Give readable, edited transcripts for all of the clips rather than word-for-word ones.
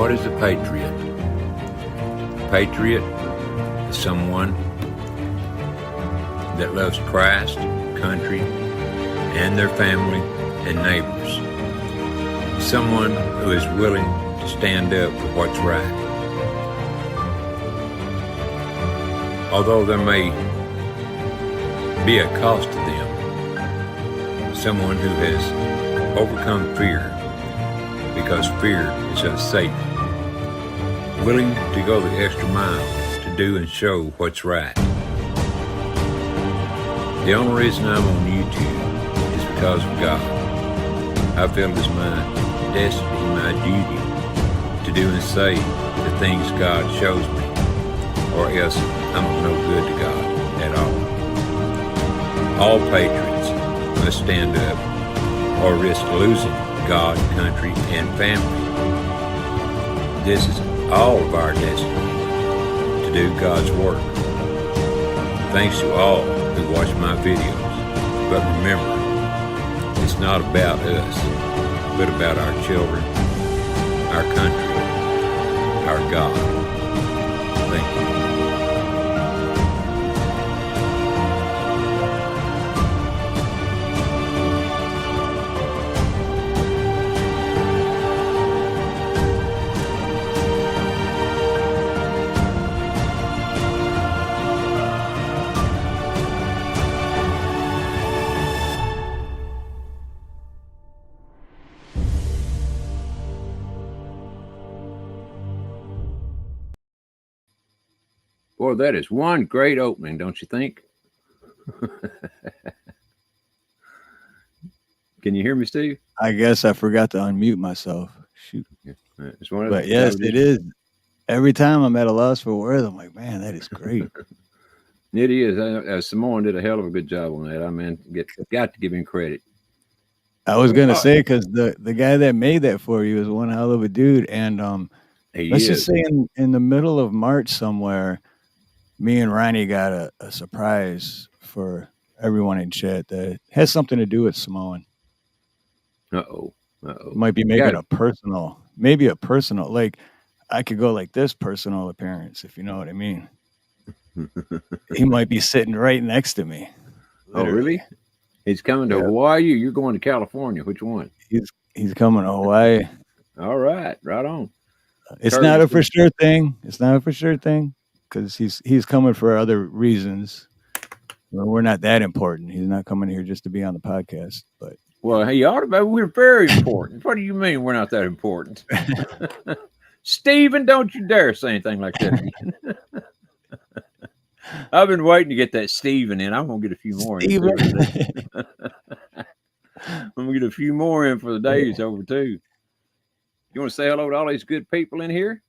What is a patriot? A patriot is someone that loves Christ, country, and their family and neighbors. Someone who is willing to stand up for what's right. Although there may be a cost to them, someone who has overcome fear, because fear is of Satan, willing to go the extra mile to do and show what's right. The only reason I'm on YouTube is because of God. I feel it is my destiny, my duty to do and say the things God shows me, or else I'm no good to God at all. All patriots must stand up or risk losing God, country, and family. This is all of our destiny, to do God's work. Thanks to all who watch my videos. But remember, it's not about us, but about our children, our country, our God. Thank you. Boy, that is one great opening, don't you think? Can you hear me, Steve? I guess I forgot to unmute myself. Shoot. It's one of But yes, it is. Every time I'm at a loss for words, I'm like, man, that is great. It is. Samoan did a hell of a good job on that. I mean, got to give him credit. I was gonna say, because the guy that made that for you is one hell of a dude, and let's just say in the middle of March somewhere, me and Ronnie got a surprise for everyone in chat that has something to do with Samoan. Might be making a personal, like I could go like this personal appearance, if you know what I mean. He might be sitting right next to me. Literally. Oh, really? He's coming to Hawaii. You're going to California. Which one? He's coming to Hawaii. All right, right on. It's not a for sure thing. It's not a for sure thing, because he's coming for other reasons. Well, we're not that important. He's not coming here just to be on the podcast. But well, he ought to be. We're very important. What do you mean we're not that important? Stephen, don't you dare say anything like that. I've been waiting to get that Stephen in. I'm gonna get a few more in. I'm gonna get a few more in for the days over too. You want to say hello to all these good people in here?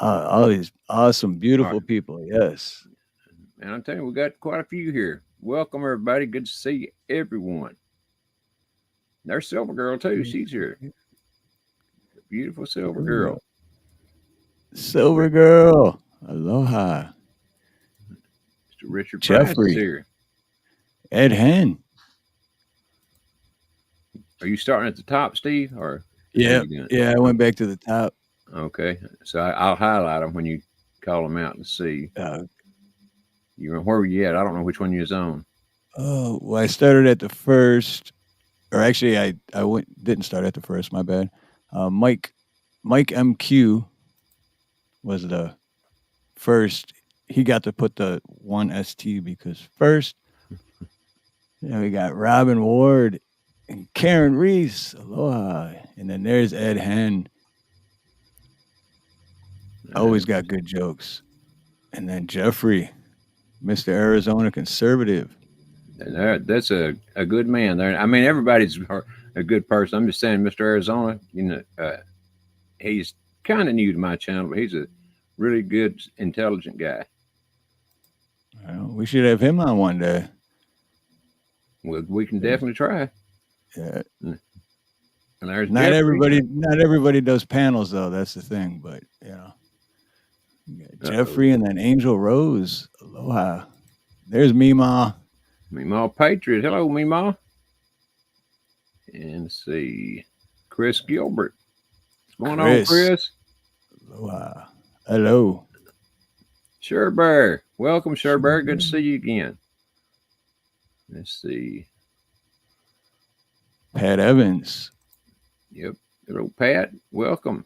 All these awesome, beautiful people. Yes. And I'm telling you, we got quite a few here. Welcome, everybody. Good to see everyone. There's Silver Girl, too. She's here. Beautiful Silver Girl. Silver Girl. Aloha. Mr. Richard Jeffrey. Price is here. Ed Hen. Are you starting at the top, Steve? Or yeah, I went back to the top. Okay. So I'll highlight them when you call them out and see. Where were you at? I don't know which one you was on. Oh, well, I started at the first, or actually, I didn't start at the first. My bad. Mike MQ was the first. He got to put the one ST because first. We got Robin Ward and Karen Reese. Aloha, and then there's Ed Hen. Always got good jokes, and then Jeffrey. Mr. Arizona Conservative. That's a good man there. I mean, everybody's a good person. I'm just saying, Mr. Arizona, he's kind of new to my channel, but he's a really good, intelligent guy. Well, we should have him on one day. Well, we can definitely try. Yeah. And there's not everybody does panels though. That's the thing, but Jeffrey and then Angel Rose. Aloha. There's Mima. Mima Patriot. Hello, Mima. And let's see. Chris Gilbert. What's going on, Chris? Aloha. Hello. Sure Bear. Welcome, Sure Bear. Good to see you again. Let's see. Pat Evans. Yep. Hello, Pat. Welcome.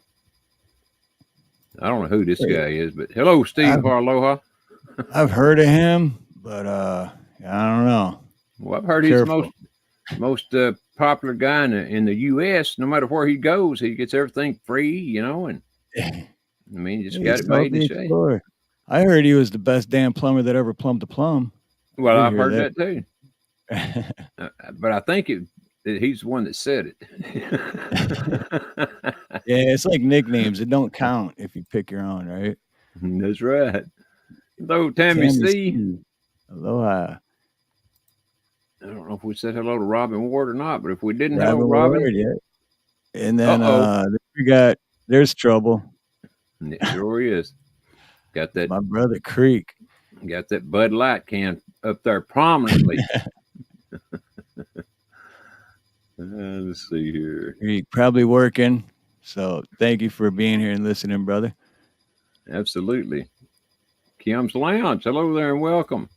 I don't know who this guy is, but hello, Steve Harloha. I've heard of him, but I don't know. Well, I've heard he's the most popular guy in the U.S. No matter where he goes, he gets everything free, you know, and I mean, he just got it made in the shade. I heard he was the best damn plumber that ever plumbed a plum. Well, I've heard that too. But I think he's the one that said it. Yeah, it's like nicknames. It don't count if you pick your own, right? That's right. Hello, Tammy C. Aloha. I don't know if we said hello to Robin Ward or not, but if we didn't, hello, Robin. Ward, yeah. And then there's trouble. It sure is. Got that. My brother Creek. Got that Bud Light can up there prominently. Let's see here. Creek probably working. So thank you for being here and listening, brother. Absolutely. Kim's Lounge. Hello there and welcome.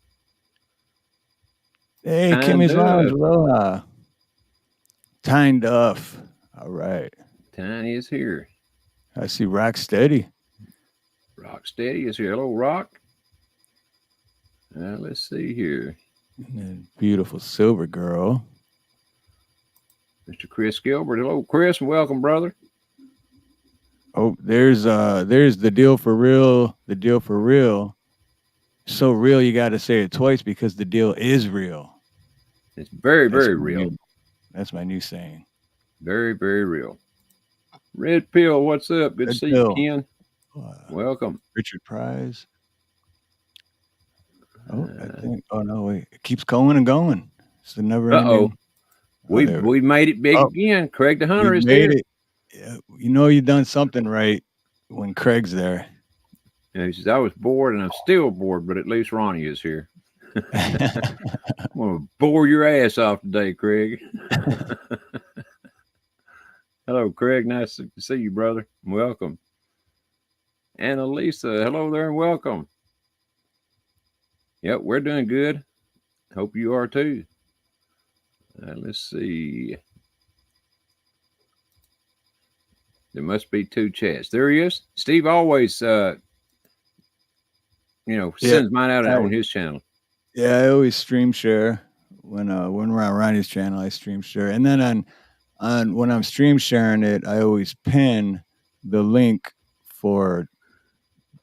Hey, Kimmy's Lounge. Aloha. Tyne Duff. All right. Tiny is here. I see Rock Steady. Rock Steady is here. Hello, Rock. Let's see here. Beautiful Silver Girl. Mr. Chris Gilbert. Hello, Chris, and welcome, brother. Oh, there's the deal for real. The deal for real. So real, you got to say it twice because the deal is real. It's very, very real. That's my new saying. Very, very real. Red Pill, what's up? Good to see you, Ken. Welcome. Richard Prize. Oh, I think. Oh no, wait! It keeps going and going. It's the never ending. We made it big again. Craig the Hunter is there. Yeah, you know you've done something right when Craig's there. Yeah, he says, I was bored and I'm still bored, but at least Ronnie is here. I'm going to bore your ass off today, Craig. Hello, Craig. Nice to see you, brother. Welcome. And Elisa, hello there and welcome. Yep, we're doing good. Hope you are too. Let's see. There must be two chats. There he is. Steve always, sends mine out on his channel. Yeah, I always stream share when we're on Ronnie's channel. I stream share, and then on when I'm stream sharing it, I always pin the link for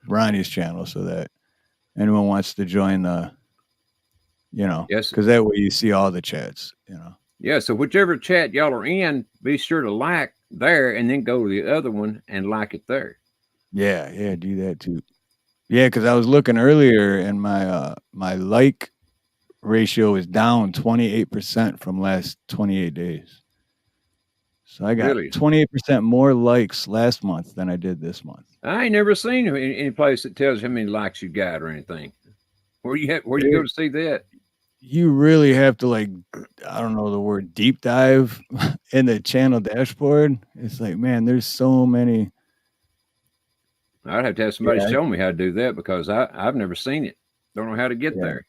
Ronnie's channel so that anyone wants to join the, yes, because that way you see all the chats, Yeah, so whichever chat y'all are in, be sure to like there and then go to the other one and like it there. Yeah, do that too. Yeah, because I was looking earlier and my my like ratio is down 28% from last 28 days. So I got 28% more likes last month than I did this month. I ain't never seen any place that tells you how many likes you got or anything. Where you go to see that? You really have to, like, I don't know the word, deep dive in the channel dashboard. It's like, man, there's so many. I'd have to have somebody show me how to do that because I've never seen it. Don't know how to get there.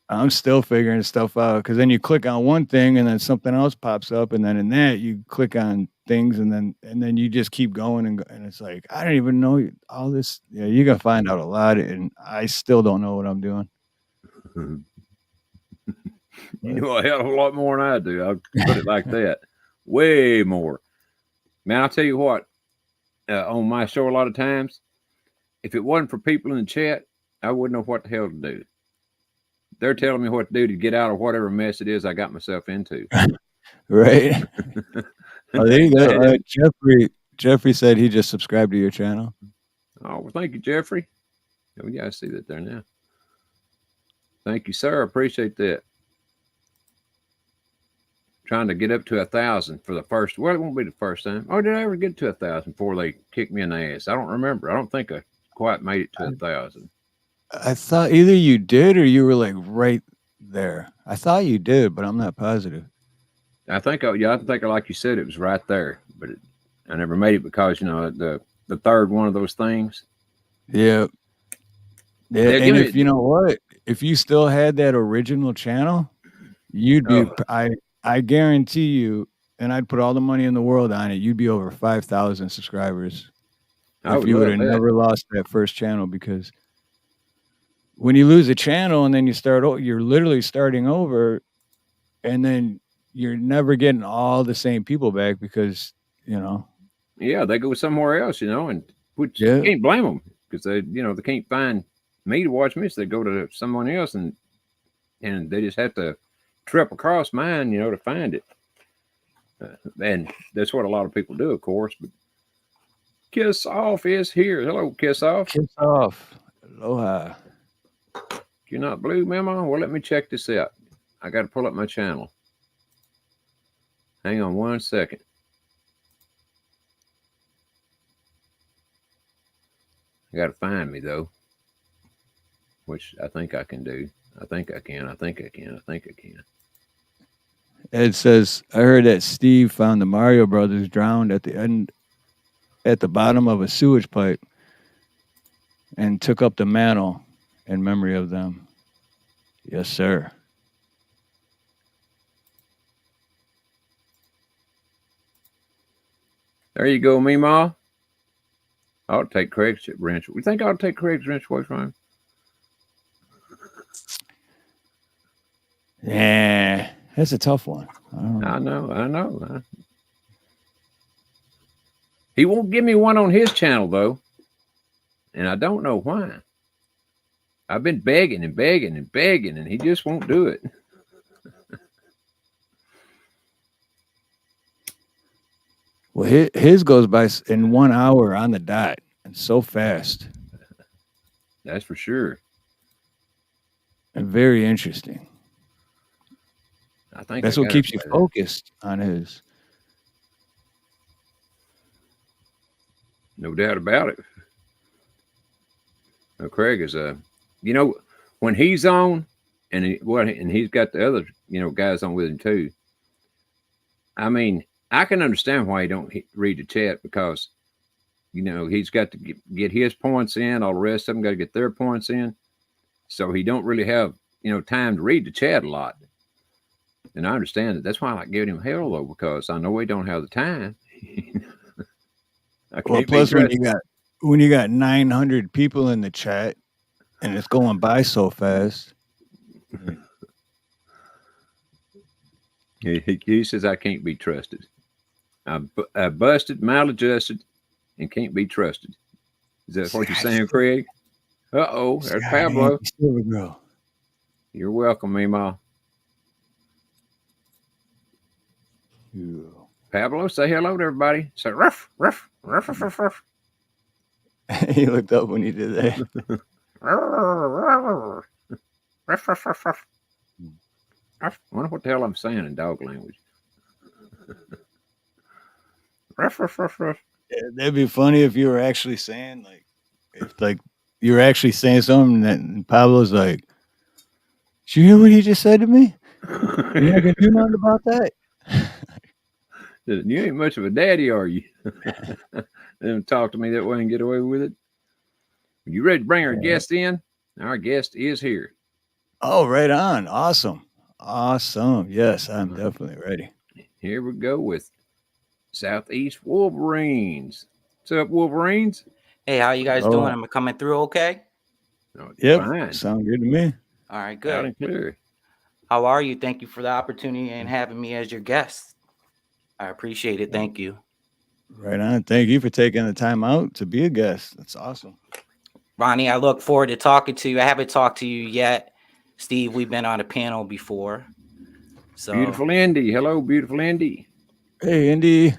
I'm still figuring stuff out because then you click on one thing and then something else pops up, and then in that you click on things and then you just keep going and it's like, I don't even know all this. Yeah, you can find out a lot, and I still don't know what I'm doing. You know a hell of a lot more than I do. I'll put it like that. Way more. Man, I'll tell you what, on my show a lot of times, if it wasn't for people in the chat, I wouldn't know what the hell to do. They're telling me what to do to get out of whatever mess it is I got myself into. Right. Jeffrey said he just subscribed to your channel. Oh, well, thank you, Jeffrey. Oh, yeah, I see that there now. Thank you, sir. I appreciate that. Trying to get up to 1,000 for the first. Well, it won't be the first time. Oh, did I ever get to 1,000 before they kicked me in the ass? I don't remember. I don't think I quite made it to 1,000. I thought either you did or you were like right there. I thought you did, but I'm not positive. I think, like you said, it was right there, but I never made it because the the third one of those things. Yeah. Yeah, Yeah, and if you know what, if you still had that original channel, you'd be. I guarantee you, and I'd put all the money in the world on it. You'd be over 5,000 subscribers I if would you would love have that. never lost that first channel. Because when you lose a channel and then you start, you're literally starting over, and then you're never getting all the same people back because you know. Yeah, they go somewhere else, you know, and which Yeah. you can't blame them because they, you know, they can't find me to watch me, so they go to someone else, and they just have to trip across mine, you know, to find it. And that's what a lot of people do, of course. But Kiss Off is here. Hello, Kiss Off. Kiss Off. Aloha. You're not blue, Mama? Well, let me check this out. I got to pull up my channel. Hang on 1 second. I got to find me, though, which I think I can do. I think I can. I think I can. I think I can. Ed says, I heard that Steve found the Mario Brothers drowned at the bottom of a sewage pipe and took up the mantle in memory of them. Yes, sir. There you go, Meemaw. I'll take Craig's wrench. We think I'll take Craig's wrench away from him? Yeah, that's a tough one. I know. He won't give me one on his channel, though. And I don't know why. I've been begging and begging and begging, and he just won't do it. Well, his goes by in 1 hour on the dot, and so fast. That's for sure. And very interesting. I think that's what keeps you focused on his. No doubt about it. Now, Craig is you know, when he's on, and he's got the other, you know, guys on with him too. I mean, I can understand why he don't read the chat, because, you know, he's got to get his points in. All the rest of them got to get their points in. So he don't really have, you know, time to read the chat a lot. And I understand that. That's why I like giving him hell, though, because I know he don't have the time. Well, plus when you got 900 people in the chat and it's going by so fast. He says I can't be trusted. I'm busted, maladjusted, and can't be trusted. Is that what you're saying, Craig? Uh-oh, there's Pablo. You're welcome, Meemaw. Yeah. Pablo, say hello to everybody. Say ruff, ruff, ruff, ruff, ruff, ruff. He looked up when he did that. Ruff, ruff, ruff, ruff. I wonder what the hell I'm saying in dog language. Ruff, ruff, ruff, ruff. Yeah, that'd be funny if you were actually saying, like, if like you were actually saying something and Pablo's like, "Did you hear what he just said to me? You're not gonna do nothing about that." You ain't much of a daddy, are you? Don't talk to me that way and get away with it. Are you ready to bring our guest in? Our guest is here. Oh, right on. Awesome. Yes, I'm definitely ready. Here we go with Southeast Wolverines. What's up, Wolverines? Hey, how you guys doing? Am I coming through okay? Yep. Fine. Sound good to me. All right, good. Loud and clear. How are you? Thank you for the opportunity and having me as your guest. I appreciate it. Thank you. Right on. Thank you for taking the time out to be a guest. That's awesome. Ronnie, I look forward to talking to you. I haven't talked to you yet. Steve, we've been on a panel before. So Beautiful Indy. Hello, beautiful Indy. Hey, Indy.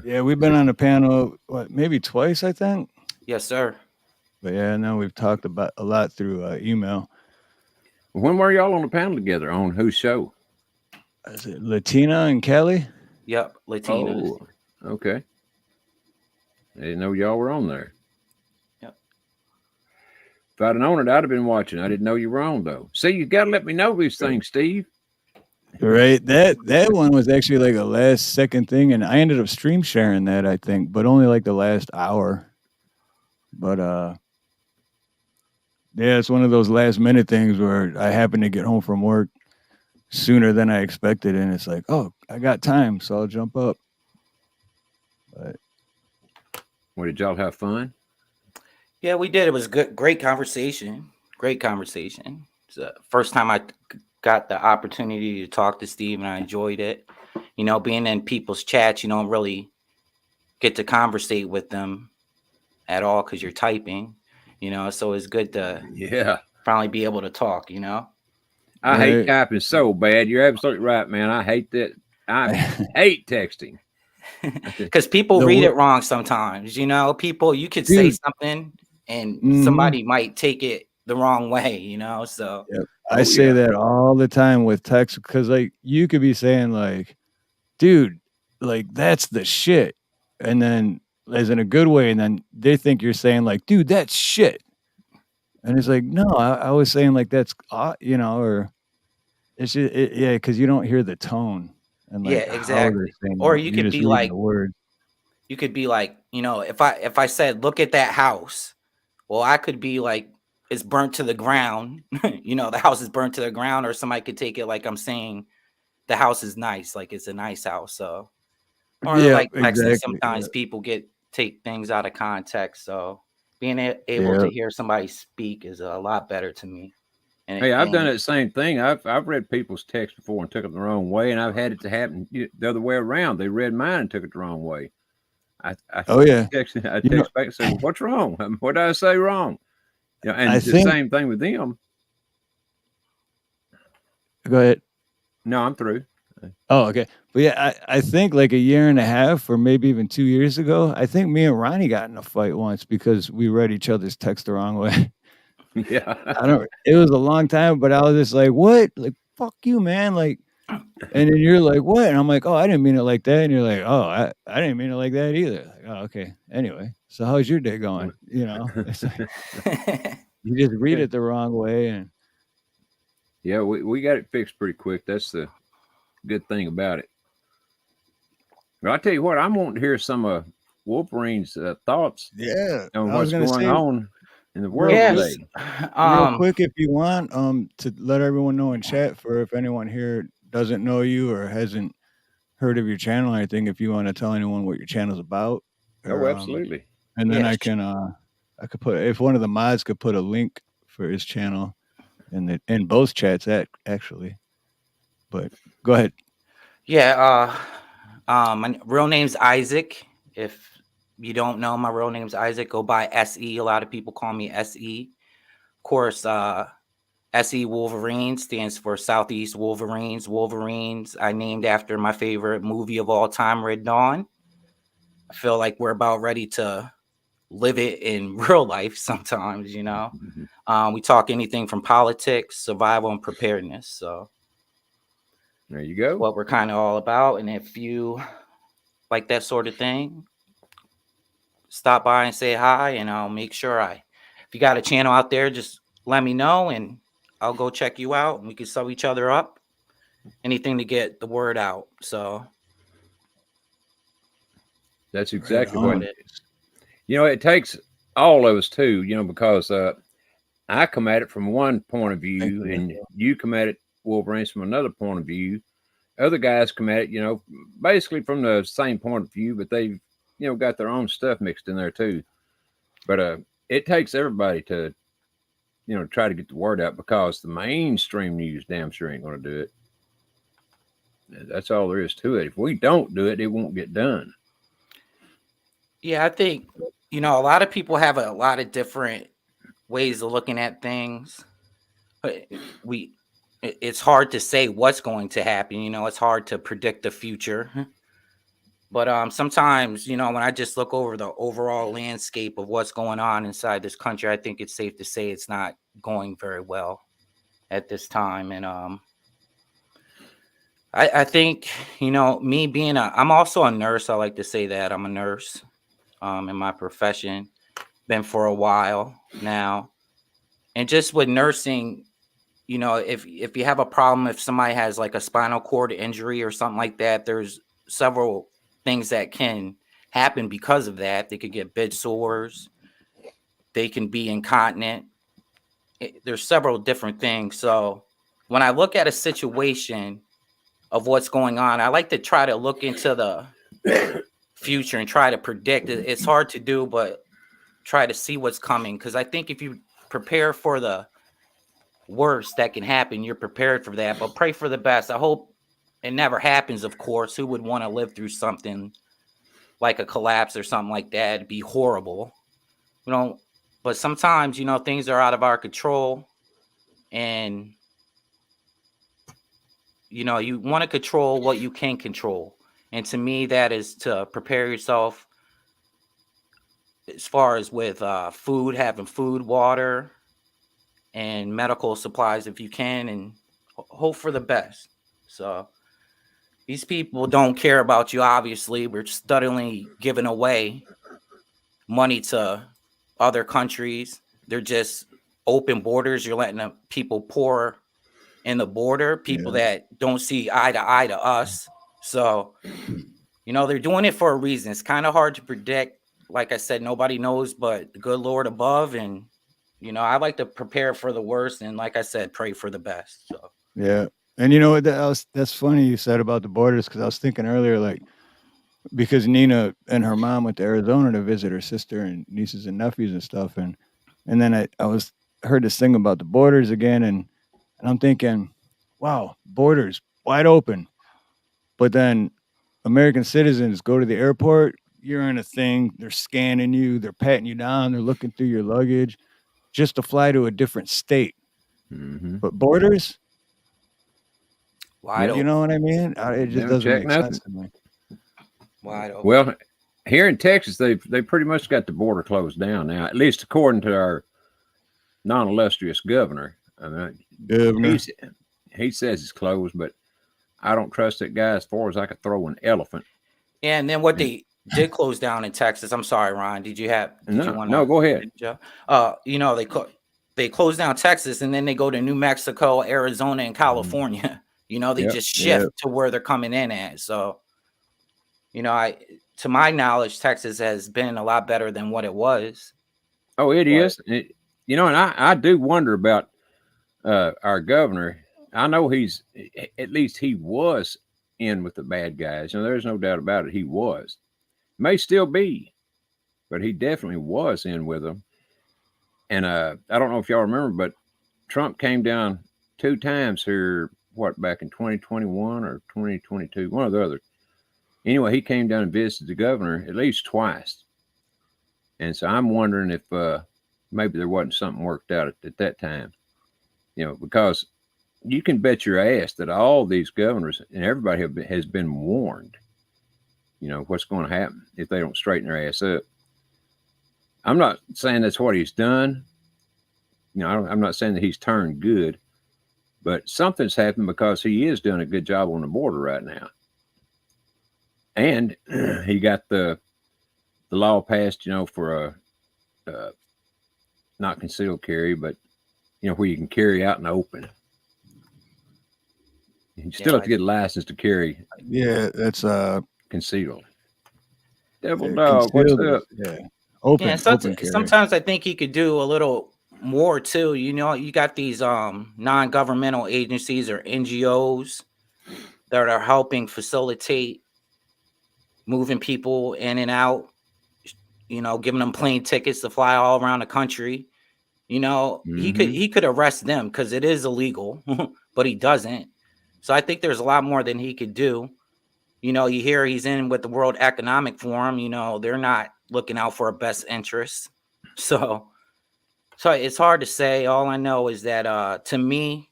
Yeah, we've been on the panel, maybe twice, I think. Yes, sir. But yeah, now we've talked about a lot through email. When were y'all on the panel together? On whose show? Is it Latina and Kelly? Yep, Latina. Oh, okay. I didn't know y'all were on there. Yep. If I'd have known it, I'd have been watching. I didn't know you were on, though. See, you got to let me know these things, Steve. Right. That one was actually like a last second thing, and I ended up stream sharing that, I think, but only like the last hour. But yeah, it's one of those last minute things where I happen to get home from work sooner than I expected, and it's like, oh, I got time, so I'll jump up. But Well, did y'all have fun? Yeah, we did. It was good, great conversation. Great conversation. It's the first time I got the opportunity to talk to Steve, and I enjoyed it. You know, being in people's chats, you don't really get to conversate with them at all because you're typing. You know, so it's good to Yeah. finally be able to talk. You know. I hate right. typing so bad. You're absolutely right, man. I hate that. I hate texting. Because people the read wor- it wrong sometimes. You know, people, you could say dude. something and Hmm. somebody might take it the wrong way, you know. So Yep. I Oh say yeah. that all the time with text because like you could be saying like, dude, like that's the shit, and then as in a good way, and then they think you're saying like, dude, that's shit, and it's like, no, I was saying like that's you know, or it's just, yeah, because you don't hear the tone and yeah, like how they're exactly. saying Or it. You're just reading the words. you could be like, you know, if I said, look at that house, well, I could be like, it's burnt to the ground. You know, the house is burnt to the ground, or somebody could take it like I'm saying the house is nice, like it's a nice house. So, or Yeah, like texting, exactly. sometimes people take things out of context. So being able Yeah, to hear somebody speak is a lot better to me. Hey, I've done And that same thing. I've read people's text before and took it the wrong way, and I've had it to happen the other way around. They read mine and took it the wrong way. I oh yeah, I you know, text back and say, "Well, what's wrong? What did I say wrong?" You know, I and the think. same thing with them. Go ahead. No, I'm through. Oh, okay. But yeah, I think like a year and a half or maybe even 2 years ago, I think me and Ronnie got in a fight once because we read each other's text the wrong way. Yeah. I don't. It was a long time, but I was just like, "What? Like, fuck you, man!" Like, and then you're like, "What?" And I'm like, "Oh, I didn't mean it like that." And you're like, "Oh, I didn't mean it like that either." Like, oh, okay. Anyway, so how's your day going? You know, it's like you just read Yeah, it the wrong way, and yeah, we got it fixed pretty quick. That's the good thing about it. But I tell you what, I'm wanting to hear some of Wolverine's thoughts yeah, on I was what's gonna going say on in the real world quick, yes, today. real um, quick, if you want, to let everyone know in chat for if anyone here doesn't know you or hasn't heard of your channel or anything, if you want to tell anyone what your channel's about, Oh, or absolutely. and then yes, I could put if one of the mods could put a link for his channel in both chats actually. But go ahead. yeah. My real name's Isaac. If you don't know, my real name's Isaac. Go by SE. A lot of people call me SE. Of course, SE Wolverine stands for Southeast Wolverines. Wolverines I named after my favorite movie of all time, Red Dawn. I feel like we're about ready to live it in real life sometimes, you know. We talk anything from politics, survival, and preparedness. So There you it's go. what we're kind of all about. And if you like that sort of thing, stop by and say hi, and I'll make sure if you got a channel out there, just let me know and I'll go check you out and we can sub each other up. Anything to get the word out. So That's Right exactly that's what what, on. it. it takes all of us too, because I come at it from one point of Thank view, you. and you come at it, Wolverine, from another point of view. Other guys come at it, basically from the same point of view, but they've, got their own stuff mixed in there too. But it takes everybody to, try to get the word out because the mainstream news damn sure ain't going to do it. That's all there is to it. If we don't do it, it won't get done. Yeah, I think a lot of people have a lot of different ways of looking at things. But it's hard to say what's going to happen. It's hard to predict the future. But sometimes, when I just look over the overall landscape of what's going on inside this country, I think it's safe to say it's not going very well at this time. And I think, me being I'm also a nurse. I like to say that I'm a nurse in my profession, been for a while now. And just with nursing, you know, if you have a problem, if somebody has like a spinal cord injury or something like that, there's several things that can happen because of that. They could get bed sores, they can be incontinent. There's several different things. So when I look at a situation of what's going on, I like to try to look into the future and try to predict it. It's hard to do, but try to see what's coming. Because I think if you prepare for the worst that can happen, you're prepared for that. But pray for the best. I hope it never happens, of course. Who would want to live through something like a collapse or something like that? It'd be horrible. You know, but sometimes, you know, things are out of our control. And, you know, you want to control what you can control. And to me, that is to prepare yourself as far as with food, having food, water, and medical supplies if you can, and hope for the best. So these people don't care about you, obviously. We're suddenly giving away money to other countries. They're just open borders. You're letting people pour in the border, people that don't see eye to us. So, you know, they're doing it for a reason. It's kind of hard to predict. Like I said, nobody knows but the good Lord above. And, you know, I like to prepare for the worst. And like I said, pray for the best. So, yeah. And you know what? That's funny you said about the borders, because I was thinking earlier, like, because Nina and her mom went to Arizona to visit her sister and nieces and nephews and stuff. And then I heard this thing about the borders again. And I'm thinking, wow, borders wide open. But then American citizens go to the airport, you're in a thing, they're scanning you, they're patting you down, they're looking through your luggage just to fly to a different state. Mm-hmm. But borders, wide you open. know what I mean? It just Never doesn't check make nothing. sense to me. Wide open. Well, here in Texas, they pretty much got the border closed down now, at least according to our non-illustrious governor. I mean, Governor. he says it's closed, but I don't trust that guy as far as I could throw an elephant. Yeah, and then what they did close down in Texas. I'm sorry, Ron. Did you want No, go ahead. You know, they closed down Texas, and then they go to New Mexico, Arizona, and California. You know, they just shift to where they're coming in at. So, you know, to my knowledge, Texas has been a lot better than what it was. Oh, it is. You know, and I do wonder about our governor. I know at least he was in with the bad guys. You know, there's no doubt about it. He was. May still be, but he definitely was in with them. And I don't know if y'all remember, but Trump came down 2 times here, back in 2021 or 2022, one or the other. Anyway, he came down and visited the governor at least twice. And so I'm wondering if maybe there wasn't something worked out at that time. You know, because you can bet your ass that all these governors and everybody has been warned, you know, what's going to happen if they don't straighten their ass up. I'm not saying that's what he's done. You know, I'm not saying that he's turned good, but something's happened because he is doing a good job on the border right now. And he got the law passed, you know, for a not concealed carry, but, you know, where you can carry out in the open. You still have to get a license to carry. Yeah, that's concealed. Devil dog, what's up? Yeah. Open, Yeah, open carry. sometimes I think he could do a little more too. You know, you got these non-governmental agencies or NGOs that are helping facilitate moving people in and out, you know, giving them plane tickets to fly all around the country. You know, he could arrest them because it is illegal, but he doesn't. So I think there's a lot more than he could do. You know, you hear he's in with the World Economic Forum. You know, they're not looking out for our best interests. So it's hard to say. All I know is that to me,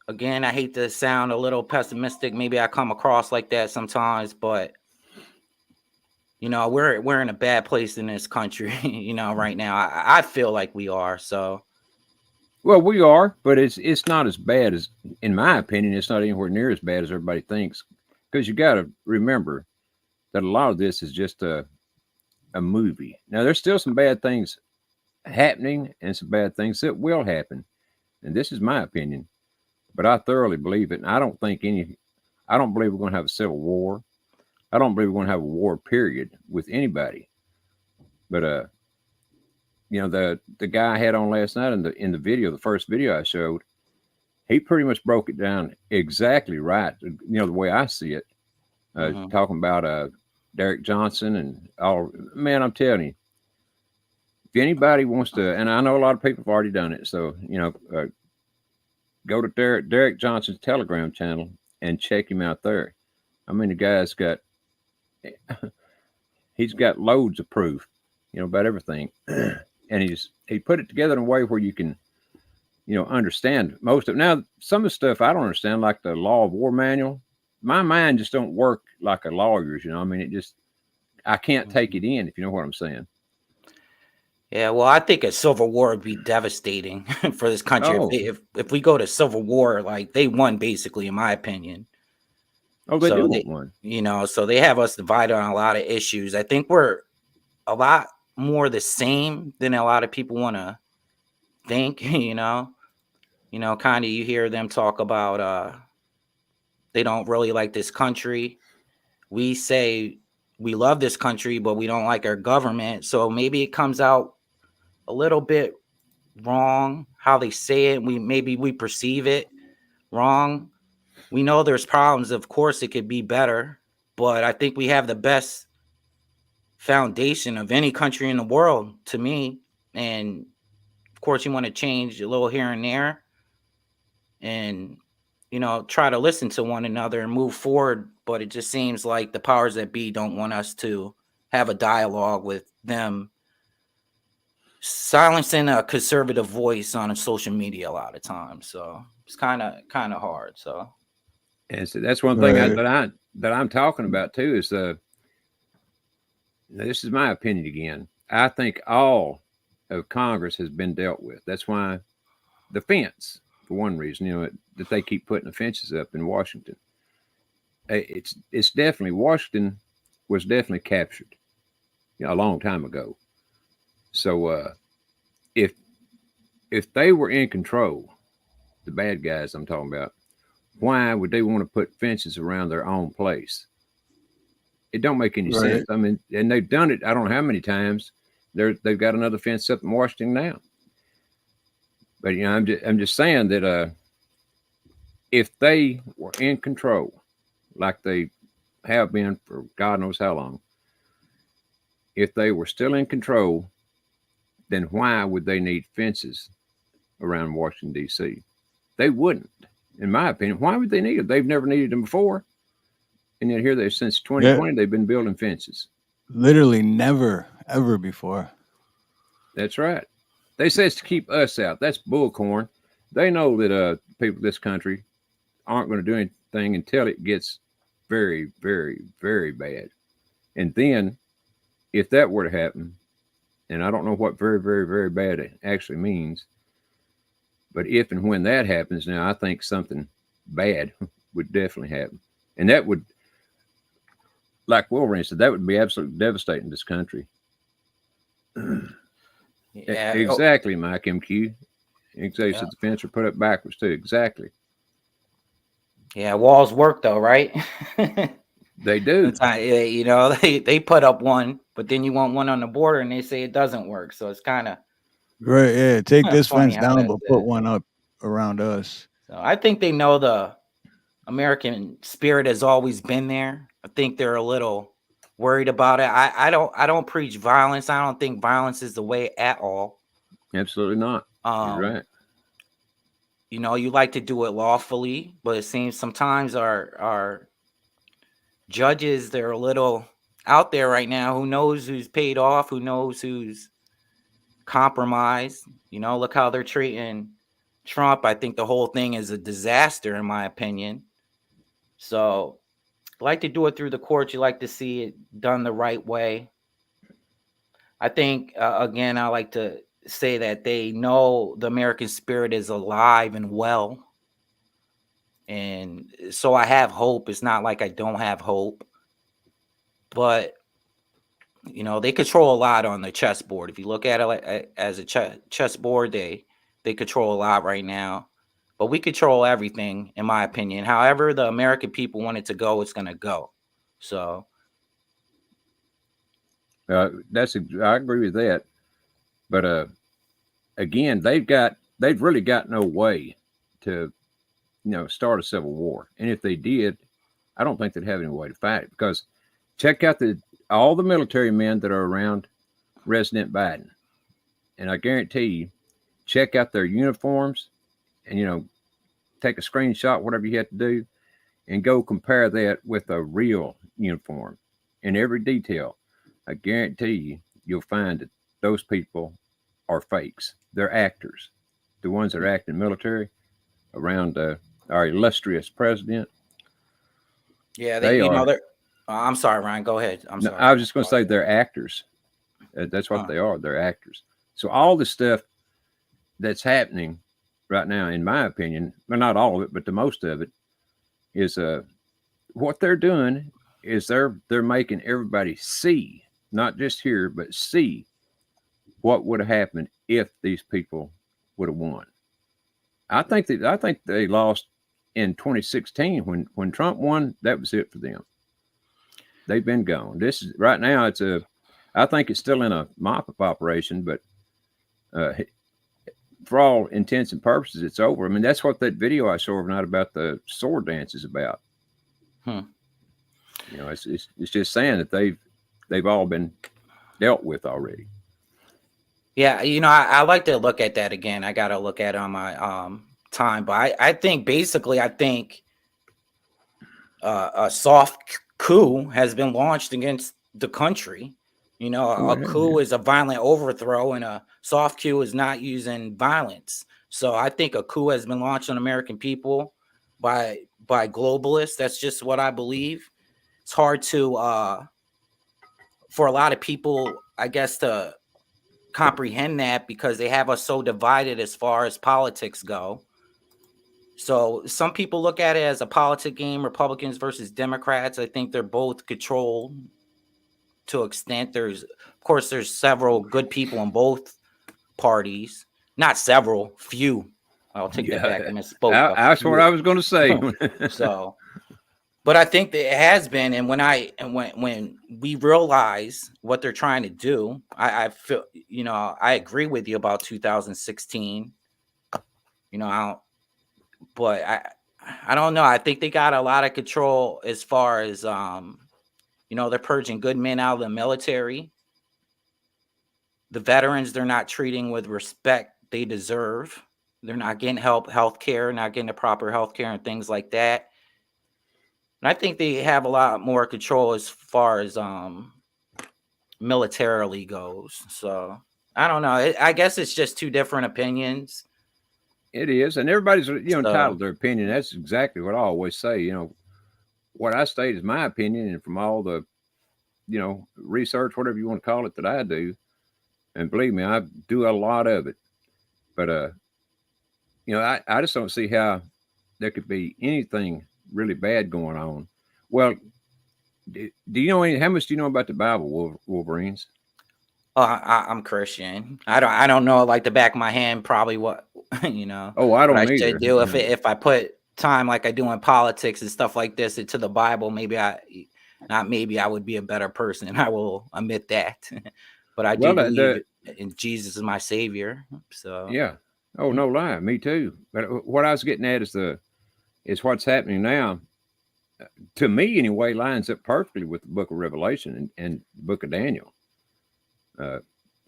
again, I hate to sound a little pessimistic. Maybe I come across like that sometimes, but you know, we're in a bad place in this country, you know, right now. I feel like we are. So, well, we are, but it's not as bad as, in my opinion, it's not anywhere near as bad as everybody thinks. Because you got to remember that a lot of this is just a movie. Now, there's still some bad things happening and some bad things that will happen. and this is my opinion, but I thoroughly believe it. And I don't believe we're going to have a civil war. I don't believe we're going to have a war, period, with anybody. But the guy I had on last night in the video, the first video I showed, he pretty much broke it down exactly right. The way I see it, talking about Derek Johnson and all. Man, I'm telling you, if anybody wants to, and I know a lot of people have already done it, so go to Derek Johnson's Telegram channel and check him out there. I mean, the guy's he's got loads of proof, about everything, and he put it together in a way where you can, understand most of it. Now, some of the stuff I don't understand, like the law of war manual, my mind just don't work like a lawyer's. I mean, I can't take it in, if you know what I'm saying. Yeah, well, I think a civil war would be devastating for this country. Oh. If we go to civil war, like they won, basically, in my opinion. Oh, they do want one. So they have us divided on a lot of issues. I think we're a lot more the same than a lot of people want to think. Kind of you hear them talk about they don't really like this country. We say we love this country, but we don't like our government. So maybe it comes out a little bit wrong how they say it. We perceive it wrong. We know there's problems. Of course, it could be better, but I think we have the best foundation of any country in the world, to me. And of course, you want to change a little here and there, and try to listen to one another and move forward. But it just seems like the powers that be don't want us to have a dialogue with them, silencing a conservative voice on social media a lot of times. So it's kind of hard. So, and so that's one thing that I'm talking about too. Is this is my opinion again. I think all of Congress has been dealt with. That's why the fence, for one reason, that they keep putting the fences up in Washington. It's definitely, Washington was definitely captured a long time ago. So if they were in control, the bad guys I'm talking about, why would they want to put fences around their own place? It don't make any sense. I mean, and they've done it, I don't know how many times. They've got another fence up in Washington now. But I'm just saying that if they were in control, like they have been for God knows how long, if they were still in control, then why would they need fences around Washington, D.C.? They wouldn't, in my opinion. Why would they need them? They've never needed them before. And yet here since 2020, they've been building fences. Literally never, ever before. That's right. They say it's to keep us out. That's bullcorn. They know that people in this country aren't going to do anything until it gets very, very, very bad. And then if that were to happen, and I don't know what very, very, very bad it actually means, but if and when that happens, now I think something bad would definitely happen. And that would, like Wolverine said, that would be absolutely devastating this country. Yeah, exactly, Mike MQ. Exactly. So the fence are put up backwards too. Exactly. Yeah, walls work though, right? They do. They put up one, but then you want one on the border, and they say it doesn't work. So it's kind of right. Yeah, take this funny fence down, but put one up around us. So I think they know the American spirit has always been there. I think they're a little worried about it. I don't preach violence. I don't think violence is the way at all. Absolutely not. You're right. You like to do it lawfully, but it seems sometimes our judges, they're a little out there right now. Who knows who's paid off? Who knows who's compromised? Look how they're treating Trump. I think the whole thing is a disaster, in my opinion. So I like to do it through the courts. You like to see it done the right way. I think, again, I like to say that they know the American spirit is alive and well. And so I have hope. It's not like I don't have hope. But, they control a lot on the chessboard. If you look at it as a chessboard, they They control a lot right now, but we control everything, in my opinion. However, the American people want it to go, it's going to go. So I agree with that. But again, they've really got no way to, start a civil war. And if they did, I don't think they'd have any way to fight it, because check out all the military men that are around President Biden, and I guarantee you, check out their uniforms, and take a screenshot, whatever you have to do, and go compare that with a real uniform in every detail. I guarantee you, you'll find that those people are fakes. They're actors. The ones that are acting military around our illustrious president. yeah, They are. they're. I'm sorry, Ryan. Go ahead. I'm sorry. I was just going to say they're actors. That's what they are. They're actors. So all the stuff that's happening right now, in my opinion, well, not all of it, but the most of it, is what they're doing is they're making everybody see, not just hear, but see what would have happened if these people would have won. I think they lost in 2016 when Trump won. That was it for them. They've been gone. This is right now. I think it's still in a mop-up operation, but for all intents and purposes, it's over. I mean, that's what that video I saw overnight about the sword dance is about. It's just saying that they've all been dealt with already. Yeah, I like to look at that again. I got to look at it on my time, but I think basically, a soft coup has been launched against the country. A coup is a violent overthrow, and a soft coup is not using violence. So I think a coup has been launched on American people by globalists. That's just what I believe. It's hard to for a lot of people, I guess, to comprehend that, because they have us so divided as far as politics go. So some people look at it as a politic game, Republicans versus Democrats. I think they're both controlled to an extent. There's several good people in both parties. Not several, few. I'll take that back. I misspoke. That's what I was going to say. So, but I think that it has been, and when we realize what they're trying to do, I feel, I agree with you about 2016. But I don't know. I think they got a lot of control as far as they're purging good men out of the military. The veterans, they're not treating with respect they deserve. They're not getting health care, not getting the proper health care and things like that. And I think they have a lot more control as far as militarily goes. So I don't know. I guess it's just two different opinions. It is, and everybody's entitled to their opinion. That's exactly what I always say. What I state is my opinion, and from all the research, whatever you want to call it, that I do, and believe me, I do a lot of it. But I just don't see how there could be anything really bad going on. Well, do you know how much do you know about the Bible, Wolverines? I'm Christian. I don't know like the back of my hand probably what Oh, I don't what I either. should do if I put time like I do in politics and stuff like this into the Bible. Maybe I would be a better person, and I will admit that. But I do believe in Jesus as my savior. So yeah. Oh, no lie, me too. But what I was getting at is what's happening now. To me, anyway, lines up perfectly with the Book of Revelation and the Book of Daniel.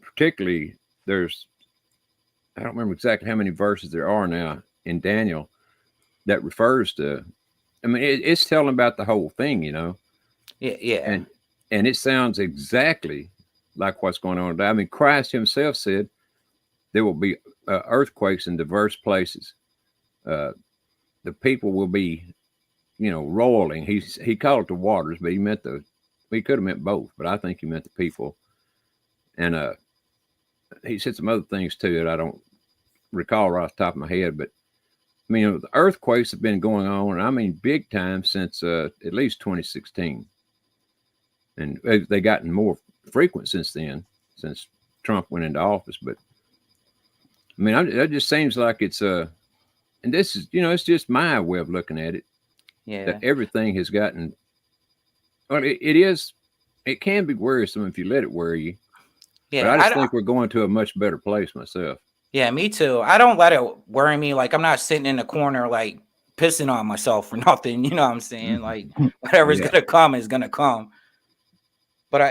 Particularly, I don't remember exactly how many verses there are now in Daniel that refers to. I mean, it's telling about the whole thing, Yeah. And it sounds exactly like what's going on today. I mean, Christ himself said there will be earthquakes in diverse places. The people will be, roiling. He called it the waters, but he could have meant both, but I think he meant the people. And he said some other things too that I don't recall right off the top of my head. But I mean, the earthquakes have been going on, and I mean big time since at least 2016. And they've gotten more frequent since then, since Trump went into office. But I mean, that just seems like it's and this is, it's just my way of looking at it. Yeah. That everything has gotten. Well, it is. It can be worrisome if you let it worry you. But Yeah. I just think we're going to a much better place myself. Yeah, me too. I don't let it worry me. Like, I'm not sitting in the corner, like, pissing on myself for nothing. You know what I'm saying? Like, whatever's Yeah. going to come is going to come. But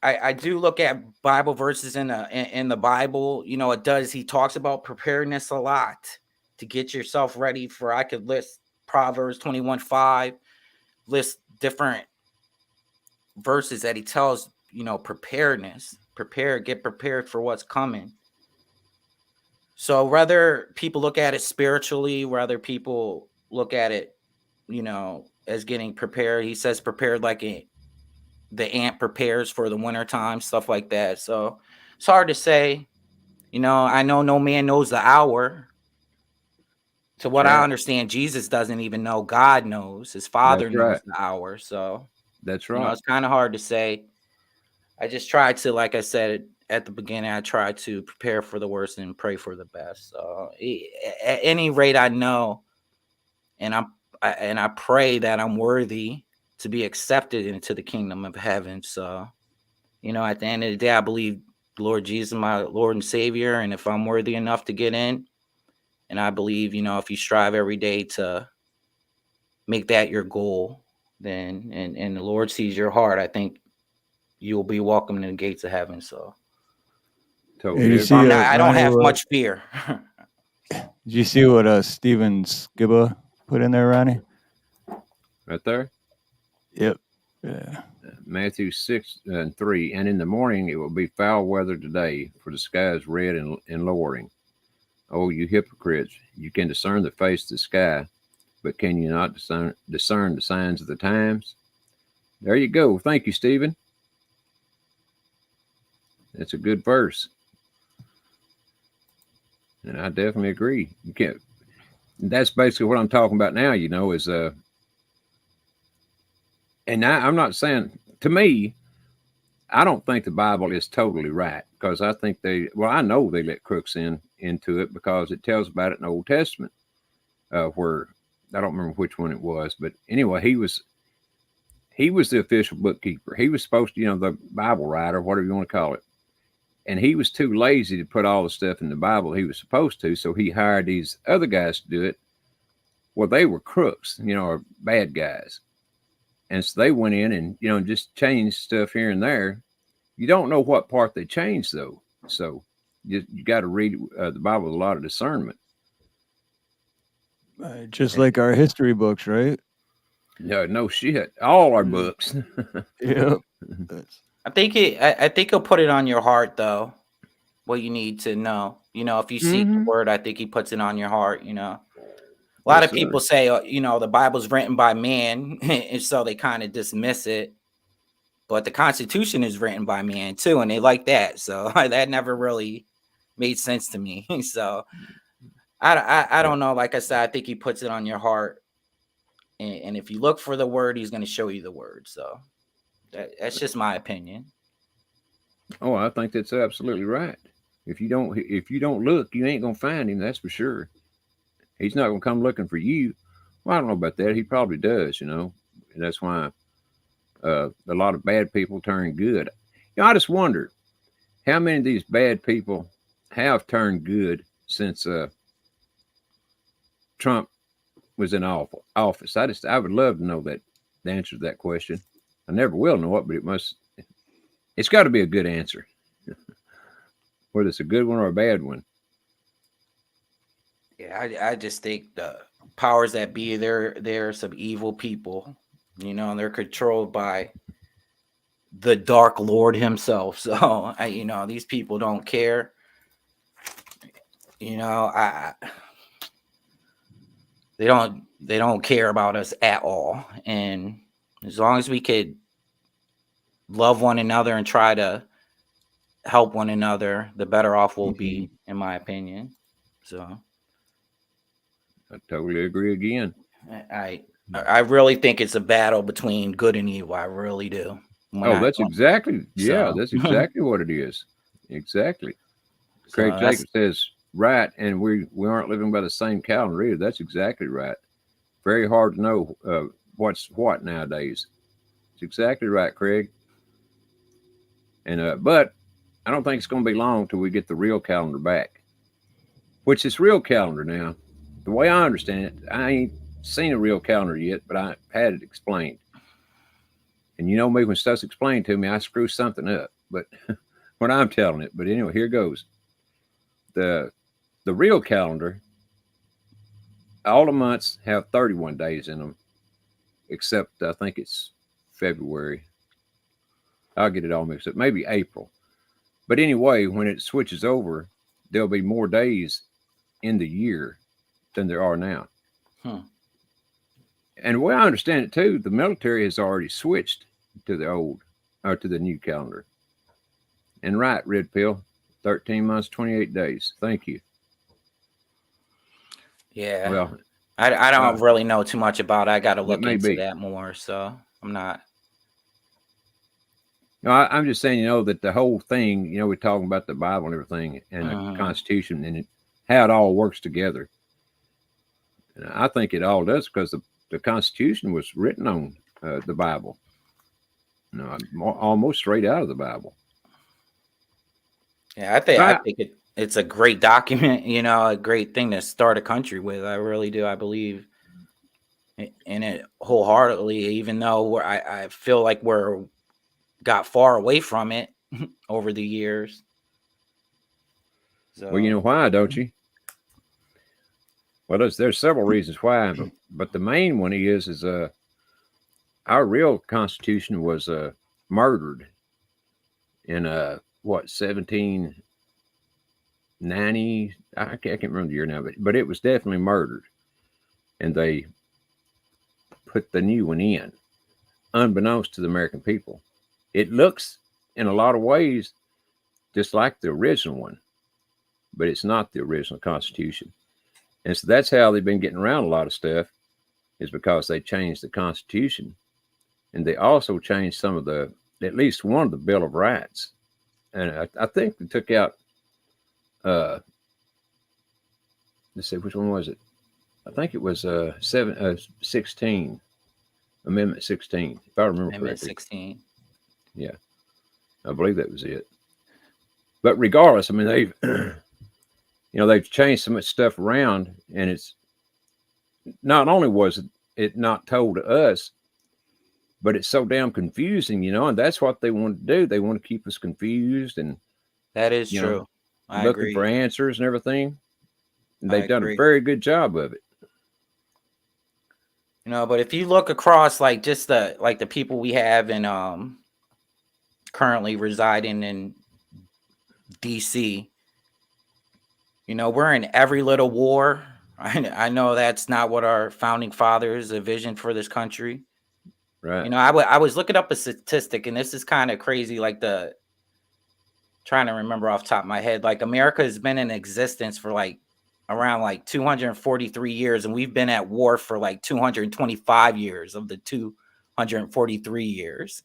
I do look at Bible verses in the Bible. It does. He talks about preparedness a lot to get yourself ready for. I could list Proverbs 21:5, list different verses that he tells, preparedness, get prepared for what's coming. So whether people look at it spiritually, whether people look at it, as getting prepared, he says prepared like the ant prepares for the winter time, stuff like that. So it's hard to say. I know no man knows the hour. To what I Right. understand, Jesus doesn't even know. God knows. His Father That's knows right. the hour. So, That's right. it's kind of hard to say. I just try to, like I said at the beginning, I try to prepare for the worst and pray for the best. So, at any rate, I know, and I pray that I'm worthy to be accepted into the kingdom of heaven. So, at the end of the day, I believe Lord Jesus, my Lord and Savior, and if I'm worthy enough to get in, and I believe, if you strive every day to make that your goal, then and the Lord sees your heart, I think you'll be welcomed in the gates of heaven. So, Totally Did you agree. see I don't Ronnie? have much fear. Did you see what Steven Skibba put in there, Ronnie? Right there. Yep. Yeah. Matthew 6:3. And in the morning it will be foul weather today, for the sky is red and lowering. Oh, you hypocrites! You can discern the face of the sky, but can you not discern the signs of the times? There you go. Thank you, Stephen. That's a good verse, and I definitely agree. You can't. That's basically what I'm talking about now. Is and I'm not saying, to me, I don't think the Bible is totally right, because I think I know they let crooks into it, because it tells about it in the Old Testament, where I don't remember which one it was, but anyway, he was the official bookkeeper. He was supposed to, the Bible writer, whatever you want to call it. And he was too lazy to put all the stuff in the Bible he was supposed to, so he hired these other guys to do it. Well, they were crooks, or bad guys. And so they went in and, just changed stuff here and there. You don't know what part they changed, though. So you got to read the Bible with a lot of discernment. Just like our history books, right? No shit. All our books. Yep. I think he'll put it on your heart, though, what you need to know. If you seek the word, I think he puts it on your heart. A lot of people say, the Bible's written by man, and so they kind of dismiss it. But the Constitution is written by man too, and they like that. So that never really made sense to me. So I don't know. Like I said, I think he puts it on your heart, and if you look for the word, he's going to show you the word. So that's just my opinion. Oh, I think that's absolutely right. If you don't look, you ain't gonna find him. That's for sure. He's not gonna come looking for you. Well, I don't know about that. He probably does. And that's why a lot of bad people turn good. I just wonder how many of these bad people have turned good since Trump was in office. I would love to know the answer to that question. I never will know it, but it's got to be a good answer, whether it's a good one or a bad one. Yeah, I just think the powers that be, they're some evil people. They're controlled by the Dark Lord himself. So these people don't care. They don't care about us at all. And as long as we could love one another and try to help one another, the better off we'll be, in my opinion. So I totally agree again. I really think it's a battle between good and evil. I really do. That's exactly what it is. Exactly. Craig So Jacob says, right, and we aren't living by the same calendar either. That's exactly right. Very hard to know what's what nowadays. It's exactly right, Craig. And but I don't think it's going to be long till we get the real calendar back. Which is real calendar now. The way I understand it, I ain't seen a real calendar yet, but I had it explained. And you know me, when stuff's explained to me, I screw something up. But when I'm telling it, but anyway, here goes. The real calendar, all the months have 31 days in them, except I think it's February. I'll get it all mixed up. Maybe April. But anyway, when it switches over, there'll be more days in the year than there are now. And the way I understand it too, the military has already switched to the old or to the new calendar. And right, Red Pill, 13 months, 28 days. Thank you. yeah. Well, I don't really know too much about it. I got to look into be. that more. So I'm not. No, I'm just saying, that the whole thing, we're talking about the Bible and everything and the Constitution and how it all works together. And I think it all does because the Constitution was written on the Bible. Almost straight out of the Bible. Yeah, I think it's a great document, a great thing to start a country with. I really do. I believe in it wholeheartedly, even though I feel like we're got far away from it over the years. So. Well, you know why, don't you? Well, there's several reasons why, but the main one is our real Constitution was murdered in 1790? I can't remember the year now, but it was definitely murdered, and they put the new one in, unbeknownst to the American people. It looks, in a lot of ways, just like the original one, but it's not the original Constitution. And so that's how they've been getting around a lot of stuff, is because they changed the Constitution, and they also changed at least one of the Bill of Rights. And I think they took out, let's see, which one was it? I think it was 16, Amendment 16, if I remember Amendment correctly. 16. Yeah, I believe that was it. But regardless, I mean, they've changed so much stuff around, and it's not only was it not told to us, but it's so damn confusing, and that's what they want to do. They want to keep us confused, and that is true. I looking agree. for answers and everything. And they've done a very good job of it. But if you look across, like just the people we have in currently residing in DC, we're in every little war. I know that's not what our founding fathers envisioned for this country. Right. I was looking up a statistic, and this is kind of crazy. Like trying to remember off the top of my head, like America has been in existence for around 243 years, and we've been at war for 225 years of the 243 years.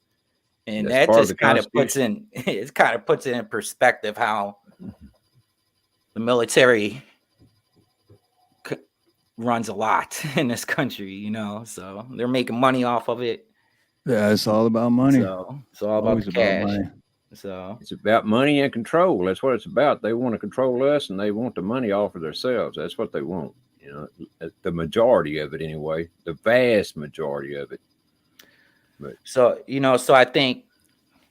And that just kind of puts it in perspective how the military runs a lot in this country, so they're making money off of it. Yeah, it's all about money. So it's all about the cash. Money. So it's about money and control. That's what it's about. They want to control us, and they want the money off of themselves. That's what they want. The majority of it anyway, the vast majority of it. But so I think,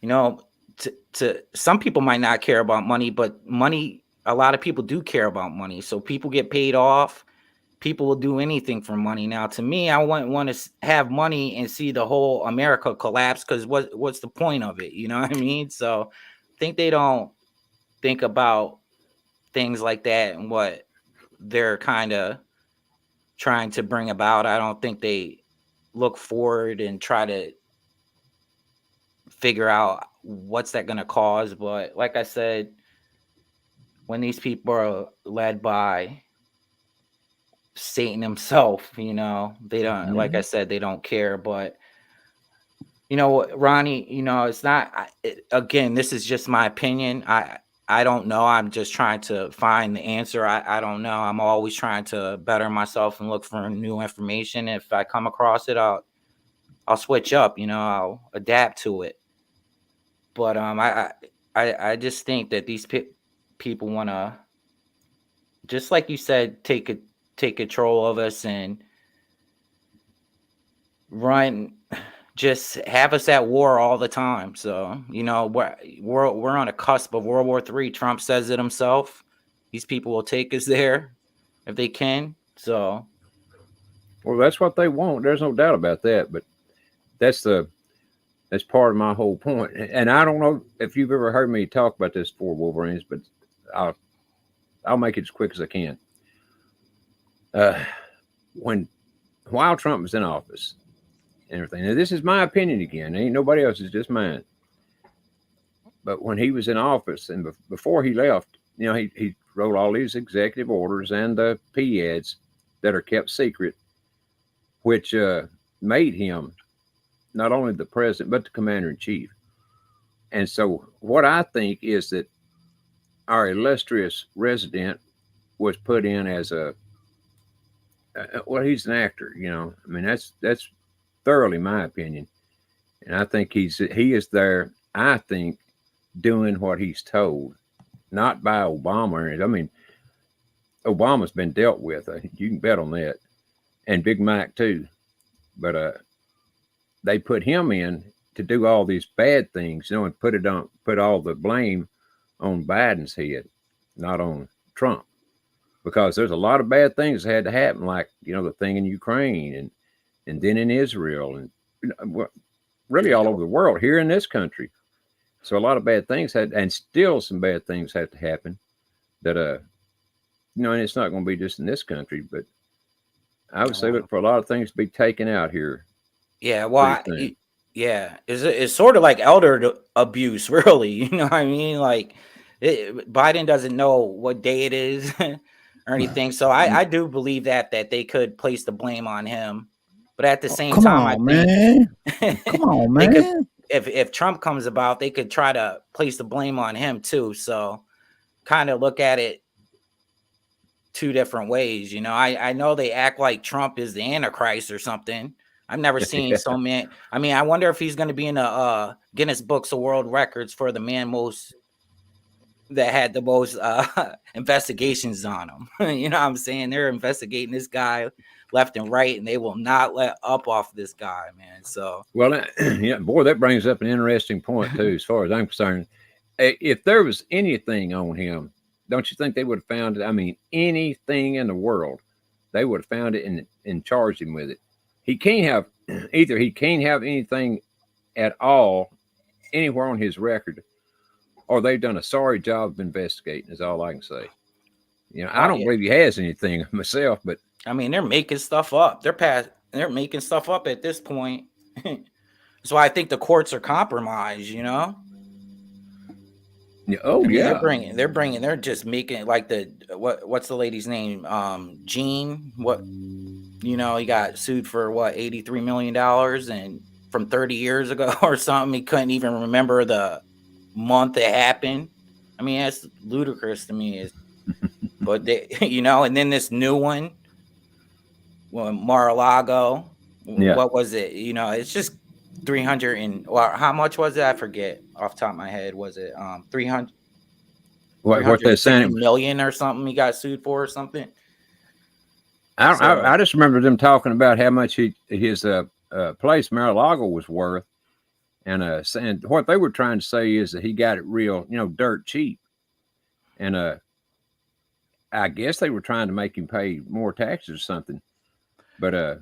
to some people might not care about money, but money, a lot of people do care about money. So people get paid off. People will do anything for money. Now, to me, I want to have money and see the whole America collapse, because what's the point of it? You know what I mean? So I think they don't think about things like that and what they're kind of trying to bring about. I don't think they look forward and try to figure out what's that going to cause. But like I said, when these people are led by Satan himself, they don't, like I said, they don't care. But Ronnie, it's not, again, this is just my opinion. I I don't know. I'm just trying to find the answer. I don't know. I'm always trying to better myself and look for new information. If I come across it, I'll switch up. I'll adapt to it. But I just think that these people want to, just like you said, take control of us and run, just have us at war all the time. So we're on a cusp of World War III. Trump says it himself. These people will take us there if they can. So, well, that's what they want. There's no doubt about that. But that's part of my whole point. And I don't know if you've ever heard me talk about this for Wolverines, but I'll make it as quick as I can. While Trump was in office and everything, now this is my opinion again, ain't nobody else's, just mine. But when he was in office and before he left, he wrote all these executive orders and the PADs that are kept secret, which made him not only the president, but the commander in chief. And so what I think is that our illustrious resident was put in as well, he's an actor, I mean, that's thoroughly my opinion. And I think he is there, I think, doing what he's told, not by Obama or anything. I mean, Obama's been dealt with. You can bet on that. And Big Mike too. But they put him in to do all these bad things, and put all the blame on Biden's head, not on Trump. Because there's a lot of bad things that had to happen, like, the thing in Ukraine and then in Israel and really all over the world, here in this country. So a lot of bad things and still some bad things had to happen that, and it's not going to be just in this country, but I would say look for a lot of things to be taken out here. Yeah, well, it's sort of like elder abuse, really. You know what I mean? Like, Biden doesn't know what day it is or anything. So I do believe that they could place the blame on him. But at the same time, I think come on, man. If Trump comes about, they could try to place the blame on him too. So kind of look at it two different ways. I know they act like Trump is the Antichrist or something. I've never seen so many. I mean, I wonder if he's going to be in the Guinness Books of World Records for the man that had the most investigations on him. You know what I'm saying? They're investigating this guy left and right, and they will not let up off this guy, man. So, well, yeah, boy, that brings up an interesting point too, as far as I'm concerned. If there was anything on him, don't you think they would have found it? I mean, anything in the world, they would have found it and charged him with it. He can't have anything at all anywhere on his record, or they've done a sorry job of investigating, is all I can say. I don't believe he has anything myself, but I mean, they're making stuff up. They're making stuff up at this point. So I think the courts are compromised, Oh, yeah. They're just making like what's the lady's name? Jean, he got sued for $83 million and from 30 years ago or something. He couldn't even remember the month it happened. I mean, that's ludicrous to me. But they, and then this new one, Mar-a-Lago, what was it? It's just 300 and how much was it? I forget off the top of my head. Was it 300? What they're saying, million or something? He got sued for or something. I just remember them talking about how much his place Mar-a-Lago was worth, and saying what they were trying to say is that he got it real, dirt cheap, and I guess they were trying to make him pay more taxes or something. But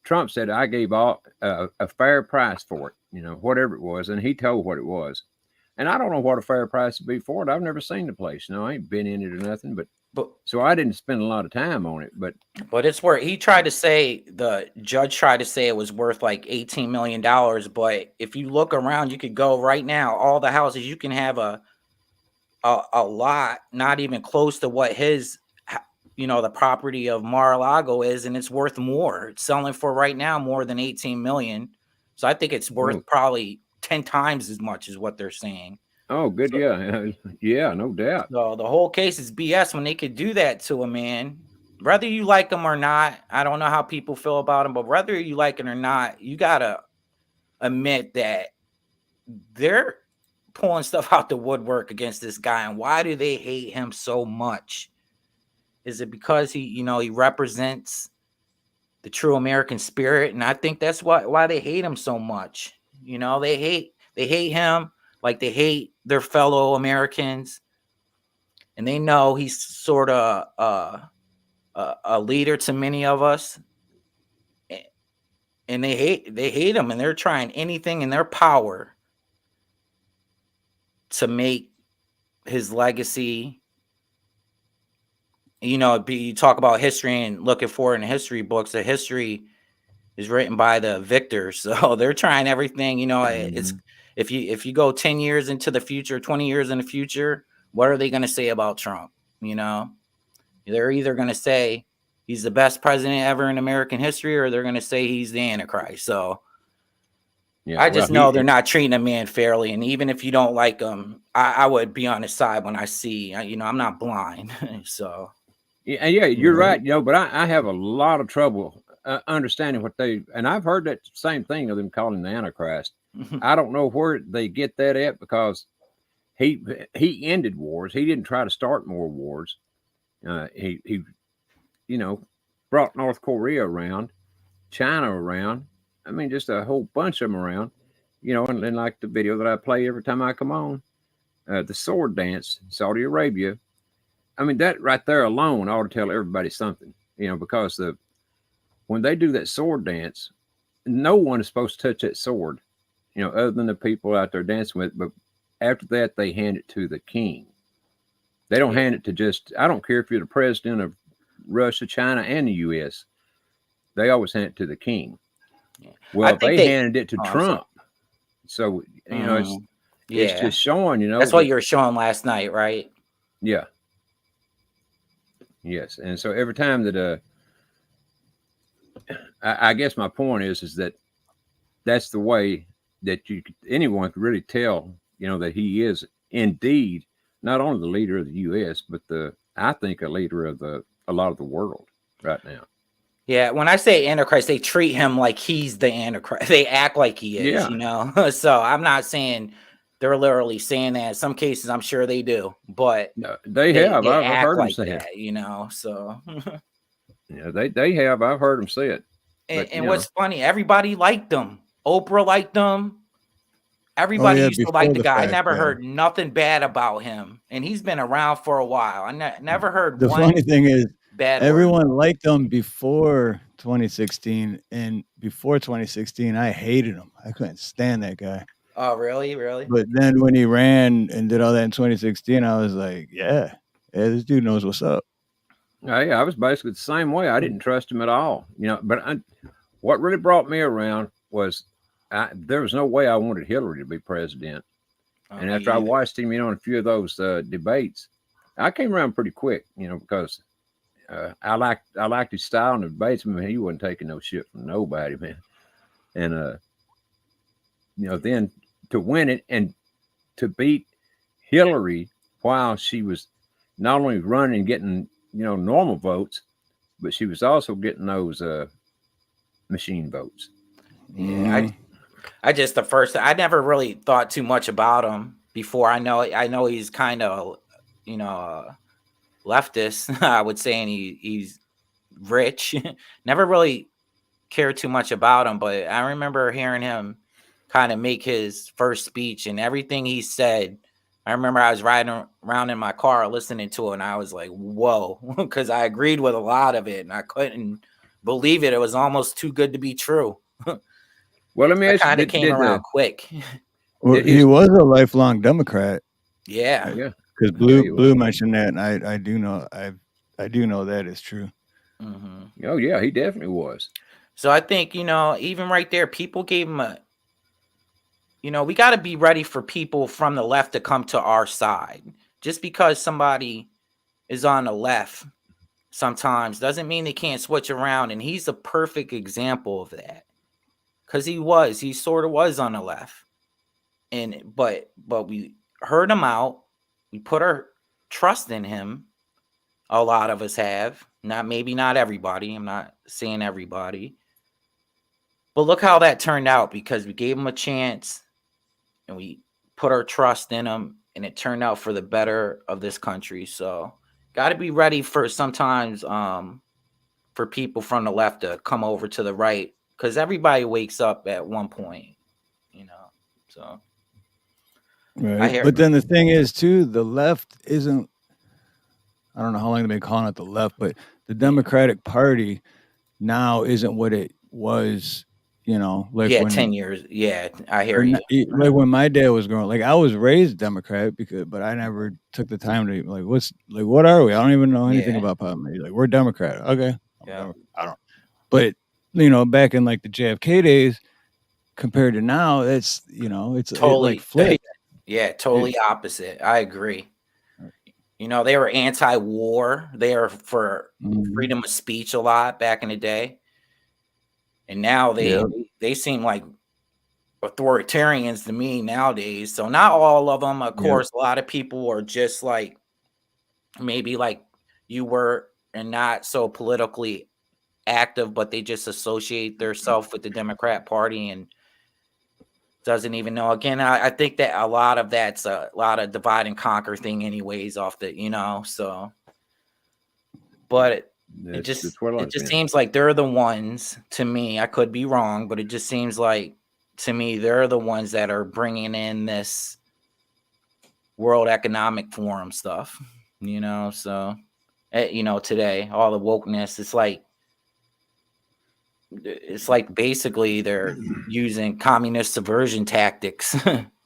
Trump said, I gave all a fair price for it, whatever it was. And he told what it was. And I don't know what a fair price would be for it. I've never seen the place. I ain't been in it or nothing. But so I didn't spend a lot of time on it. But it's worth, the judge tried to say it was worth like $18 million. But if you look around, you could go right now, all the houses, you can have a lot, not even close to what his, the property of Mar-a-Lago is, and it's worth more. It's selling for right now more than 18 million. So I think it's worth probably 10 times as much as what they're saying. Oh, good. So, Yeah. Yeah, no doubt. so the whole case is BS when they could do that to a man. Whether you like him or not, I don't know how people feel about him, but whether you like it or not, you gotta admit that they're pulling stuff out the woodwork against this guy. And why do they hate him so much? Is it because he represents the true American spirit? And I think that's why they hate him so much. They hate him like they hate their fellow Americans, and they know he's sort of a leader to many of us, and they hate him, and they're trying anything in their power to make his legacy. You talk about history and looking for it in history books. The history is written by the victors, so they're trying everything. It's if you go 10 years into the future, 20 years in the future, what are they going to say about Trump? They're either going to say he's the best president ever in American history, or they're going to say he's the Antichrist. So Yeah, I just know they're not treating a man fairly. And even if you don't like him, I would be on his side when I see, I'm not blind. So. Yeah, you're right. But I have a lot of trouble understanding what and I've heard that same thing of them calling him the Antichrist. I don't know where they get that at, because he ended wars. He didn't try to start more wars. He brought North Korea around, China around. I mean, just a whole bunch of them around. And like the video that I play every time I come on, the sword dance, Saudi Arabia. I mean, that right there alone ought to tell everybody something, because when they do that sword dance, no one is supposed to touch that sword, other than the people out there dancing with it. But after that, they hand it to the king. They don't hand it to I don't care if you're the president of Russia, China, and the U.S. They always hand it to the king. Yeah. Well, they handed it to Trump. So, it's just showing, That's what you were showing last night, right? Yeah. Yes. And so every time that, I guess my point is that that's the way that anyone could really tell, that he is indeed not only the leader of the U.S., but I think a leader of a lot of the world right now. Yeah, when I say Antichrist, they treat him like he's the Antichrist. They act like he is, So I'm not saying they're literally saying that. In some cases, I'm sure they do, but no, they have. I've heard them say that, So yeah, they have. I've heard them say it. And what's funny, everybody liked him. Oprah liked him. Everybody used to like the guy. I never heard nothing bad about him, and he's been around for a while. I never heard. The funny thing is, everyone word. liked him before 2016, and before 2016, I hated him. I couldn't stand that guy. Oh, really? Really? But then when he ran and did all that in 2016, I was like, yeah, this dude knows what's up. I was basically the same way. I didn't trust him at all, But what really brought me around was there was no way I wanted Hillary to be president. And after I watched him, in a few of those debates, I came around pretty quick, because I liked his style in the debates. I mean, he wasn't taking no shit from nobody, man. And then to win it and to beat Hillary while she was not only running and getting normal votes, but she was also getting those machine votes. Yeah, I never really thought too much about him before. I know he's kind of leftist, I would say, and he's rich. Never really cared too much about him, but I remember hearing him kind of make his first speech, and everything he said, I remember I was riding around in my car listening to it, and I was like, whoa, because I agreed with a lot of it, and I couldn't believe it. It was almost too good to be true. Well, let me ask you, kind of came around quick. Well, he was a lifelong Democrat. Yeah. Because Blue mentioned that, and I do know that is true. Mm-hmm. Oh yeah, he definitely was. So I think even right there, people gave him we got to be ready for people from the left to come to our side. Just because somebody is on the left sometimes doesn't mean they can't switch around, and he's a perfect example of that. Because he sort of was on the left, but heard him out. We put our trust in him. A lot of us have. Maybe not everybody. I'm not saying everybody. But look how that turned out, because we gave him a chance and we put our trust in him, and it turned out for the better of this country. So got to be ready for sometimes for people from the left to come over to the right, because everybody wakes up at one point, you know. So right. But then the thing is too, the left isn't, I don't know how long they've been calling it the left, but the Democratic Party now isn't what it was, like when 10 years. Yeah, I hear you. Like when my dad was growing, like I was raised Democrat but I never took the time to what are we? I don't even know anything about politics. Like, we're Democrat. Okay. Yeah. I don't. But back in like the JFK days compared to now, it's totally like flipped. Yeah, totally opposite. I agree. They were anti-war. They are for freedom of speech a lot back in the day. And now they seem like authoritarians to me nowadays. So not all of them, of course. A lot of people are just like maybe like you were and not so politically active, but they just associate themselves with the Democrat Party and doesn't even know. Again, I think that a lot of that's a lot of divide and conquer thing anyways off the, so. But it just seems like they're the ones, to me, I could be wrong, but it just seems like, to me, they're the ones that are bringing in this World Economic Forum stuff, so, today, all the wokeness, it's like basically they're using communist subversion tactics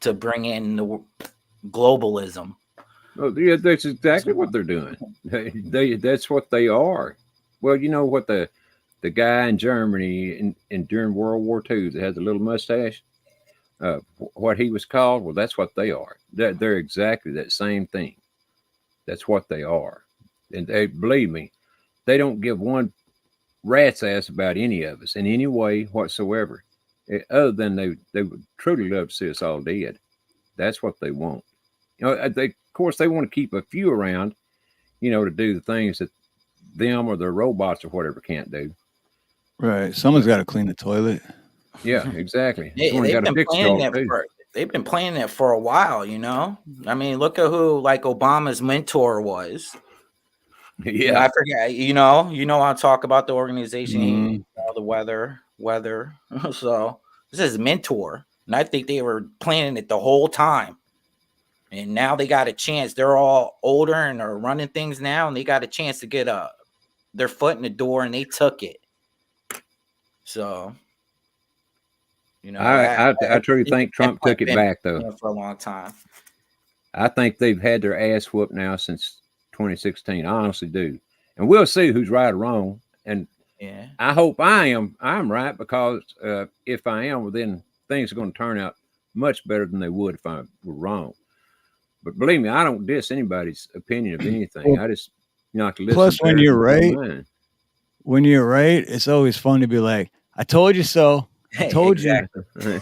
to bring in the globalism. Oh, yeah, that's exactly what they're doing. That's what they are. Well, you know what the guy in Germany in during World War II that has a little mustache, what he was called? Well, that's what they are. They're exactly that same thing. That's what they are. And they, believe me, they don't give one rat's ass about any of us in any way whatsoever, other than they would truly love to see us all dead. That's what they want. Of course, they want to keep a few around, to do the things that them or their robots or whatever can't do. Right. Someone's got to clean the toilet. Yeah, exactly. They've been playing it for a while, I mean, look at who like Obama's mentor was. Yeah, I forget. I'll talk about the organization, the weather. So this is mentor, and I think they were planning it the whole time. And now they got a chance. They're all older and are running things now, and they got a chance to get their foot in the door, and they took it. So, I truly think Trump took it back though for a long time. I think they've had their ass whooped now since 2016. I honestly do, and we'll see who's right or wrong. And I hope I'm right, because if I am, well, then things are going to turn out much better than they would if I were wrong. But believe me, I don't diss anybody's opinion of anything. I just like to listen. Plus, when you're right, it's always fun to be like, "I told you so. I told you." So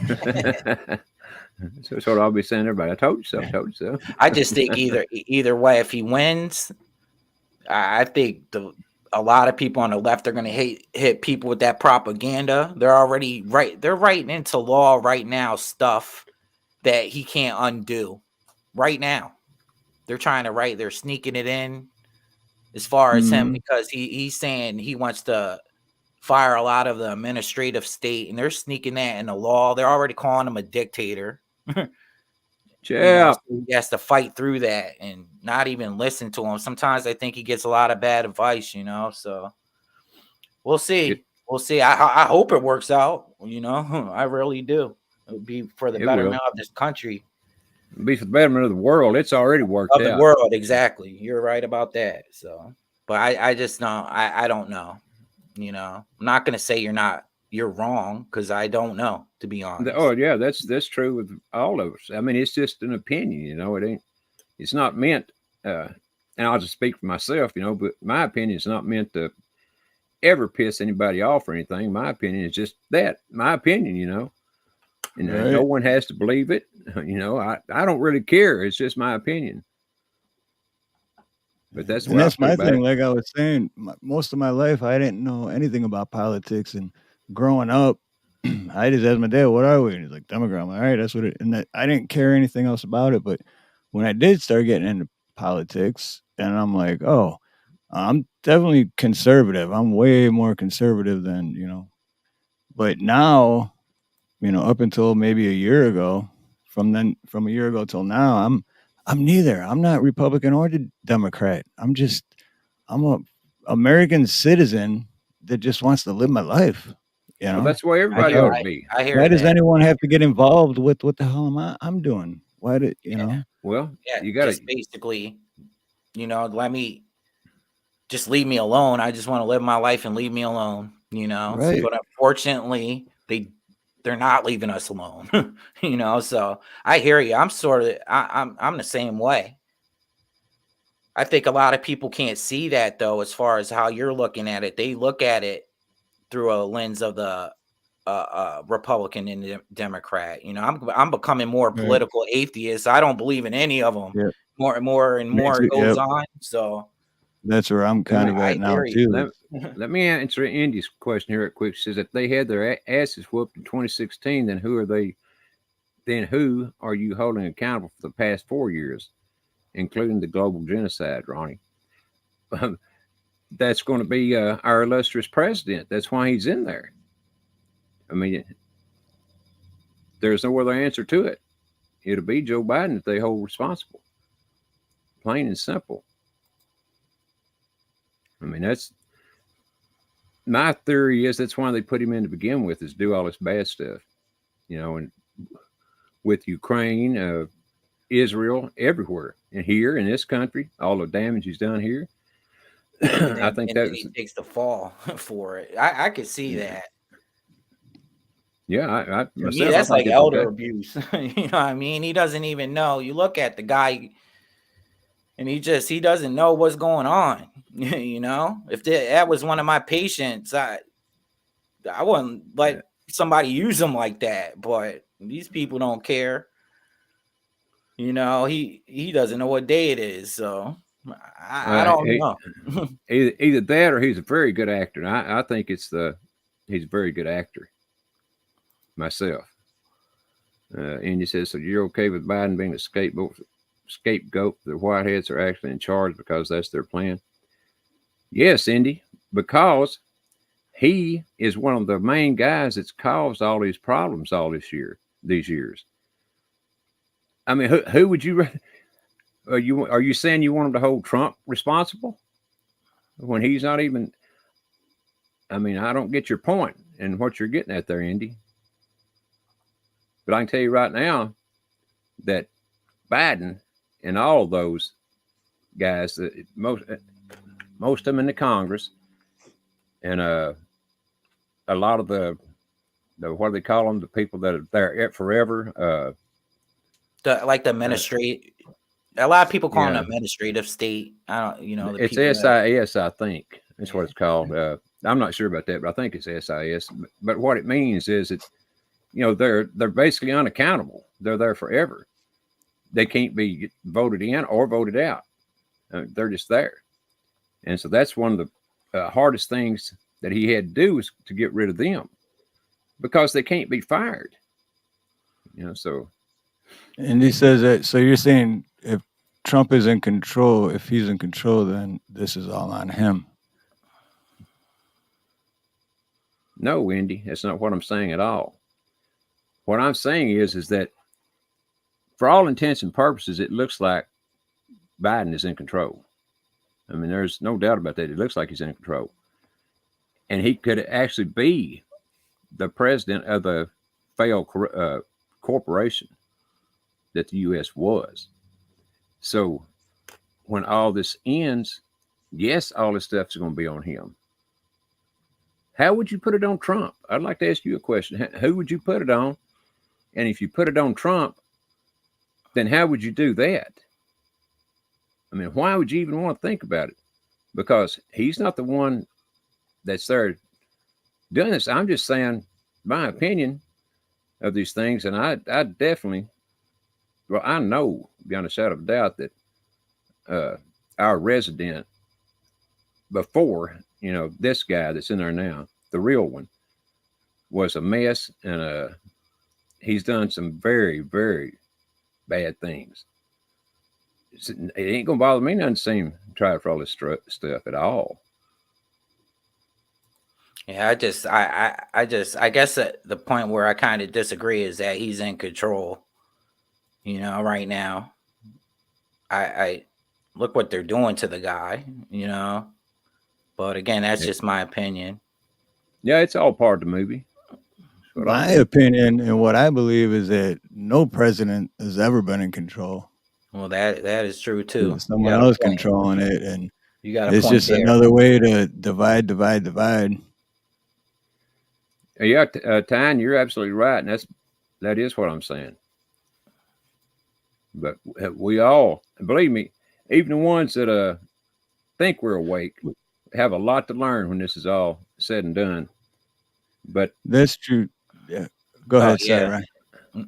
that's what I'll be saying to everybody. I told you so. I told you so. I just think either way, if he wins, I think a lot of people on the left are going to hit people with that propaganda. They're already right. They're writing into law right now stuff that he can't undo. Right now, they're trying to write. They're sneaking it in as far as him, because he's saying he wants to fire a lot of the administrative state, and they're sneaking that in the law. They're already calling him a dictator. Yeah, so he has to fight through that and not even listen to him. Sometimes I think he gets a lot of bad advice, So we'll see. We'll see. I hope it works out. I really do. It would be for the betterment of this country. It'll be for the betterment of the world. It's already worked out. Of the world, exactly. You're right about that. So, but I just know. I don't know. I'm not going to say you're wrong, because I don't know, to be honest. Oh yeah, that's true with all of us. I mean, it's just an opinion, it's not meant, and I'll just speak for myself, but my opinion is not meant to ever piss anybody off or anything. My opinion is just that, my opinion, And Right. no one has to believe it. You know, I don't really care. It's just my opinion. But that's And what I that's feel my about thing. it. Like I was saying, most of my life, I didn't know anything about politics. And growing up, I just asked my dad, "What are we?" And he's like, "Democrat." I'm like, all right, that's what it. And that, I didn't care anything else about it. But when I did start getting into politics, and I'm like, oh, I'm definitely conservative. I'm way more conservative than But now, up until maybe a year ago, from a year ago till now, I'm neither. I'm not Republican or Democrat. I'm a American citizen that just wants to live my life. Well, that's the way I everybody hear, ought to I, be. I hear Why does that. anyone have to get involved with what the hell I'm doing? Why did Yeah, Well, yeah. you got to. Just basically, let me just leave me alone. I just want to live my life and leave me alone. right? But unfortunately, they're not leaving us alone. So I hear you. I'm the same way. I think a lot of people can't see that though, as far as how you're looking at it. They look at it through a lens of the Republican and Democrat. I'm becoming more Right. political atheist. I don't believe in any of them. Yeah. More and more and Me more too. goes Yep. on. So That's where I'm Let kind me of I at now hear you. too. let me answer Indy's question here, quick. She says if they had their asses whooped in 2016, then who are they? Then who are you holding accountable for the past 4 years, including the global genocide, Ronnie? That's going to be our illustrious president. That's why he's in there. I mean, there's no other answer to it. It'll be Joe Biden that they hold responsible. Plain and simple. I mean, that's my theory is that's why they put him in to begin with, is do all this bad stuff, and with Ukraine, Israel, everywhere, and here in this country, all the damage he's done here. And I think that then was, he takes the fall for it. I could see yeah, that. I To me, myself, I that's think like it's elder okay. abuse. You know what I mean? He doesn't even know. You look at the guy and he doesn't know what's going on. If that was one of my patients, I wouldn't let somebody use him like that. But these people don't care. He doesn't know what day it is. So I don't He, know. either that or he's a very good actor. And I think he's a very good actor myself. And he says, so you're okay with Biden being a scapegoat? The Whiteheads are actually in charge because that's their plan. Yes, Indy, because he is one of the main guys that's caused all these problems all these years. I mean, who would you? Are you saying you want him to hold Trump responsible when he's not even? I mean, I don't get your point and what you're getting at there, Indy. But I can tell you right now that Biden and all those guys, most of them in the Congress, and a lot of the what do they call them? The people that are there forever. The administrative. A lot of people call Yeah, him administrative state. I don't, the it's people that. SIS, I think. That's what it's called. I'm not sure about that, but I think it's SIS. But what it means is that they're basically unaccountable. They're there forever. They can't be voted in or voted out. They're just there, and so that's one of the hardest things that he had to do was to get rid of them because they can't be fired. So. And he says that. So you're saying if Trump is in control, if he's in control, then this is all on him. No, Wendy, that's not what I'm saying at all. What I'm saying is that for all intents and purposes, it looks like Biden is in control. I mean, there's no doubt about that. It looks like he's in control. And he could actually be the president of the failed corporation that the U.S. was. So when all this ends, yes, all this stuff is going to be on him. How would you put it on Trump? I'd like to ask you a question. Who would you put it on? And if you put it on Trump, then how would you do that? I mean, why would you even want to think about it? Because he's not the one that's there doing this. I'm just saying, my opinion, of these things, and I definitely, well, I know beyond a shadow of a doubt that our resident before, this guy that's in there now, the real one, was a mess, and he's done some very, very bad things. It ain't gonna bother me none to see him try for all this stuff at all. Yeah, I guess the point where I kind of disagree is that he's in control. Right now, I look what they're doing to the guy. But again, that's just my opinion. Yeah, it's all part of the movie. My opinion and what I believe is that no president has ever been in control. Well, that is true too. Someone else controlling it, and you got it's just another way to divide. Yeah, Tyne, you're absolutely right, and that is what I'm saying. But we all, believe me, even the ones that think we're awake, have a lot to learn when this is all said and done. But that's true. Yeah, go ahead, Sarah.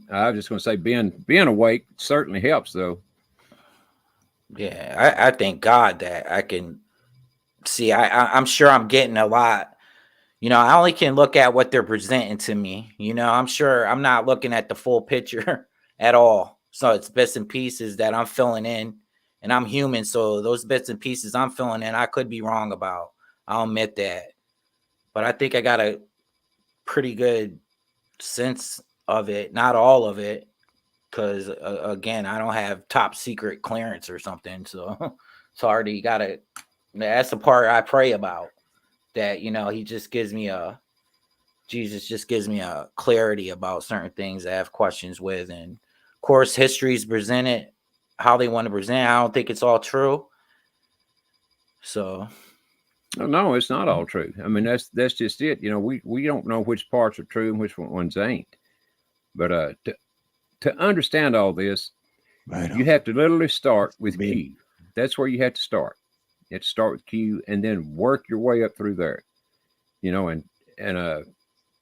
I was just going to say, being awake certainly helps, though. Yeah, I thank God that I can see. I'm sure I'm getting a lot. I only can look at what they're presenting to me. I'm sure I'm not looking at the full picture at all. So it's bits and pieces that I'm filling in, and I'm human. So those bits and pieces I'm filling in, I could be wrong about. I'll admit that. But I think I got a pretty good sense of it. Not all of it, because again, I don't have top secret clearance or something. So sorry, that's the part I pray about. That he just gives me Jesus just gives me a clarity about certain things I have questions with, and of course history is presented how they want to present. I don't think it's all true. So no, it's not all true. I mean, that's just it. We don't know which parts are true and which ones ain't. But to understand all this, you have to literally start with Q. That's where you have to start. You have to start with Q and then work your way up through there. And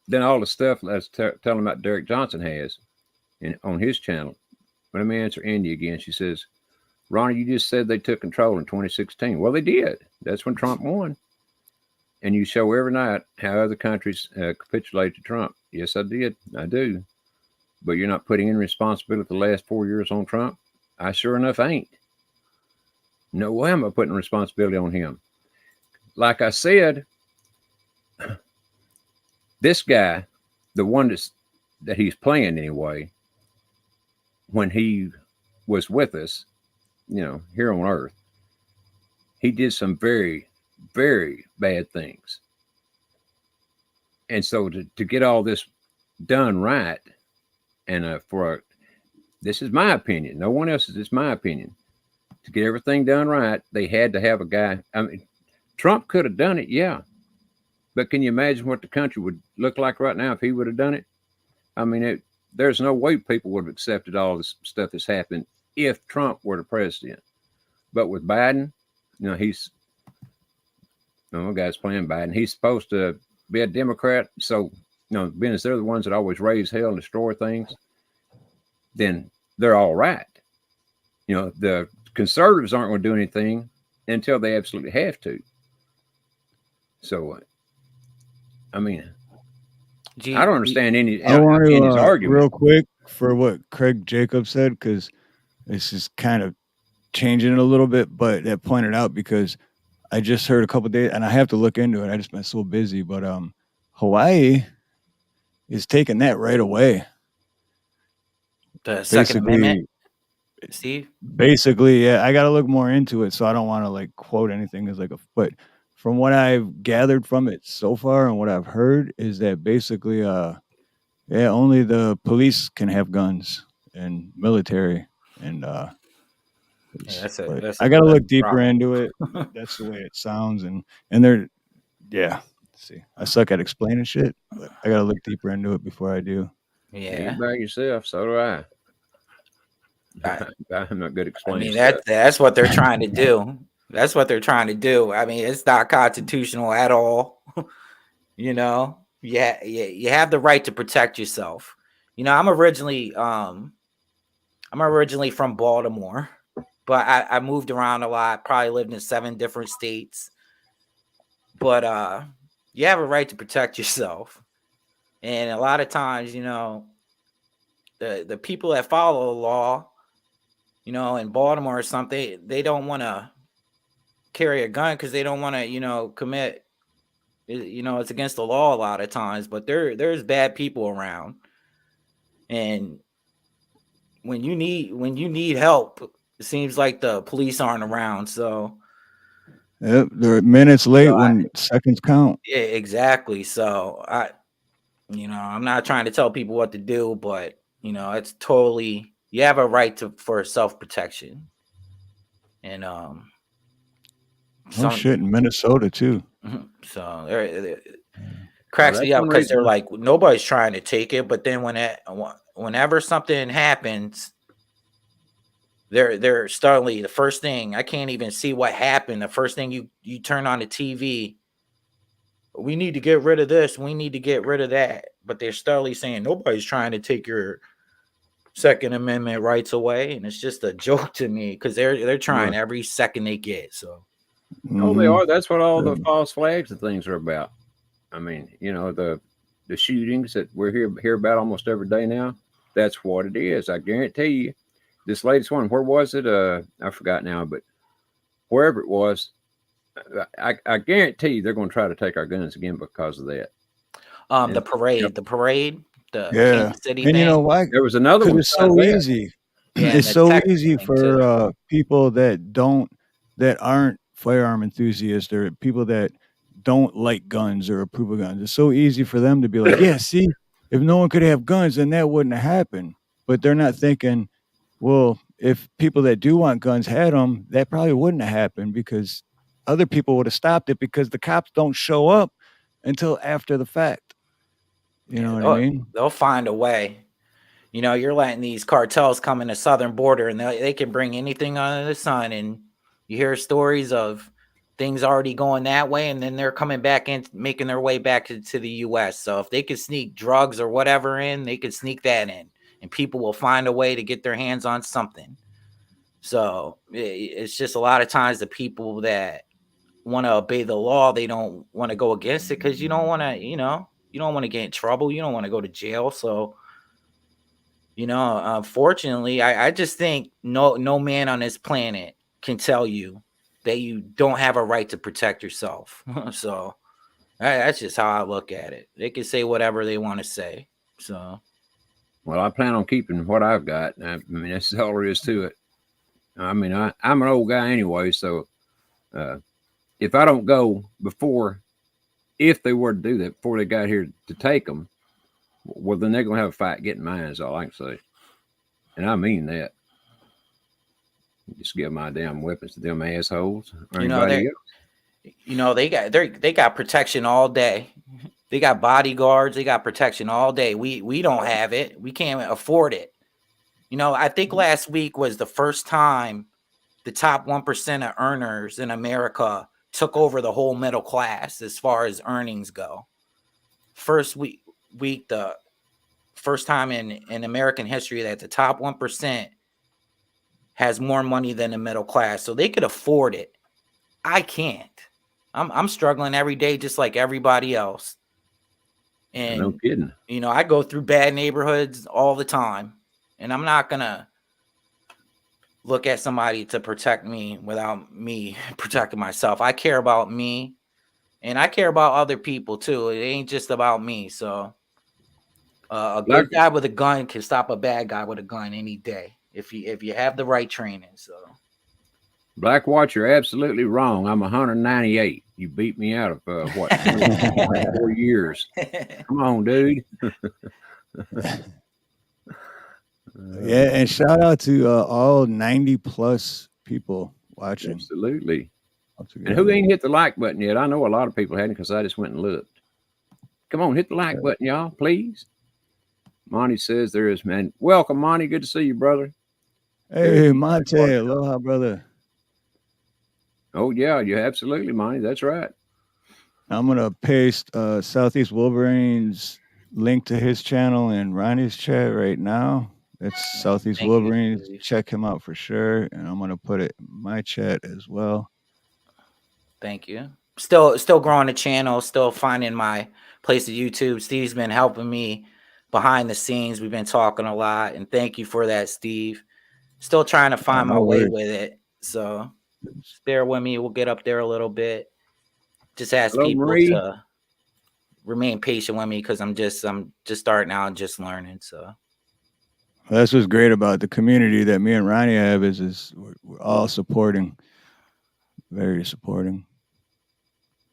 then all the stuff that's telling about Derek Johnson has on his channel. Let me answer Indy again. She says, Ronnie, you just said they took control in 2016. Well, they did. That's when Trump won. And you show every night how other countries capitulated to Trump. Yes, I did. I do. But you're not putting any responsibility for the last 4 years on Trump? I sure enough ain't. No way am I putting responsibility on him. Like I said, this guy, the one that he's playing anyway, when he was with us, here on Earth, he did some very, very bad things. And so to get all this done right, and this is my opinion, no one else's, it's my opinion. To get everything done right, they had to have a guy. I mean, Trump could have done it, yeah. But can you imagine what the country would look like right now if he would have done it? I mean, there's no way people would have accepted all this stuff that's happened if Trump were the president. But with Biden, guy's playing Biden. He's supposed to be a Democrat. So, being as they're the ones that always raise hell and destroy things, then they're all right. The conservatives aren't going to do anything until they absolutely have to. So, I mean, I don't understand any argument. Real quick for what Craig Jacobs said, because this is kind of changing it a little bit, but that pointed out because I just heard a couple of days, and I have to look into it. I just been so busy, but Hawaii is taking that right away. The Second Amendment, Steve? Basically, yeah, I got to look more into it, so I don't want to quote anything as but from what I've gathered from it so far and what I've heard is that basically, only the police can have guns and military and I got to look deeper into it. That's the way it sounds, and they're See, I suck at explaining shit, but I got to look deeper into it before I do. Yeah, you by yourself, so do I. I'm not good at explaining. I mean, that's what they're trying to do. That's what they're trying to do. I mean, it's not constitutional at all. You have the right to protect yourself. I'm originally from Baltimore, but I moved around a lot. Probably lived in 7 different states. But you have a right to protect yourself, and a lot of times, the people that follow the law, in Baltimore or something, they don't want to carry a gun because they don't want to, commit. It's against the law a lot of times. But there's bad people around, and when you need help, it seems like the police aren't around. So Yep, they're minutes late when seconds count. yeah, exactly. So I'm not trying to tell people what to do, but it's totally, you have a right for self-protection. And shit, in Minnesota too. So it cracks me up because they're like, nobody's trying to take it, but then whenever something happens, they're startling. The first thing, I can't even see what happened. The first thing you turn on the TV, we need to get rid of this, we need to get rid of that, but they're startling saying nobody's trying to take your Second Amendment rights away, and it's just a joke to me because they're trying every second they get. So, oh, they are. That's what all the false flags and things are about. I mean, the shootings that we're hear about almost every day now. That's what it is. I guarantee you. This latest one, where was it? I forgot now, but wherever it was, I guarantee you they're going to try to take our guns again because of that. The parade, the yeah. Kansas City and thing. You know why? There was another one. It's so easy. Yeah, it's so easy for people that aren't firearm enthusiasts or people that don't like guns or approve of guns. It's so easy for them to be like, yeah, see, if no one could have guns, then that wouldn't have happened. But they're not thinking, well, if people that do want guns had them, that probably wouldn't have happened because other people would have stopped it because the cops don't show up until after the fact. You know what I mean? They'll find a way. You're letting these cartels come in the southern border and they can bring anything under the sun. And you hear stories of things already going that way, and then they're coming back in, making their way back to the U.S. So if they could sneak drugs or whatever in, they could sneak that in, and people will find a way to get their hands on something. So it's just a lot of times the people that want to obey the law, they don't want to go against it because you don't want to, you don't want to get in trouble. You don't want to go to jail. So, unfortunately, I just think no man on this planet can tell you that you don't have a right to protect yourself. So that's just how I look at it. They can say whatever they want to say. So, well, I plan on keeping what I've got. I mean, that's all there is to it. I mean, I'm an old guy anyway, so if I don't go if they were to do that before they got here to take them, well, then they're going to have a fight getting mine, is all I can say. And I mean that. Just give my damn weapons to them assholes or anybody else. They got protection all day. They got bodyguards. They got protection all day. We don't have it. We can't afford it. I think last week was the first time the top 1% of earners in America took over the whole middle class as far as earnings go. First week, the first time in American history that the top 1% has more money than the middle class. So they could afford it. I can't. I'm struggling every day just like everybody else. And no kidding. I go through bad neighborhoods all the time. And I'm not going to look at somebody to protect me without me protecting myself. I care about me, and I care about other people too. It ain't just about me. So a good guy with a gun can stop a bad guy with a gun any day if you have the right training. So Black Watch, you're absolutely wrong. I'm 198. You beat me out of 4 years. Come on, dude. Yeah, and shout out to all 90 plus people watching. Absolutely. And who ain't hit the like button yet? I know a lot of people hadn't because I just went and looked. Come on, hit the like button, y'all, please. Monty says there is, man. Welcome, Monty. Good to see you, brother. Hey, Monte. Aloha, brother. Oh, yeah, you're absolutely, Monty. That's right. I'm going to paste Southeast Wolverine's link to his channel in Ronnie's chat right now. That's Southeast Thank you, Wolverine. Steve. Check him out for sure. And I'm gonna put it in my chat as well. Thank you. Still growing the channel, still finding my place to YouTube. Steve's been helping me behind the scenes. We've been talking a lot, and thank you for that, Steve. Still trying to find my No way worries. with it. So just bear with me. We'll get up there a little bit. Just ask Hello, people Marie. to remain patient with me because I'm just starting out and just learning. So Well, that's what's great about the community that me and Ronnie have is we're all supporting, very supporting.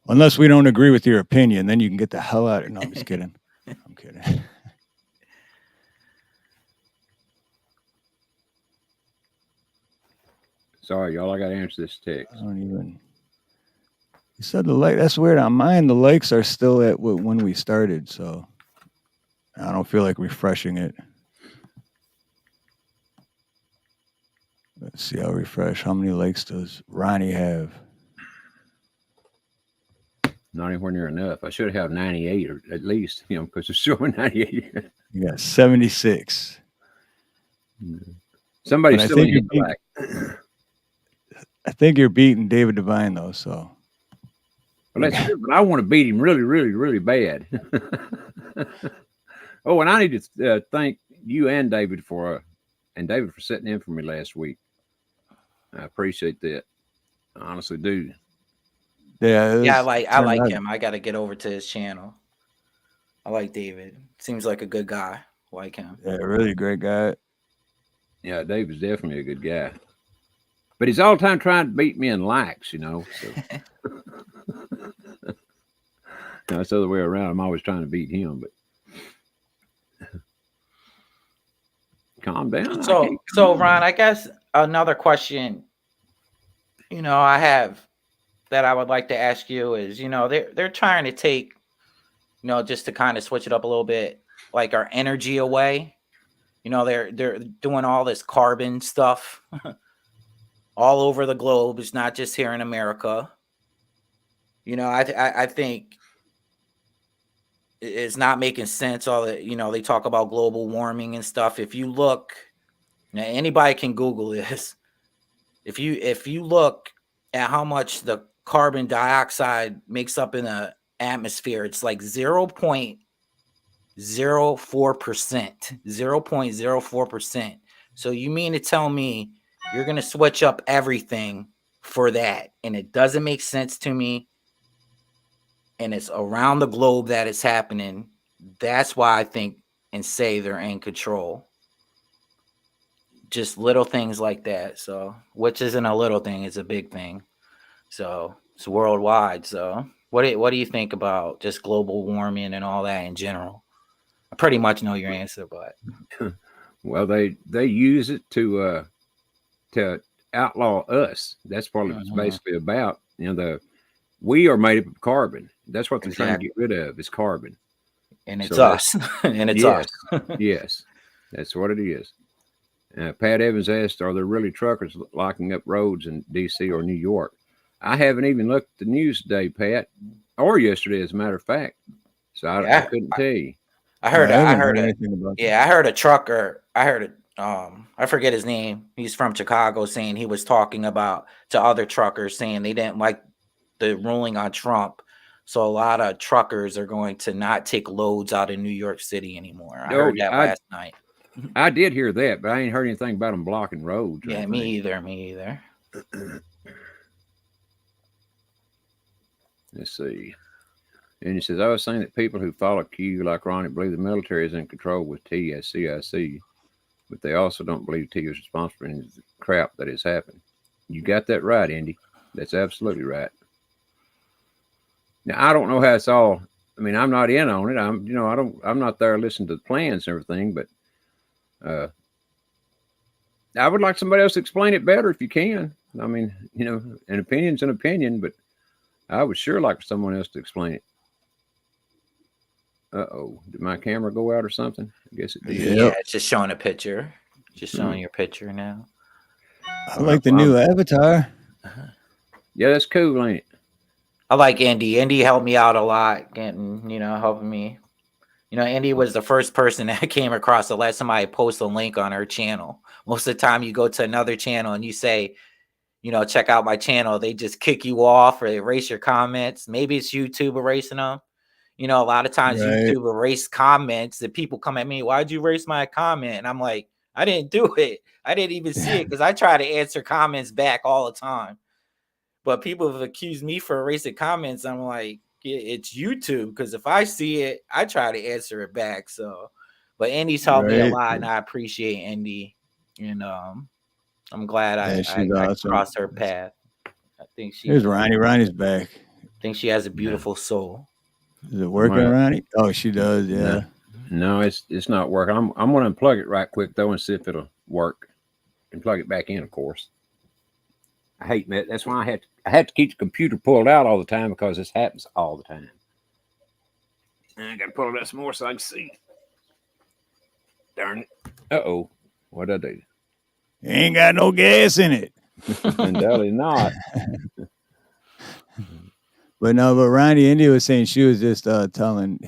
Unless we don't agree with your opinion, then you can get the hell out of it. No, I'm just kidding. I'm kidding. Sorry, y'all. I got to answer this text. I don't even. You said the like. That's weird. On mine, the likes are still at when we started, so I don't feel like refreshing it. Let's see. I'll refresh. How many likes does Ronnie have? Not anywhere near enough. I should have 98 or at least, because it's showing 98. You got 76. Somebody's But I still think in you're here black. I think you're beating David Devine though. So. Well, that's good, but I want to beat him really, really, really bad. Oh, and I need to thank you and David for sitting in for me last week. I appreciate that. I honestly do. Yeah, I like him. I got to get over to his channel. I like David. Seems like a good guy. Like him. Yeah, really great guy. Yeah, David's definitely a good guy. But he's all the time trying to beat me in likes, So. No, it's the other way around. I'm always trying to beat him, but calm down. So Ron, I guess another question, I have that I would like to ask you is, they're trying to take, just to kind of switch it up a little bit, like our energy away. They're doing all this carbon stuff all over the globe. It's not just here in America. I think it's not making sense. All that, they talk about global warming and stuff. If you look, anybody can Google this. If you look at how much the carbon dioxide makes up in the atmosphere, it's like 0.04%. 0.04%. So you mean to tell me you're going to switch up everything for that? And it doesn't make sense to me. And it's around the globe that it's happening. That's why I think and say they're in control. Just little things like that. So, which isn't a little thing, it's a big thing. So it's worldwide. So what do you think about just global warming and all that in general? I pretty much know your answer, but well, they use it to outlaw us. That's what it's basically about. We are made up of carbon. That's what they're trying to get rid of is carbon. And it's us. And it's us. Yes, that's what it is. Pat Evans asked, are there really truckers locking up roads in D.C. or New York? I haven't even looked at the news today, Pat, or yesterday, as a matter of fact. So I couldn't tell you. I heard a trucker. I forget his name. He's from Chicago, saying he was talking to other truckers, saying they didn't like the ruling on Trump. So a lot of truckers are going to not take loads out of New York City anymore. I heard that last night. I did hear that, but I ain't heard anything about them blocking roads. Yeah, me either. Let's see. And he says, I was saying that people who follow Q like Ronnie believe the military is in control with T as CIC, but they also don't believe T is responsible for any crap that has happened. You got that right, Indy. That's absolutely right. Now, I don't know how it's all. I mean, I'm not in on it. I'm not there listening to the plans and everything, but I would like somebody else to explain it better if you can. I mean, an opinion's an opinion, but I would sure like someone else to explain it. Uh-oh. Did my camera go out or something? I guess it did. Yeah, it's just showing a picture. Just showing your picture now. I like the new avatar. Yeah, that's cool, ain't it? I like Indy. Indy helped me out a lot, helping me You know, Andy was the first person that came across to let somebody post a link on her channel. Most of the time you go to another channel and you say, you know, check out my channel, they just kick you off or they erase your comments. Maybe it's YouTube erasing them. You know, a lot of times Right. YouTube erase comments that people come at me, why'd you erase my comment? And I'm like, I didn't do it. I didn't even see it because I try to answer comments back all the time. But people have accused me for erasing comments. I'm like, it's YouTube, because if I see it, I try to answer it back. So, but Andy's helped me a Right. lot, and I appreciate Andy. And I'm glad Yeah, she's I awesome. crossed her path. I think Here's Ronnie. Ronnie's back. think she has a beautiful soul. Is it working, Well, Ronnie? Oh, she does. Yeah. No, it's not working. I'm gonna unplug it right quick though and see if it'll work. And plug it back in, of course. I hate that. That's why I had to keep the computer pulled out all the time, because this happens all the time. And I gotta pull it out some more so I can see. Darn it. Uh-oh. What'd I do? Ain't got no gas in it. Undoubtedly not. But no, but Ronnie, India was saying she was just telling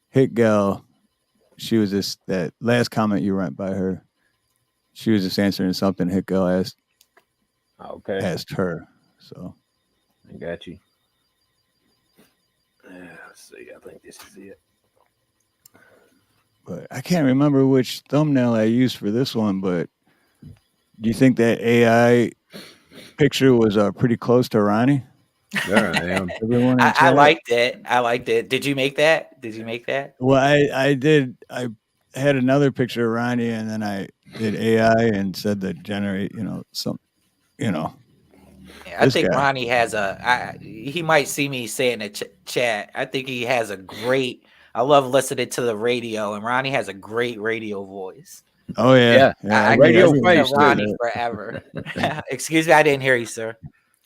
Hit Gal, she was just, that last comment you went by her, she was just answering something Hit Gal asked her. So I got you. Let's see. I think this is it. but I can't remember which thumbnail I used for this one, but do you think that AI picture was pretty close to Ronnie? There I am. Everyone in I chat? liked it. I liked it. Did you make that? Did you make that? Well, I did. I had another picture of Ronnie, and then I did AI and said to generate, some, Yeah, I this think guy. Ronnie has he might see me say in the chat. I think he has a great, I love listening to the radio, and Ronnie has a great radio voice. Oh yeah, I radio can listen face to too. Ronnie forever. Excuse me, I didn't hear you, sir.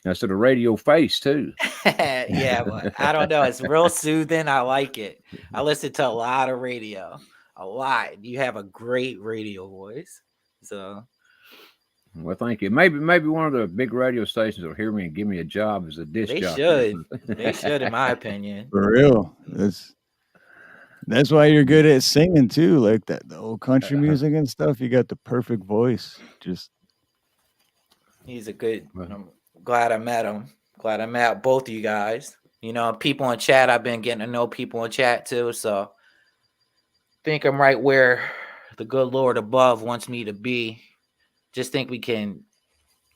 I said a radio face too. Yeah, but I don't know. It's real soothing. I like it. I listen to a lot of radio. A lot. You have a great radio voice. So Well, thank you. Maybe one of the big radio stations will hear me and give me a job as a disc they jockey. should. They should, in my opinion. for real. That's why you're good at singing too, like that, the old country music and stuff. You got the perfect voice. Just He's a good. I'm glad I met him. Glad I met both of you guys. You know, people in chat. I've been getting to know people in chat too. So I think I'm right where the good Lord above wants me to be. Just think we can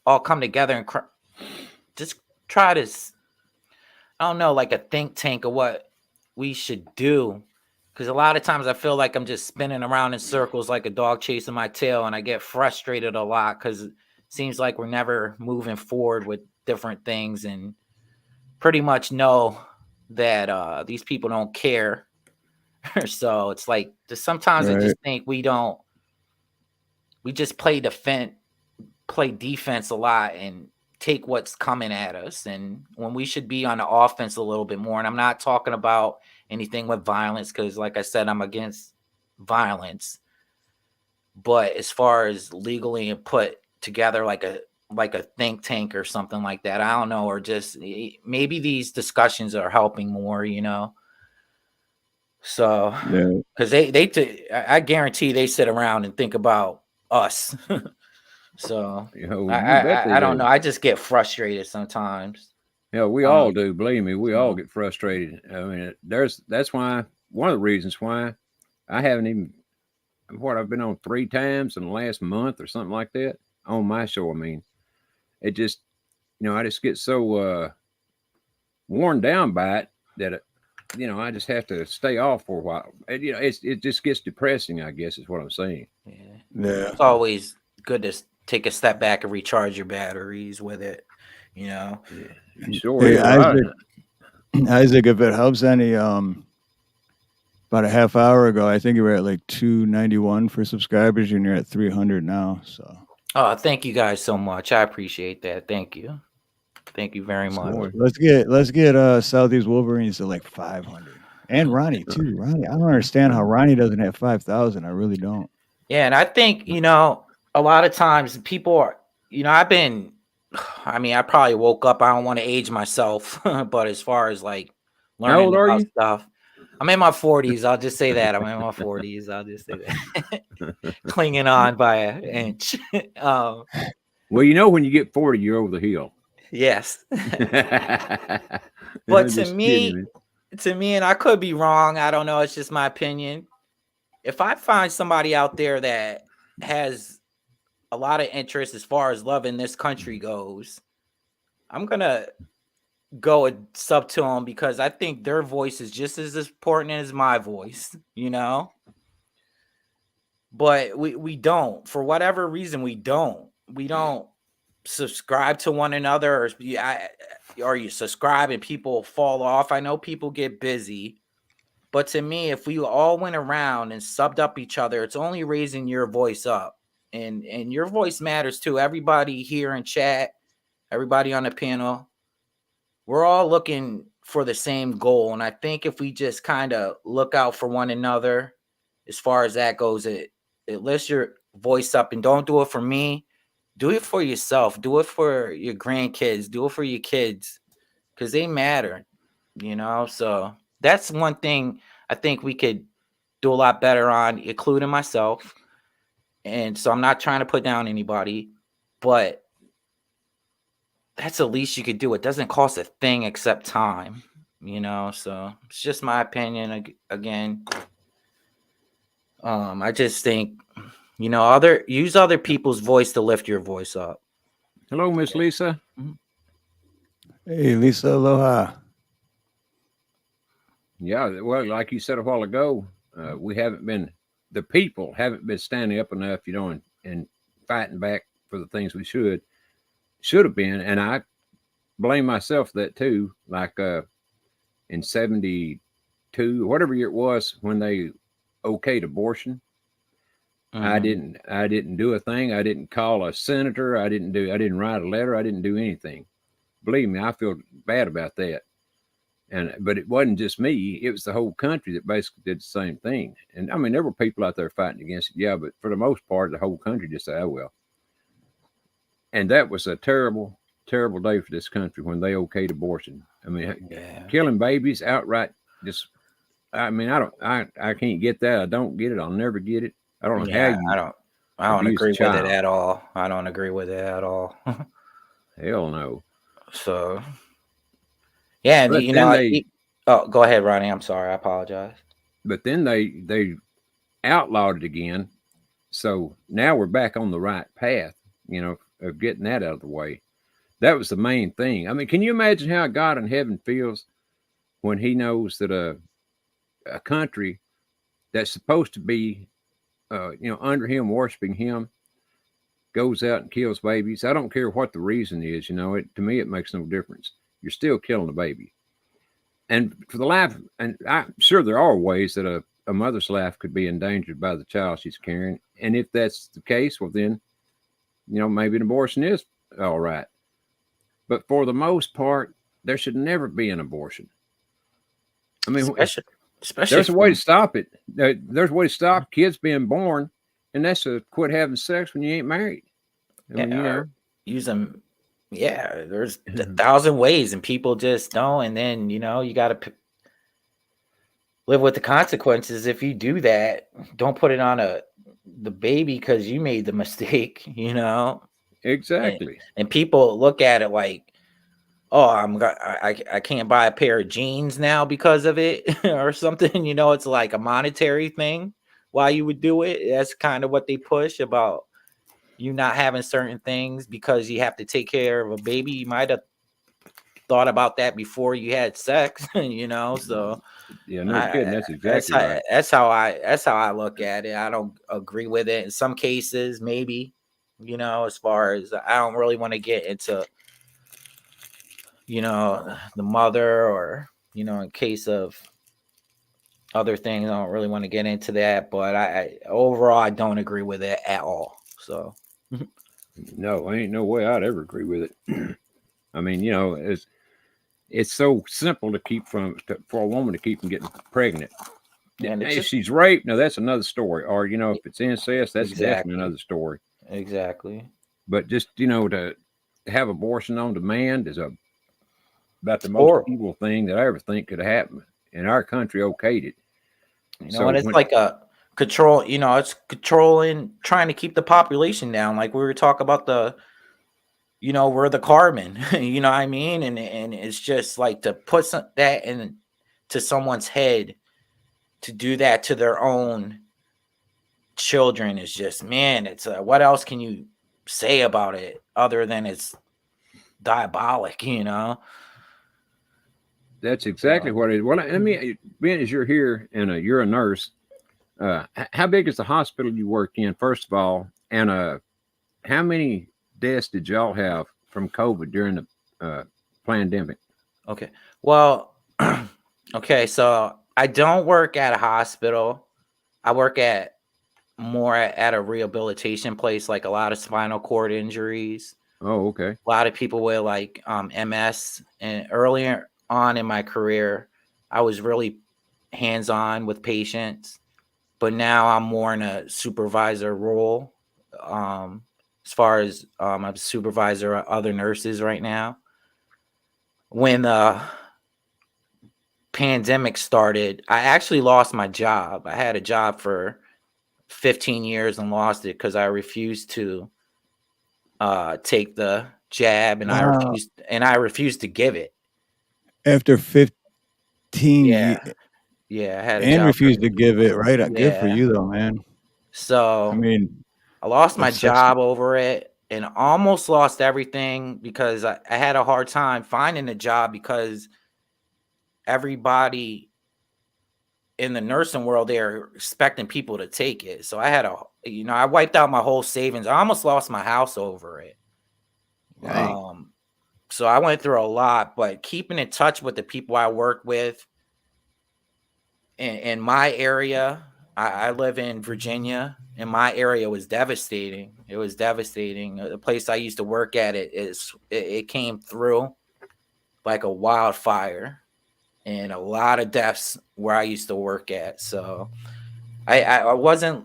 all come together and just try to, I don't know, like a think tank of what we should do. Because a lot of times I feel like I'm just spinning around in circles like a dog chasing my tail, and I get frustrated a lot because it seems like we're never moving forward with different things, and pretty much know that these people don't care. So it's like sometimes I just think we just play defense a lot and take what's coming at us, and when we should be on the offense a little bit more. And I'm not talking about anything with violence, because like I said, I'm against violence, but as far as legally and put together like a think tank or something like that, I don't know, or just maybe these discussions are helping more, so because I guarantee they sit around and think about us. So I don't know. I just get frustrated sometimes. Yeah, we all do. Believe me, we all get frustrated. I mean, that's why one of the reasons why I haven't even I've been on 3 times in the last month or something like that on my show. I mean, it just I just get so worn down by it that I just have to stay off for a while. And, it just gets depressing, I guess, is what I'm saying. Yeah. It's always good to take a step back and recharge your batteries with it, Yeah, sure. Hey, Isaac, if it helps any, about a half hour ago, I think you were at like 291 for subscribers, and you're at 300 now. So. Oh, thank you guys so much. I appreciate that. Thank you. Thank you very much. Let's get Southeast Wolverines to like 500, and Ronnie too. Ronnie, I don't understand how Ronnie doesn't have 5,000. I really don't. Yeah, and I think a lot of times people are, I probably woke up. I don't want to age myself, but as far as like learning about stuff, I'm in my 40s. I'll just say that. I'm in my 40s. I'll just say that. Clinging on by an inch. Well, you know, when you get 40, you're over the hill. Yes. But To me, and I could be wrong. I don't know. It's just my opinion. If I find somebody out there that has a lot of interest as far as love in this country goes, I'm going to go and sub to them because I think their voice is just as important as my voice, you know? But we don't. For whatever reason, we don't subscribe to one another, or you subscribe and people fall off. I know people get busy. But to me, if we all went around and subbed up each other, it's only raising your voice up. And your voice matters too. Everybody here in chat, everybody on the panel, we're all looking for the same goal. And I think if we just kind of look out for one another, as far as that goes, it lifts your voice up. And don't do it for me. Do it for yourself. Do it for your grandkids. Do it for your kids, because they matter, you know? So that's one thing I think we could do a lot better on, including myself. And so I'm not trying to put down anybody, but that's the least you could do. It doesn't cost a thing except time, you know? So it's just my opinion. Again, I just think, you know, use other people's voice to lift your voice up. Hello, Miss Lisa. Hey, Lisa, aloha. Yeah, well, like you said a while ago, the people haven't been standing up enough, you know, and fighting back for the things we should have been. And I blame myself for that too. Like in 72, whatever year it was, when they okayed abortion, I didn't do a thing. I didn't call a senator. I didn't write a letter. I didn't do anything. Believe me, I feel bad about that. But it wasn't just me. It was the whole country that basically did the same thing. And I mean, there were people out there fighting against it. Yeah. But for the most part, the whole country just said, oh, well. And that was a terrible, terrible day for this country when they okayed abortion. I mean, killing babies outright. I can't get that. I don't get it. I'll never get it. I don't know how you. I don't agree with it at all. I don't agree with it at all. Hell no. So, yeah, but you know. Go ahead, Ronnie. I'm sorry. I apologize. But then they outlawed it again. So now we're back on the right path, you know, of getting that out of the way. That was the main thing. I mean, can you imagine how God in heaven feels when he knows that a country that's supposed to be, you know, under him, worshiping him, goes out and kills babies? I don't care what the reason is, you know, to me, it makes no difference. You're still killing a baby. And for the life, and I'm sure there are ways that a mother's life could be endangered by the child she's carrying. And if that's the case, well, then, you know, maybe an abortion is all right. But for the most part, there should never be an abortion. I mean, especially there's a way to stop it. There's a way to stop kids being born, and that's to quit having sex when you ain't married. I mean, you know, use them. Yeah, there's 1,000 ways, and people just don't. And then, you know, you got to live with the consequences if you do that. Don't put it on the baby because you made the mistake, you know. Exactly. And people look at it like, oh, I can't buy a pair of jeans now because of it or something. You know, it's like a monetary thing. Why you would do it? That's kind of what they push about you not having certain things because you have to take care of a baby. You might have thought about that before you had sex, you know. So yeah, no kidding. That's exactly right. That's how I look at it. I don't agree with it in some cases, maybe, you know, as far as I don't really want to get into, you know, the mother or, you know, in case of other things, I don't really want to get into that. But overall, I don't agree with it at all. So. No, ain't no way I'd ever agree with it. I mean, you know, it's so simple to keep for a woman to keep from getting pregnant. And if she's raped, now that's another story. Or, you know, if it's incest, that's definitely another story. Exactly. But just, you know, to have abortion on demand is about the most evil thing that I ever think could happen. and our country okayed it. You know, and it's like a control. You know, it's controlling, trying to keep the population down. Like we were talking about you know, we're the carbon. You know what I mean? And it's just like to put that in to someone's head, to do that to their own children is just, man. It's what else can you say about it other than it's diabolic? You know. That's exactly what it is. Well, I mean, being as you're here and you're a nurse, how big is the hospital you worked in, first of all? And how many deaths did y'all have from COVID during the pandemic? Okay. Well, okay. So I don't work at a hospital. I work at more at a rehabilitation place, like a lot of spinal cord injuries. Oh, okay. A lot of people with like MS. And earlier on in my career, I was really hands-on with patients, but now I'm more in a supervisor role. As far as I'm a supervisor of other nurses right now. When the pandemic started, I actually lost my job. I had a job for 15 years and lost it because I refused to take the jab, and Wow. I refused to give it. After 15 years, Yeah, I had a and job refused to give it, right? Good for yeah. you, though, man. I So mean, I lost my that sucks. job over it and almost lost everything because I had a hard time finding a job because everybody in the nursing world, they're expecting people to take it. So I had I wiped out my whole savings. I almost lost my house over it. Dang. So I went through a lot, but keeping in touch with the people I work with in my area, I live in Virginia, and my area was devastating. It was devastating. The place I used to work at, it came through like a wildfire, and a lot of deaths where I used to work at. So I wasn't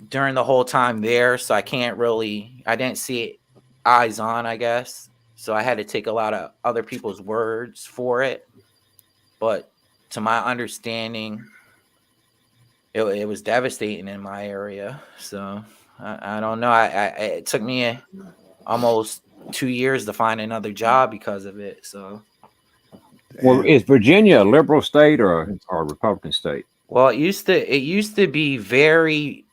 during the whole time there, so I didn't see it eyes on, I guess. So I had to take a lot of other people's words for it. But to my understanding, it was devastating in my area. So I don't know. It took me almost 2 years to find another job because of it. So. Well, is Virginia a liberal state or a Republican state? Well, it used to be very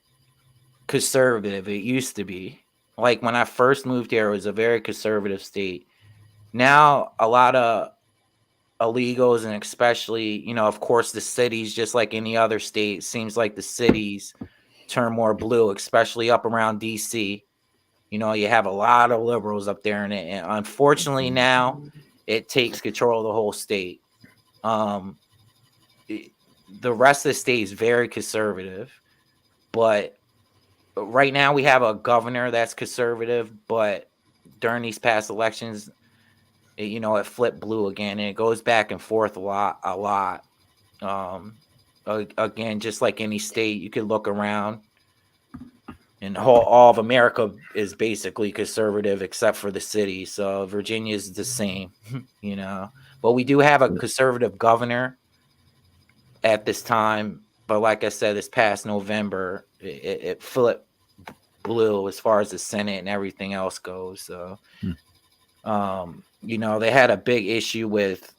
conservative. It used to be. Like when I first moved here, it was a very conservative state. Now a lot of illegals, and especially, of course, the cities, just like any other state, seems like the cities turn more blue, especially up around DC. You have a lot of liberals up there, and unfortunately now it takes control of the whole state. The rest of the state is very conservative, but right now we have a governor that's conservative, but during these past elections, it flipped blue again, and it goes back and forth a lot. Again, just like any state, you could look around, and all of America is basically conservative except for the city. So Virginia is the same, but we do have a conservative governor at this time. But like I said, this past November, it flipped blue as far as the Senate and everything else goes. So, they had a big issue with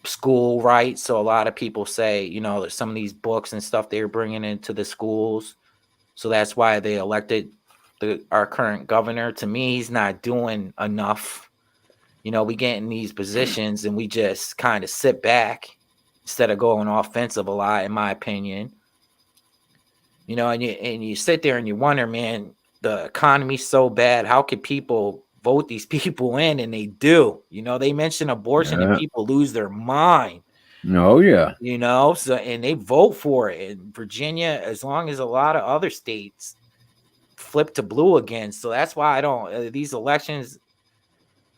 school rights. So a lot of people say, that some of these books and stuff they're bringing into the schools. So that's why they elected our current governor. To me, he's not doing enough. We get in these positions and we just kind of sit back instead of going offensive a lot, in my opinion. And you sit there and you wonder, man, the economy's so bad. How could people vote these people in? And they do. They mention abortion and people lose their mind. No, yeah. So, and they vote for it. In Virginia, as long as a lot of other states flip to blue again. So that's why I don't, these elections,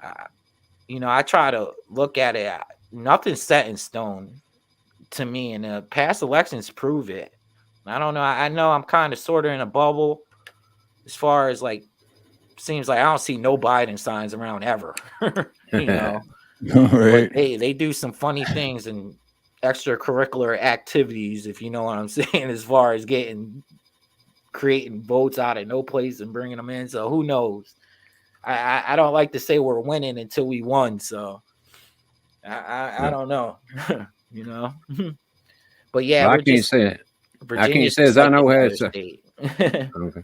I try to look at it. Nothing's set in stone to me, and the past elections prove it. I don't know. I know I'm kind of sort of in a bubble as far as seems like I don't see no Biden signs around ever. But Right. they do some funny things and extracurricular activities, if you know what I'm saying, as far as creating votes out of no place and bringing them in. So who knows? I don't like to say we're winning until we won. So I don't know, you know. But yeah, Well, we're just I can't Virginia's say just as I like know any how other it's. state. Okay.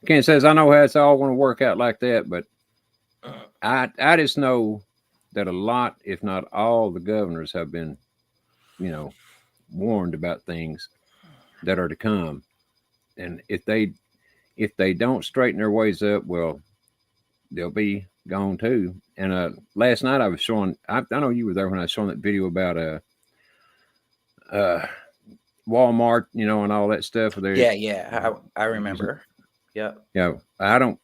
Can't say as I know how it's all going to work out like that, but I just know that a lot, if not all, the governors have been, warned about things that are to come, and if they don't straighten their ways up, well, they'll be gone too. And last night I was showing. I know you were there when I was showing that video about uh Walmart, and all that stuff. Yeah, I remember. Yeah. I don't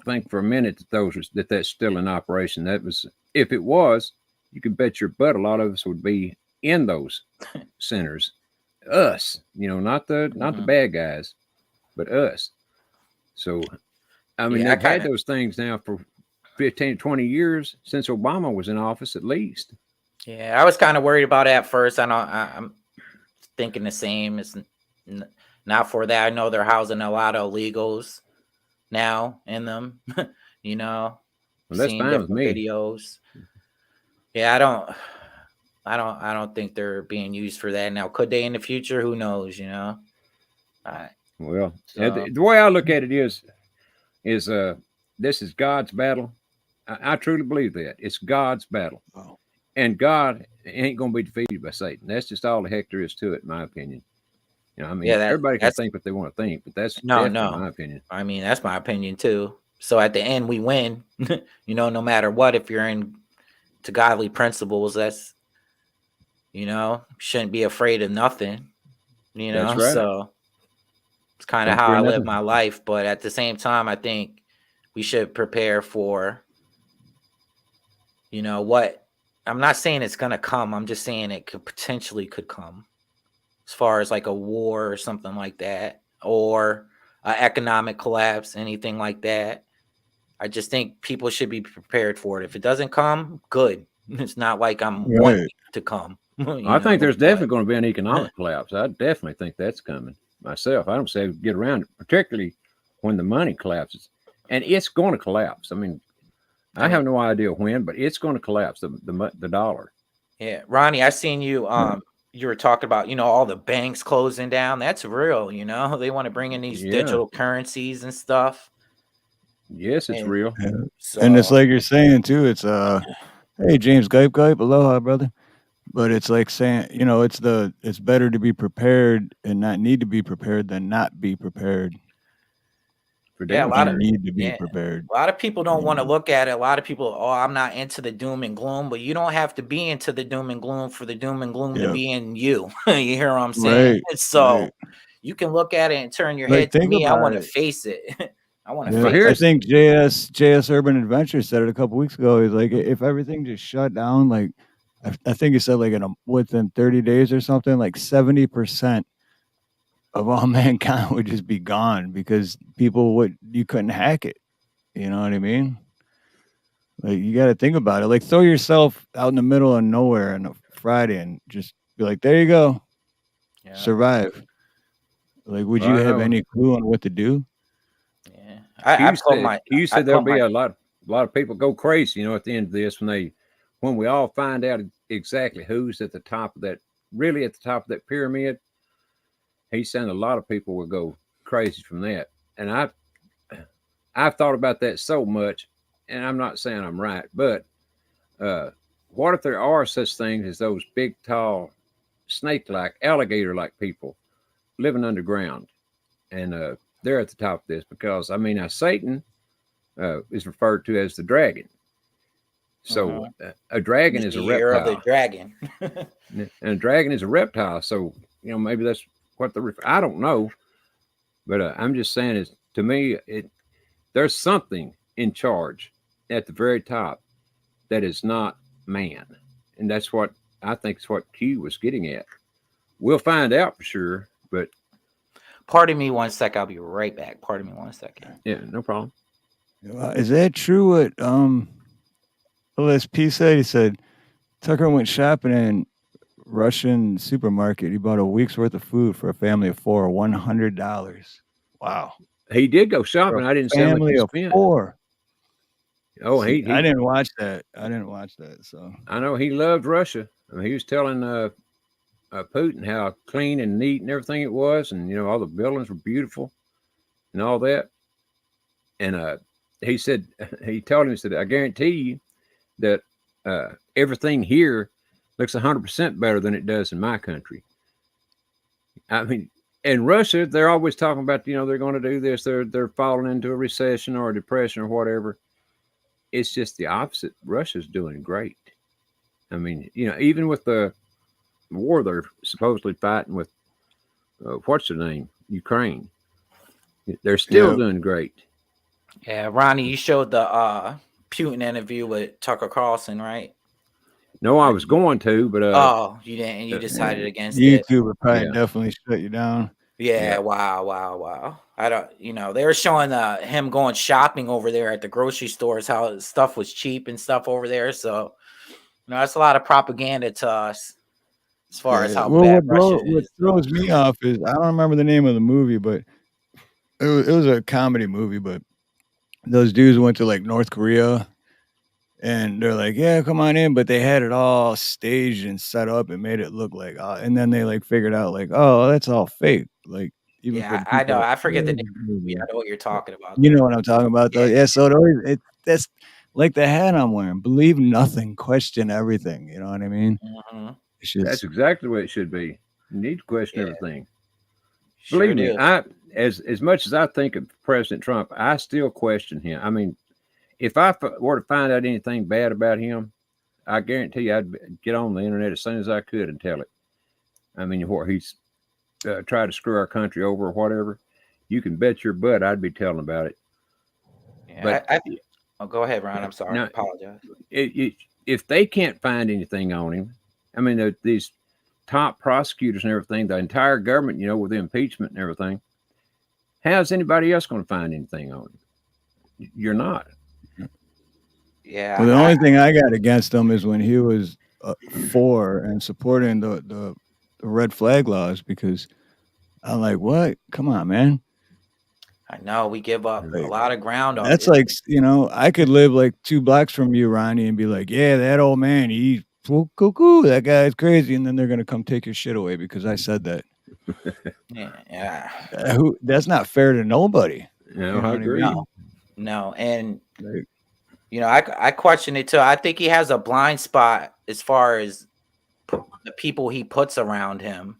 think for a minute that's still in operation. That was, if it was, you could bet your butt a lot of us would be in those centers. Us, not the bad guys, but us. So I mean, Yeah, they've had those things now for 15, 20 years since Obama was in office, at least. Yeah, I was kind of worried about it at first. I'm thinking the same. It's not for that. I know they're housing a lot of illegals now in them. Well, that's seeing fine with different me. videos. Yeah, I don't think they're being used for that now. Could they in the future? Who knows? Well, the way I look at it is this is God's battle. I truly believe that it's God's battle. Wow. And God ain't going to be defeated by Satan. That's just all the heck there is to it, in my opinion. I mean, everybody can think what they want to think, but that's definitely my opinion. I mean, that's my opinion too. So at the end, we win. No matter what, if you're in to godly principles, that's shouldn't be afraid of nothing. That's right. So it's kind of how I live my life. But at the same time, I think we should prepare for what. I'm not saying it's gonna come. I'm just saying it potentially could come, as far as like a war or something like that, or an economic collapse, anything like that. I just think people should be prepared for it. If it doesn't come, good. It's not like I'm wanting it to come. I think there's definitely going to be an economic collapse. I definitely think that's coming myself. I don't say get around it, particularly when the money collapses, and it's going to collapse. I mean, I have no idea when, but it's going to collapse. The dollar. Yeah, Ronnie, I seen you. You were talking about all the banks closing down. That's real. They want to bring in these digital currencies and stuff. Yes, it's real. Yeah. So, and it's like you're saying too. It's hey James, Gype, aloha, brother. But it's like saying, it's better to be prepared and not need to be prepared than not be prepared. Yeah, a lot of need to be prepared. A lot of people don't want to look at it. A lot of people, I'm not into the doom and gloom, but you don't have to be into the doom and gloom for the doom and gloom to be in you. You hear what I'm saying? Right, so you can look at it and turn your head to me. I want to face it. I want to face it. I think JS Urban Adventure said it a couple weeks ago. He's like, if everything just shut down, like I think he said like within 30 days or something, like 70% of all mankind would just be gone because you couldn't hack it. You know what I mean? Like you got to think about it. Like throw yourself out in the middle of nowhere on a Friday and just be like, there you go, survive. Like, would you have any clue on what to do? Yeah, you said there'll be a lot of people go crazy. At the end of this, when we all find out exactly who's at the top of that pyramid. He's saying a lot of people will go crazy from that. And I've thought about that so much, and I'm not saying I'm right, but what if there are such things as those big, tall, snake-like, alligator-like people living underground, and they're at the top of this? Because, Satan is referred to as the dragon. So a dragon is a reptile. Year of the dragon. And a dragon is a reptile, so, maybe that's what I don't know, but I'm just saying is to me there's something in charge at the very top that is not man, and that's what I think is what Q was getting at. We'll find out for sure, but pardon me 1 sec. I'll be right back. Pardon me 1 second. Yeah, no problem. Is that true? What LSP said? He said Tucker went shopping in Russian supermarket. He bought a week's worth of food for a family of 4, $100. Wow. He did go For shopping. I a didn't see how much he family of spent. 4. Oh, See, I he didn't watch that. So I know he loved Russia. I mean, he was telling Putin how clean and neat and everything it was, and all the buildings were beautiful and all that. And he said, he told him, he said, I guarantee you that everything here looks 100% better than it does in my country. I mean, in Russia, they're always talking about, they're going to do this. They're falling into a recession or a depression or whatever. It's just the opposite. Russia's doing great. I mean, even with the war they're supposedly fighting with, what's their name? Ukraine. They're still doing great. Yeah, Ronnie, you showed the Putin interview with Tucker Carlson, right? No, I was going to, but you didn't. You decided against YouTube it. YouTube would probably definitely shut you down. Yeah. Wow. I don't. They were showing him going shopping over there at the grocery stores, how stuff was cheap and stuff over there. So, that's a lot of propaganda to us as far as how bad Russia What is. throws me off is I don't remember the name of the movie, but it was a comedy movie. But those dudes went to like North Korea, and they're like, "Yeah, come on in," but they had it all staged and set up and made it look like, and then they like figured out like, "Oh, that's all fake." Like even for the I know. people I forget the name of the movie. I know what you're talking about. You know what I'm talking about, though. Yeah. Yeah. So that's like the hat I'm wearing. Believe nothing, question everything. You know what I mean? Mhm. It's just, that's exactly what it should be. You need to question everything. Sure Believe me, do. as much as I think of President Trump, I still question him. I mean, if I were to find out anything bad about him, I guarantee you I'd get on the internet as soon as I could and tell it. I mean, where he's tried to screw our country over or whatever, you can bet your butt I'd be telling about it. Yeah, but go ahead, Ron. I'm sorry. Now, I apologize. If they can't find anything on him, I mean, these top prosecutors and everything, the entire government, with the impeachment and everything, how's anybody else going to find anything on him? You're not. Yeah. Well, the only thing I got against him is when he was for and supporting the red flag laws, because I'm like, what? Come on, man. I know we give up a lot of ground on That's it. like, I could live like 2 blocks from you, Ronnie, and be like, yeah, that old man, he's cuckoo, that guy's crazy, and then they're gonna come take your shit away because I said that. Yeah. That's not fair to nobody. No, I agree. No, and I question it too. I think he has a blind spot as far as the people he puts around him.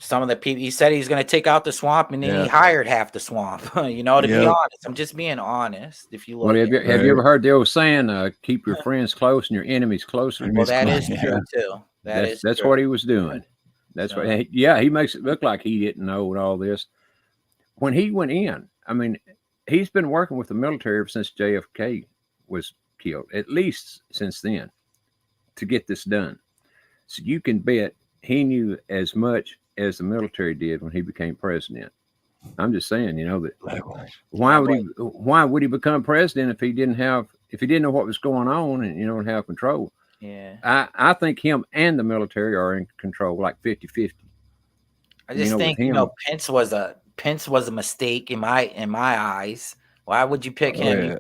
Some of the people, he said he's going to take out the swamp, and then he hired half the swamp. To be honest, I'm just being honest. If you look, have you ever heard the old saying, "Keep your friends close and your enemies closer"? Well, that is true too. That's what he was doing. That's what. Yeah, he makes it look like he didn't know all this. When he went in, I mean, he's been working with the military ever since JFK was killed, at least since then, to get this done. So you can bet he knew as much as the military did when he became president. I'm just saying, that why would he become president if he didn't know what was going on and have control? Yeah. I think him and the military are in control, like 50-50. I just think Pence was a mistake in my eyes. Why would you pick him?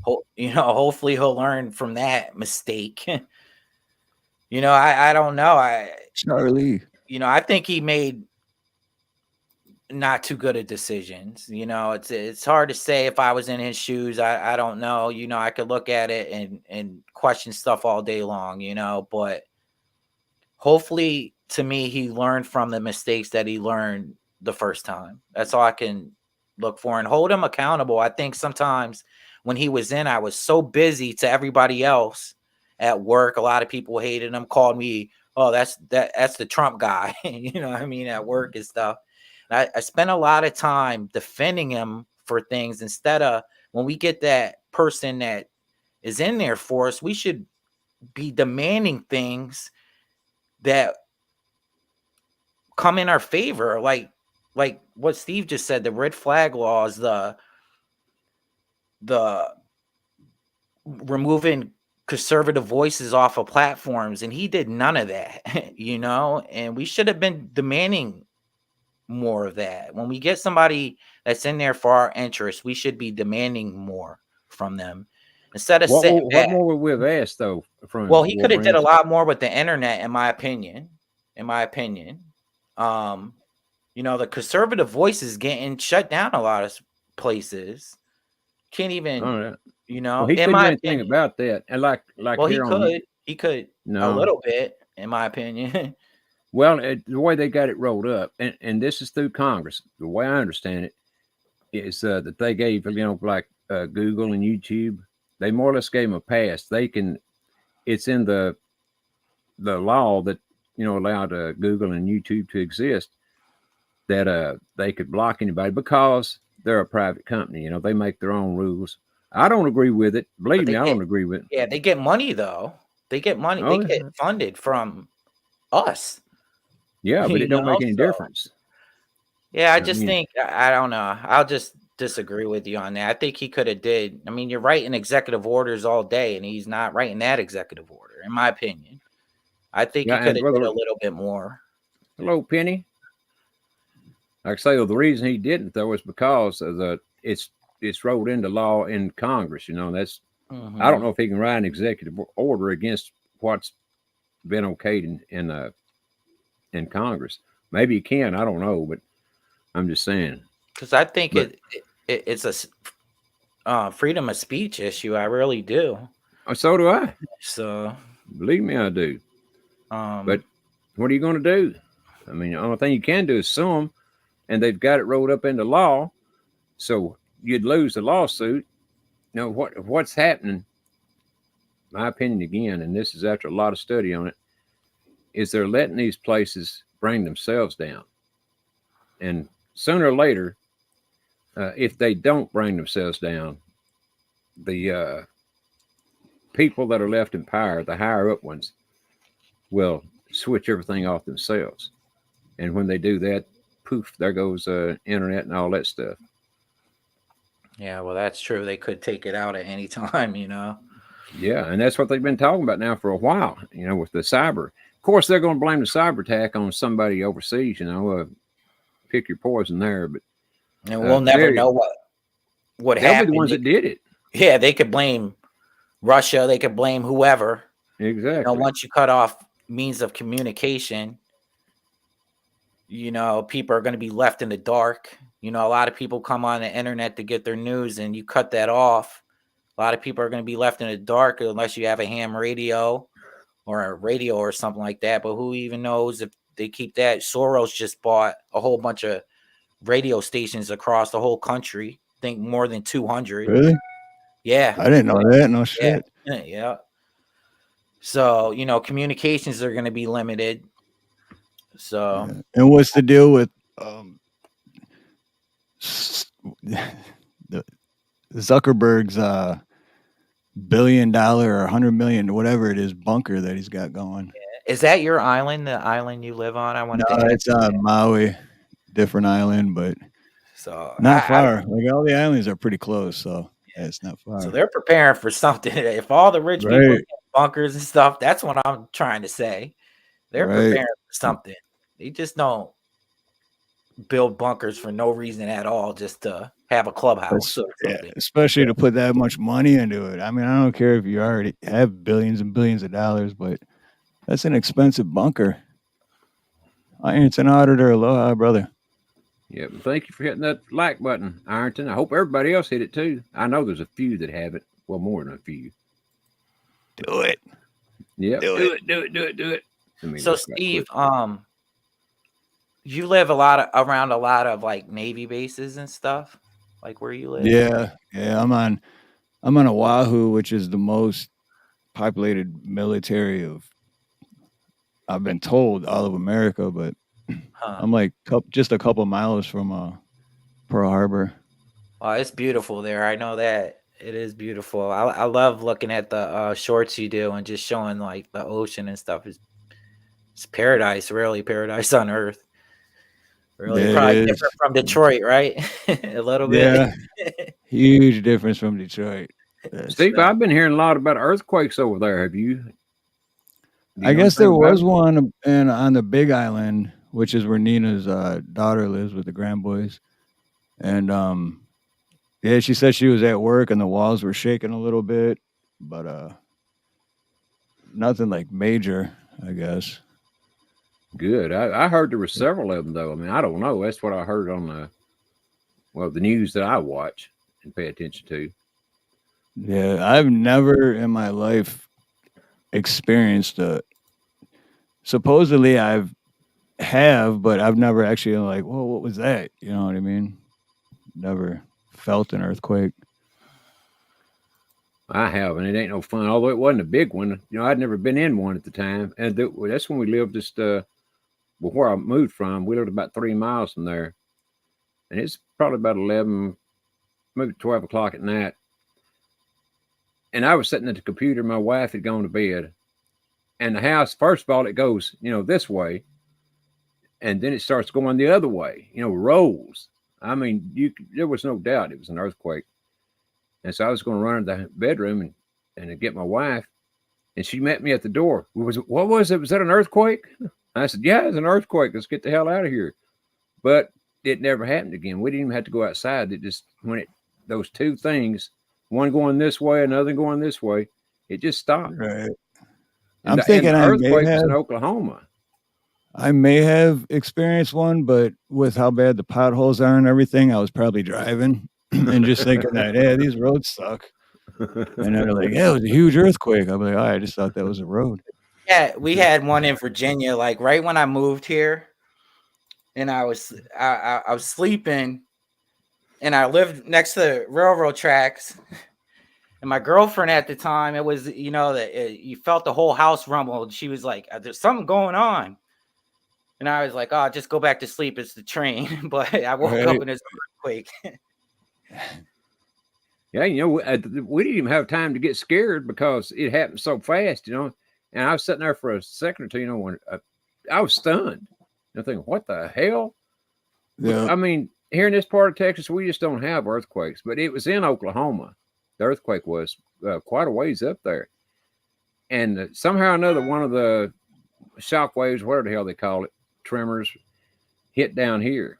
Hopefully he'll learn from that mistake. I don't know. Charlie. I think he made not too good of decisions. It's hard to say if I was in his shoes. I don't know. I could look at it and question stuff all day long, but hopefully to me, he learned from the mistakes that he learned the first time. That's all I can look for and hold him accountable. I think sometimes when he was in, I was so busy to everybody else at work. A lot of people hated him, called me, "Oh, that's the Trump guy," at work and stuff. And I spent a lot of time defending him for things instead of when we get that person that is in there for us, we should be demanding things that come in our favor, like what Steve just said, the red flag laws, the removing conservative voices off of platforms, and he did none of that, and we should have been demanding more of that. When we get somebody that's in there for our interests, we should be demanding more from them instead of sitting What back. more would we have asked though from? Well, he could have did Wolverine? a lot more with the internet, in my opinion. The conservative voice is getting shut down a lot of places. Can't even, Oh, yeah. in He couldn't do my anything opinion. about that. And like Well, here on he could a no. little bit, in my opinion. Well, the way they got it rolled up, and this is through Congress. The way I understand it is that they gave, like Google and YouTube, they more or less gave them a pass. They can, it's in the law that allowed Google and YouTube to exist, that they could block anybody because they're a private company. They make their own rules. I don't agree with it. Believe me, I don't agree with it. Yeah, they get money though. They get money. Oh, They get funded from us. Yeah, but it don't make any difference. Yeah, I just think I don't know. I'll just disagree with you on that. I think he could have did. I mean, you're writing executive orders all day, and he's not writing that executive order, in my opinion. I think he could have did a little bit more. Hello, Penny. Like I say, the reason he didn't though is because of it's rolled into law in Congress. That's I don't know if he can write an executive order against what's been okayed in Congress. Maybe he can. I don't know, but I'm just saying. Because I think it's a freedom of speech issue. I really do. So do I. So believe me, I do. But what are you going to do? I mean, the only thing you can do is sue them, and they've got it rolled up into law. So you'd lose the lawsuit. What's happening, my opinion again, and this is after a lot of study on it, is they're letting these places bring themselves down. And sooner or later, if they don't bring themselves down, the people that are left in power, the higher up ones, will switch everything off themselves. And when they do that, poof, there goes internet and all that stuff. Yeah, well, that's true. They could take it out at any time, Yeah, and that's what they've been talking about now for a while, with the cyber. Of course, they're going to blame the cyber attack on somebody overseas, pick your poison there. But and we'll never know what happened. They'll be the ones that did it. Yeah, they could blame Russia. They could blame whoever. Exactly. Once you cut off means of communication, people are going to be left in the dark. A lot of people come on the internet to get their news, and you cut that off. A lot of people are going to be left in the dark unless you have a ham radio or a radio or something like that. But who even knows if they keep that? Soros just bought a whole bunch of radio stations across the whole country. I think more than 200. Really? Yeah. I didn't know that. No shit. Yeah. So, communications are going to be limited. So, and what's the deal with the Zuckerberg's $1 billion or $100 million, whatever it is, bunker that he's got going? Is that your island? The island you live on? It's Maui, different island, but so not far. Like all the islands are pretty close, so yeah, it's not far. So they're preparing for something. If all the rich people get bunkers and stuff, that's what I'm trying to say. They're preparing for something. They just don't build bunkers for no reason at all, just to have a clubhouse. Especially to put that much money into it. I mean, I don't care if you already have billions and billions of dollars, but that's an expensive bunker. Ironton Auditor, aloha, brother. Yeah, thank you for hitting that like button, Ironton. I hope everybody else hit it too. I know there's a few that have it. Well, more than a few. Do it. Yeah, do it. So, Steve, you live around a lot of like Navy bases and stuff, like where you live. Yeah. I'm on Oahu, which is the most populated military of, I've been told, all of America, but I'm like just a couple miles from Pearl Harbor. Oh, it's beautiful there. I know that it is beautiful. I love looking at the shorts you do and just showing like the ocean and stuff. It's paradise, really, paradise on earth. Really, probably different from Detroit, right? A little bit. Yeah, huge difference from Detroit. Steve, I've been hearing a lot about earthquakes over there. Have you? I guess there was one on the Big Island, which is where Nina's daughter lives with the grandboys. And yeah, she said she was at work and the walls were shaking a little bit, but nothing like major, I guess. Good. I heard there were several of them, though. I mean, I don't know. That's what I heard on the news that I watch and pay attention to. Yeah, I've never in my life experienced supposedly but I've never actually like, whoa, what was that? You know what I mean? Never felt an earthquake. I have, and it ain't no fun. Although it wasn't a big one, I'd never been in one at the time, and that's when we lived just where I moved from. We lived about 3 miles from there, and it's probably about 11, maybe 12 o'clock at night. And I was sitting at the computer. My wife had gone to bed, and the house, first of all, it goes, this way, and then it starts going the other way. Rolls. I mean, there was no doubt it was an earthquake. And so I was going to run to the bedroom and get my wife, and she met me at the door. What was it? Was that an earthquake? I said, yeah, it's an earthquake. Let's get the hell out of here. But it never happened again. We didn't even have to go outside. It just, those two things, one going this way, another going this way, it just stopped. Right. I'm thinking earthquake was in Oklahoma. I may have experienced one, but with how bad the potholes are and everything, I was probably driving and just thinking that, yeah, these roads suck. And they're like, yeah, it was a huge earthquake. I'm like, I just thought that was a road. Yeah, we had one in Virginia, like right when I moved here, and I was sleeping, and I lived next to the railroad tracks. And my girlfriend at the time, it was, you felt the whole house rumble. She was like, there's something going on. And I was like, oh, just go back to sleep. It's the train. But I woke up in this earthquake. Yeah, we didn't even have time to get scared because it happened so fast, And I was sitting there for a second or two, when I was stunned. I'm thinking, what the hell? Yeah. I mean, here in this part of Texas, we just don't have earthquakes. But it was in Oklahoma. The earthquake was quite a ways up there. And somehow or another, one of the shock waves, whatever the hell they call it, tremors, hit down here.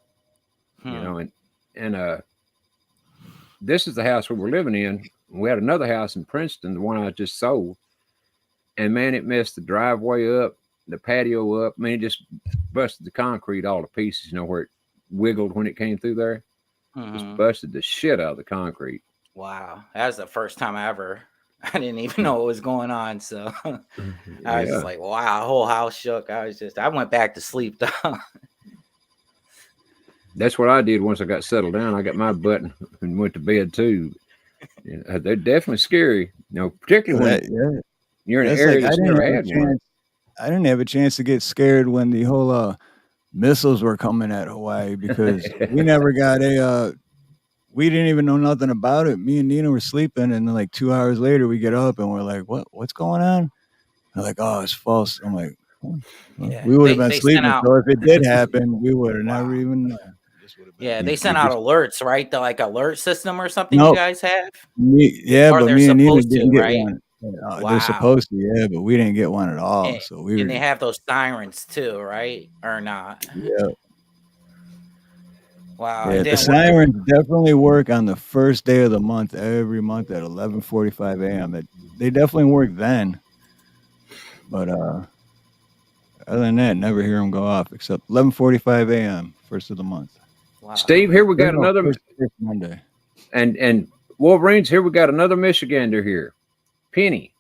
And this is the house we were living in. We had another house in Princeton, the one I just sold. And man, it messed the driveway up, the patio up. I mean, it just busted the concrete all to pieces, where it wiggled when it came through there. Just busted the shit out of the concrete. Wow. That was the first time I didn't even know what was going on. So I was just like, wow, the whole house shook. I went back to sleep though. That's what I did once I got settled down. I got my butt and went to bed too. They're definitely scary, particularly when you're in an area that's never had one. I didn't have a chance to get scared when the whole missiles were coming at Hawaii because we never got we didn't even know nothing about it. Me and Nina were sleeping, and then like 2 hours later, we get up and we're like, "What's going on?" They're like, "Oh, it's false." I'm like, "We would have been sleeping." So if it did happen, we would have never even known. Yeah, they sent out alerts, right? The alert system or something you guys have? But me and Nina didn't get one. They're supposed to, but we didn't get one at all. And they have those sirens too, right? Or not? Yeah. Wow. Yeah, the sirens definitely work on the first day of the month, every month at 11:45 a.m. They definitely work then. But other than that, never hear them go off except 11:45 a.m. first of the month. Wow. Steve, here we got another Monday. And Wolverines, here we got another Michigander here. Penny.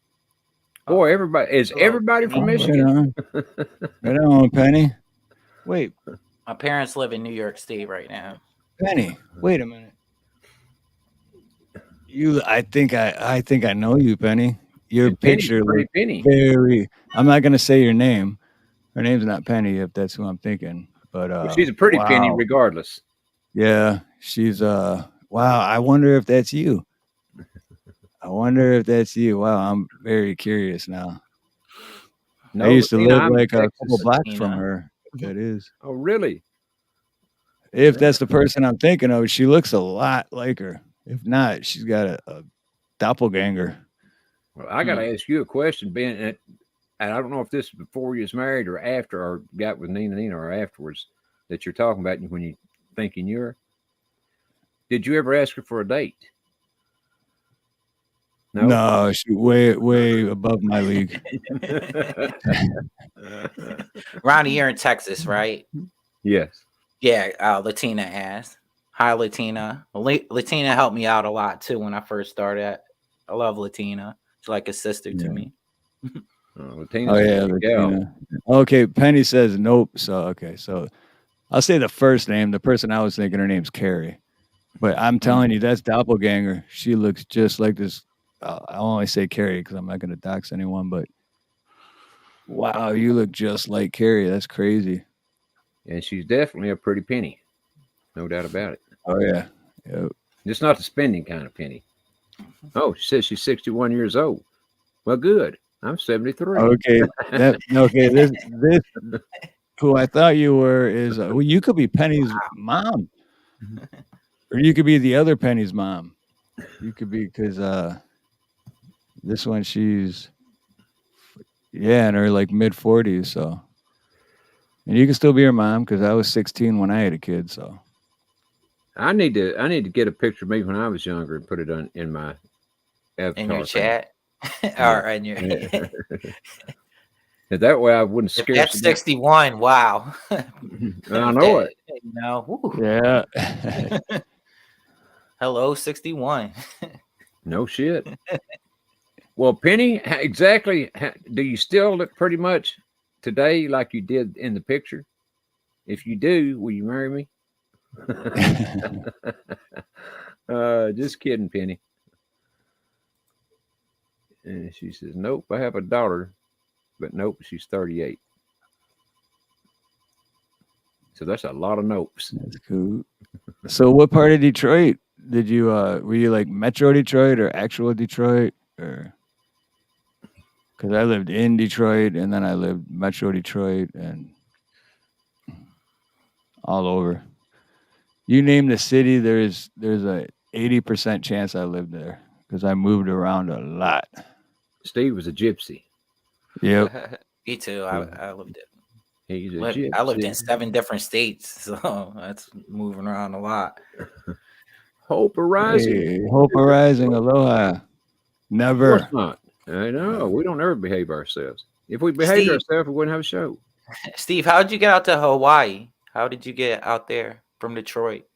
Boy, everybody from Michigan. Right on, Penny. Wait. My parents live in New York State right now. Penny, wait a minute. I think I know you, Penny. Your picture looks very. I'm not gonna say your name. Her name's not Penny, if that's who I'm thinking. But she's a pretty Penny, regardless. Yeah, she's wow. I wonder if that's you. Wow, I'm very curious now. I used to live like a couple blocks from her. That is. Oh, really? If that's the person I'm thinking of, she looks a lot like her. If not, she's got a doppelganger. Well, I got to ask you a question, Ben. And I don't know if this is before you was married or after, or got with Nina, or afterwards that you're talking about when you thinking you're. Did you ever ask her for a date? No, she way above my league. Ronnie, you're in Texas, right? Yes. Yeah, Latina asked. Hi, Latina. Latina helped me out a lot too when I first started. I love Latina. She's like a sister to me. Latina's Latina. Okay, Penny says nope. So okay, so I'll say the first name. The person I was thinking, her name's Carrie, but I'm telling you, that's doppelganger. She looks just like this. I only say Carrie because I'm not going to dox anyone, but wow, you look just like Carrie. That's crazy. And she's definitely a pretty penny, no doubt about it. Oh yeah, yep. Just not the spending kind of penny. Oh, she says she's 61 years old. Well, good. I'm 73. Okay, this who I thought you were is well, you could be Penny's mom, or you could be the other Penny's mom. You could be because this one she's in her like mid 40s. So, and you can still be her mom because I was 16 when I had a kid. So, I need to get a picture of me when I was younger and put it in my avatar in your thing. chat. Or in your that way I wouldn't scare. That's 61. Wow. I know it. You know, yeah. Hello, 61. No shit. Well, Penny, exactly. Do you still look pretty much today like you did in the picture? If you do, will you marry me? Just kidding, Penny. And she says, nope, I have a daughter, but nope, she's 38. So that's a lot of nopes. That's cool. So what part of Detroit did you, were you like Metro Detroit or actual Detroit? Or because I lived in Detroit and then I lived Metro Detroit and all over. You name the city, there's a 80% chance I lived there because I moved around a lot. Steve was a gypsy. Yep. Me too. I lived it. He's a gypsy. I lived in 7 different states, so that's moving around a lot. Hope arising. Hey, hope arising. Aloha. Never. Of course not. I know. We don't ever behave ourselves. If we behaved ourselves, we wouldn't have a show. Steve, how did you get out to Hawaii? How did you get out there from Detroit?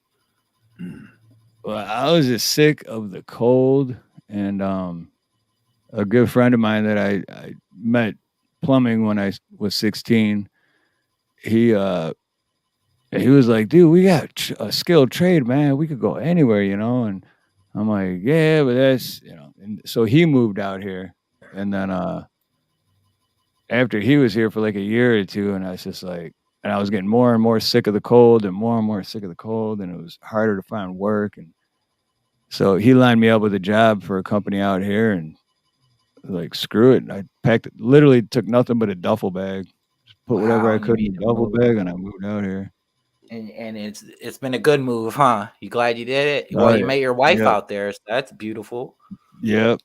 Well, I was just sick of the cold, and a good friend of mine that I met plumbing when I was 16, he was like, dude, we got a skilled trade, man. We could go anywhere, and I'm like, yeah, but that's, and so he moved out here, and then after he was here for like a year or two, and I was just like, and I was getting more and more sick of the cold and more sick of the cold, and it was harder to find work, and so he lined me up with a job for a company out here, and like, screw it. I literally took nothing but a duffel bag, just put whatever I could in the duffel bag, and I moved out here. And it's been a good move, huh? You glad you did it? Well, you met your wife out there, so that's beautiful. Yep.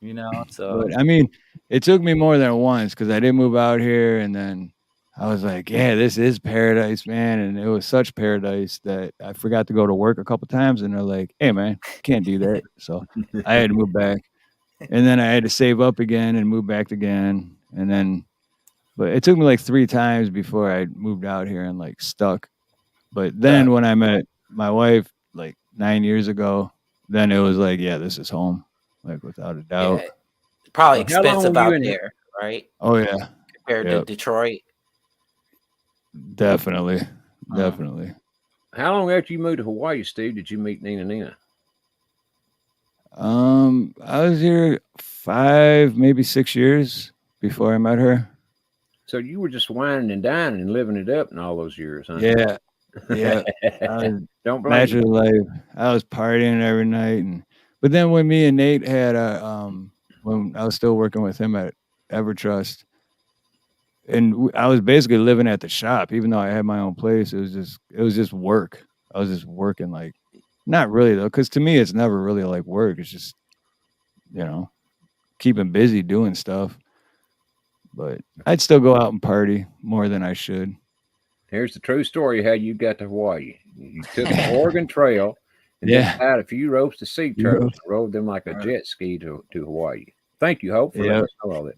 So but, I mean, it took me more than once because I did move out here, and then I was like, yeah, this is paradise, man. And it was such paradise that I forgot to go to work a couple times, and they're like, hey, man, can't do that. So I had to move back. And then I had to save up again and move back again. And then, but it took me like 3 times before I moved out here and like stuck. But then when I met my wife like 9 years ago, then it was like, yeah, this is home, like without a doubt. Yeah. Probably expensive out there, right? Oh yeah, compared to Detroit. Definitely. How long after you moved to Hawaii, Steve, did you meet Nina? I was here 5, maybe 6 years before I met her. So you were just whining and dining and living it up in all those years, huh? Yeah. Don't blame you. Life. I was partying every night, but then when me and Nate had when I was still working with him at EverTrust, and I was basically living at the shop, even though I had my own place. It was just work. I was just working, like, not really though, because to me it's never really like work. It's just you know, keep him busy doing stuff. But I'd still go out and party more than I should. Here's the true story how you got to Hawaii. You took the Oregon Trail and then Yeah. tied a few ropes to sea turtles and rode them like a jet ski to Hawaii. Thank you, Hope, for letting us know all that.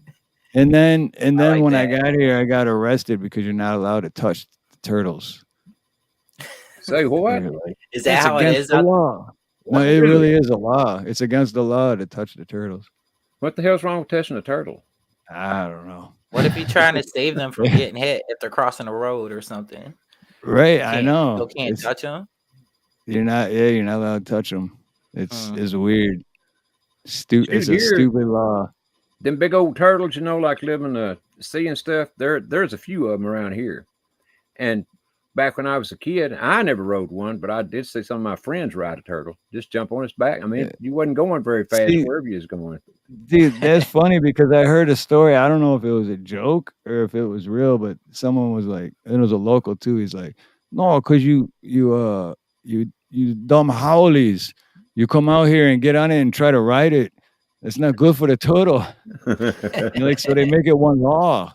And then like when that. I got here, I got arrested because you're not allowed to touch the turtles. Say what? Is that how it is? The law. No, it really is a law. It's against the law to touch the turtles. What the hell's wrong with touching a turtle? I don't know. What if you're trying to save them from getting hit if they're crossing the road or something? Right, I know. You can't touch them. You're not allowed to touch them. It's weird. It's a stupid law. Them big old turtles, you know, like live in the sea and stuff. There's a few of them around here. And back when I was a kid, I never rode one, but I did see some of my friends ride a turtle. Just jump on its back. I mean, you wasn't going very fast wherever you was going. Dude, that's funny because I heard a story. I don't know if it was a joke or if it was real, but someone was like, and it was a local too. He's like, no, because you dumb howlies. You come out here and get on it and try to ride it. It's not good for the turtle. Like, so they make it one law.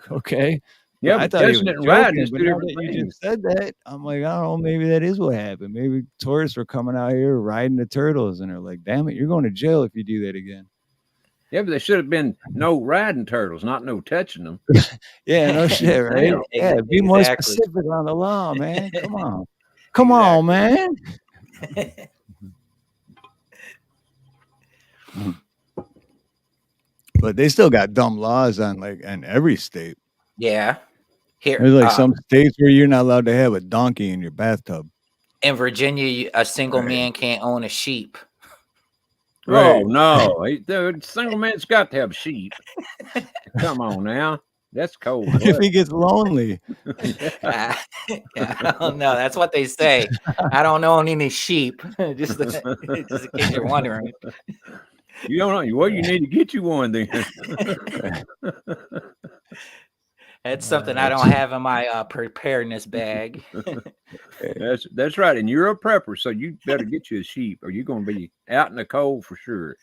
Okay. Yeah, I thought he was joking, but now that you just said that, I'm like, I don't know, maybe that is what happened. Maybe tourists were coming out here riding the turtles, and they're like, damn it, you're going to jail if you do that again. Yeah, but there should have been no riding turtles, not no touching them. Yeah, no shit, right? Yeah, be more specific on the law, man. Come on, man. But they still got dumb laws in every state. Yeah. Here, there's like some states where you're not allowed to have a donkey in your bathtub. In Virginia, a single man can't own a sheep. Right. Oh no, the single man's got to have sheep. Come on now, that's cold. If he gets lonely. I don't know. That's what they say. I don't own any sheep. just in case you're wondering. You don't know. Well, you need to get you one then. That's something I don't have in my preparedness bag. That's right. And you're a prepper, so you better get you a sheep or you're going to be out in the cold for sure.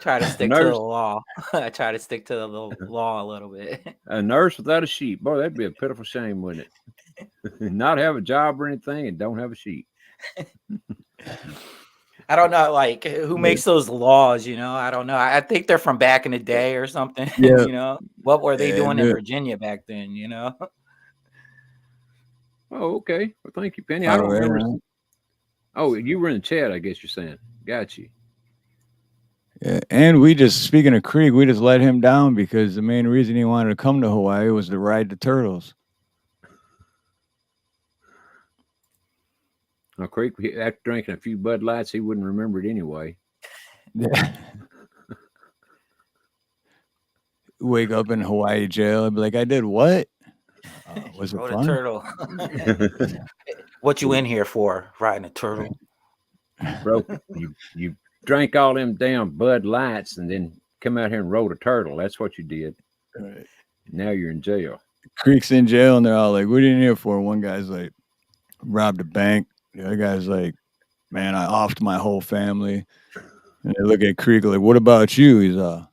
Try to stick to the law. I try to stick to the law a little bit. A nurse without a sheep. Boy, that'd be a pitiful shame, wouldn't it? Not have a job or anything and don't have a sheep. I don't know, like, who makes those laws, you know? I don't know. I think they're from back in the day or something, you know? What were they doing in Virginia back then, you know? Oh, okay. Well, thank you, Penny. I don't remember. Oh, you were in the chat, I guess you're saying. Got you. Yeah, and speaking of Creek, we just let him down because the main reason he wanted to come to Hawaii was to ride the turtles. Now, Creek, after drinking a few Bud Lights, he wouldn't remember it anyway. Yeah. Wake up in Hawaii jail and be like, I did what? Was it fun? A turtle. What you in here for? Riding a turtle. Bro, you drank all them damn Bud Lights and then come out here and rode a turtle. That's what you did. Right. Now you're in jail. Creek's in jail and they're all like, what are you in here for? One guy's like, robbed a bank. The other guy's like, man, I offed my whole family. And they look at Creek like, what about you? He's I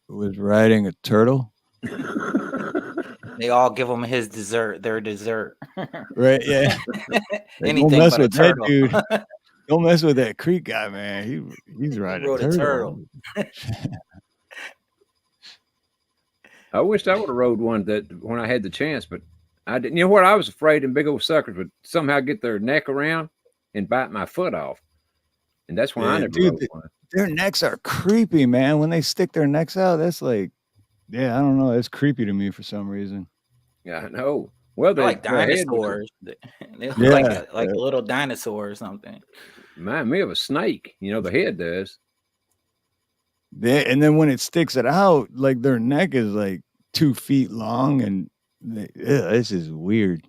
was riding a turtle. They all give him their dessert. Right, yeah. Anything don't mess but with a turtle. That dude. Don't mess with that Creek guy, man. He's riding a turtle. I wished I would have rode one when I had the chance, but I didn't. You know what? I was afraid them big old suckers would somehow get their neck around and bite my foot off. And that's why I never rode one. Their necks are creepy, man. When they stick their necks out, that's like, yeah, I don't know. It's creepy to me for some reason. Yeah, I know. Well, they're like dinosaurs. They look like a little dinosaur or something. Remind me of a snake. You know, the head does. And then when it sticks it out, like their neck is like 2 feet long, and this is weird,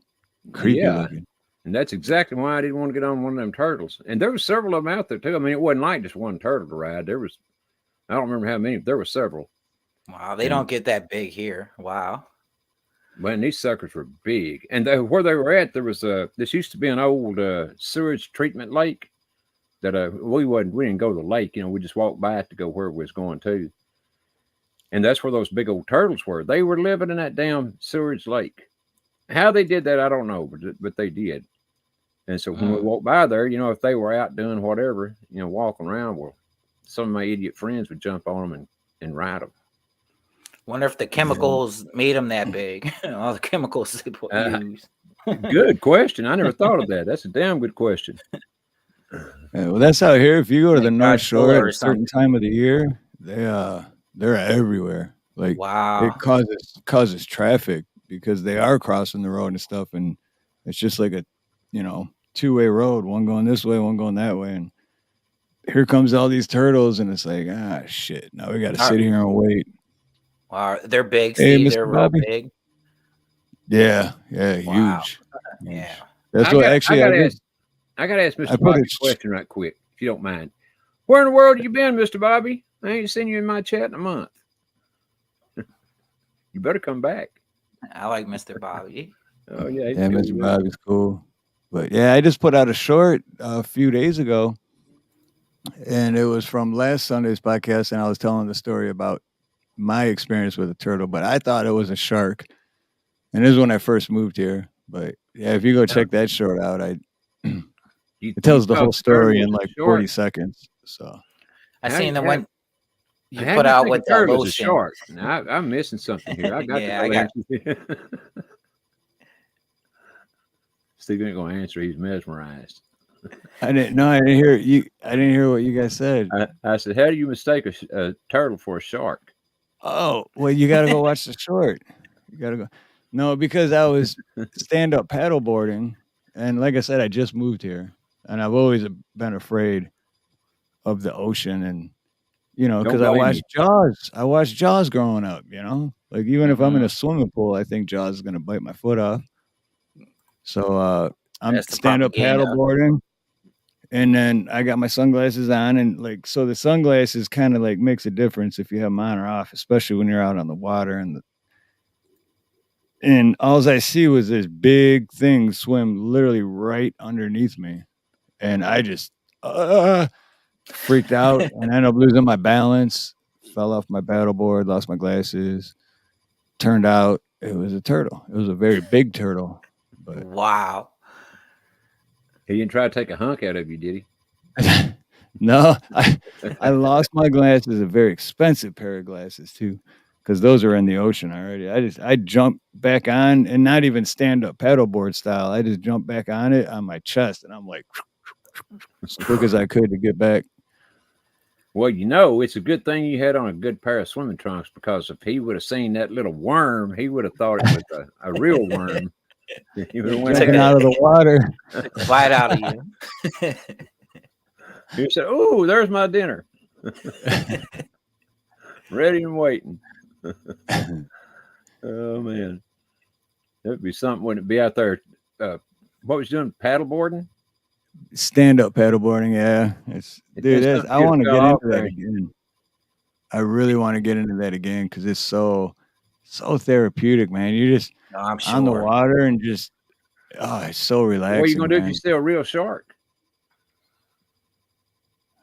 creepy looking. And that's exactly why I didn't want to get on one of them turtles. And there were several of them out there too. I mean, it wasn't like just one turtle to ride. There was, I don't remember how many, but there were several. Wow, they don't get that big here. Wow. Man, these suckers were big. And where they were at, there was this used to be an old sewage treatment lake. that we didn't go to the lake. We just walked by it to go where we was going to. And that's where those big old turtles were. They were living in that damn sewage lake. How they did that, I don't know, but they did. And so when we walked by there, if they were out doing whatever, walking around, well, some of my idiot friends would jump on them and ride them. Wonder if the chemicals made them that big. All the chemicals they use. Good question. I never thought of that. That's a damn good question. Yeah, well, that's out here. If you go to the North Shore at a certain something. time of the year, they're everywhere. Like, Wow. it causes traffic because they are crossing the road and stuff, and it's just like a two-way road, one going this way, one going that way, and here comes all these turtles, and it's like, shit, now we got to sit here and wait. Wow, they're big. Hey, Steve, Mr. they're Bobby. real big. Yeah, Wow. huge. Yeah. That's what actually I got to ask Mr. Bobby a question right quick, if you don't mind. Where in the world have you been, Mr. Bobby? I ain't seen you in my chat in a month. You better come back. I like Mr. Bobby. Oh, yeah. Yeah, Mr. Bobby's cool. But yeah, I just put out a short a few days ago, and it was from last Sunday's podcast, and I was telling the story about my experience with a turtle, but I thought it was a shark. And this is when I first moved here. But yeah, if you go check that short out, it tells the whole story in like 40 seconds. So I seen the one you put out with the lotion. Now, I'm missing something here. I got Steve ain't gonna answer. He's mesmerized. I didn't hear you. I didn't hear what you guys said. I said, how do you mistake a turtle for a shark? Oh, well, you got to go watch the short. You got to go. No, because I was stand-up paddleboarding, and like I said, I just moved here, and I've always been afraid of the ocean, and because I watched Jaws. I watched Jaws growing up. Like even if I'm in a swimming pool, I think Jaws is gonna bite my foot off. So I'm stand-up paddleboarding, and then I got my sunglasses on, and so the sunglasses kind of makes a difference if you have them on or off, especially when you're out on the water. And all I see was this big thing swim literally right underneath me, and I just freaked out and ended up losing my balance, fell off my paddleboard, lost my glasses. Turned out it was a turtle. It was a very big turtle. But wow. He didn't try to take a hunk out of you, did he? No, I lost my glasses, a very expensive pair of glasses too, because those are in the ocean already. I jumped back on, and not even stand up paddleboard style. I just jumped back on it on my chest, and I'm like as quick as I could to get back. Well, it's a good thing you had on a good pair of swimming trunks, because if he would have seen that little worm, he would have thought it was a real worm. He would have went out of the water. Bite out of you. He said, "Oh, there's my dinner. Ready and waiting." Oh, man. That would be something, wouldn't it be, out there? What was you doing, paddleboarding? Stand-up paddleboarding, yeah. I want to get into that again. I really want to get into that again because it's so therapeutic, man. You're just on the water and just, it's so relaxing. What are you going to do if you see a real shark?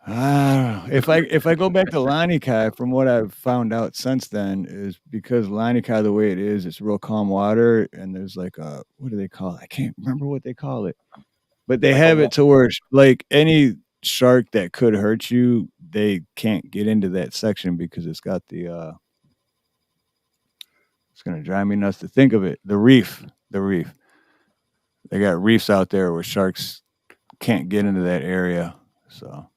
If I go back to Ronnie K, from what I've found out since then, is because Ronnie K, the way it is, it's real calm water, and there's what do they call it? I can't remember what they call it. But they have it to where any shark that could hurt you, they can't get into that section because it's got the it's gonna drive me nuts to think of it. The reef. They got reefs out there where sharks can't get into that area. So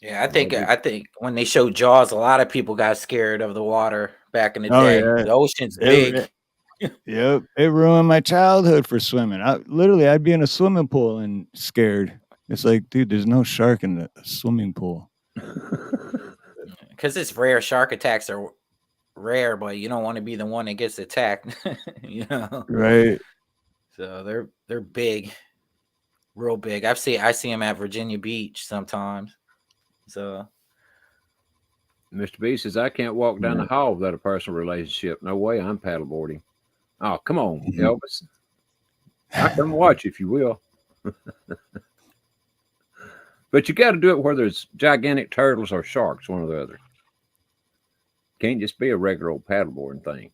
yeah, I think when they showed Jaws, a lot of people got scared of the water back in the day. Yeah. The ocean's big. Yep, it ruined my childhood for swimming. I'd be in a swimming pool and scared. It's like, dude, there's no shark in the swimming pool. Because it's rare. Shark attacks are rare, but you don't want to be the one that gets attacked. Right. So they're big, real big. I see them at Virginia Beach sometimes. So Mr. B says, I can't walk down the hall without a personal relationship. No way, I'm paddleboarding. Oh, come on, Elvis. I come watch if you will. But you got to do it where there's gigantic turtles or sharks, one or the other. Can't just be a regular old paddleboarding thing.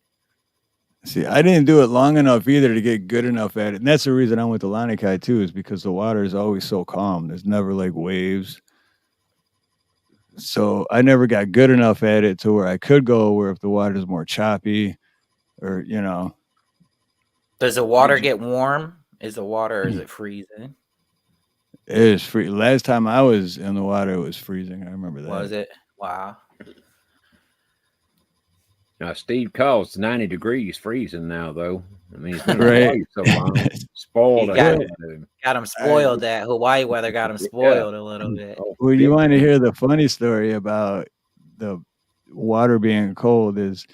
See, I didn't do it long enough either to get good enough at it. And that's the reason I went to Lanikai too, is because the water is always so calm. There's never like waves. So I never got good enough at it to where I could go where if the water is more choppy or, you know. Does the water get warm? Is the water, or is it freezing? It is free. Last time I was in the water, it was freezing. I remember that. Was it? Wow. Now, Steve calls 90 degrees freezing now, though. I mean, he's been Right. away so long. Spoiled. Got him spoiled. That Hawaii weather got him spoiled a little bit. Well, you want to hear the funny story about the water being cold is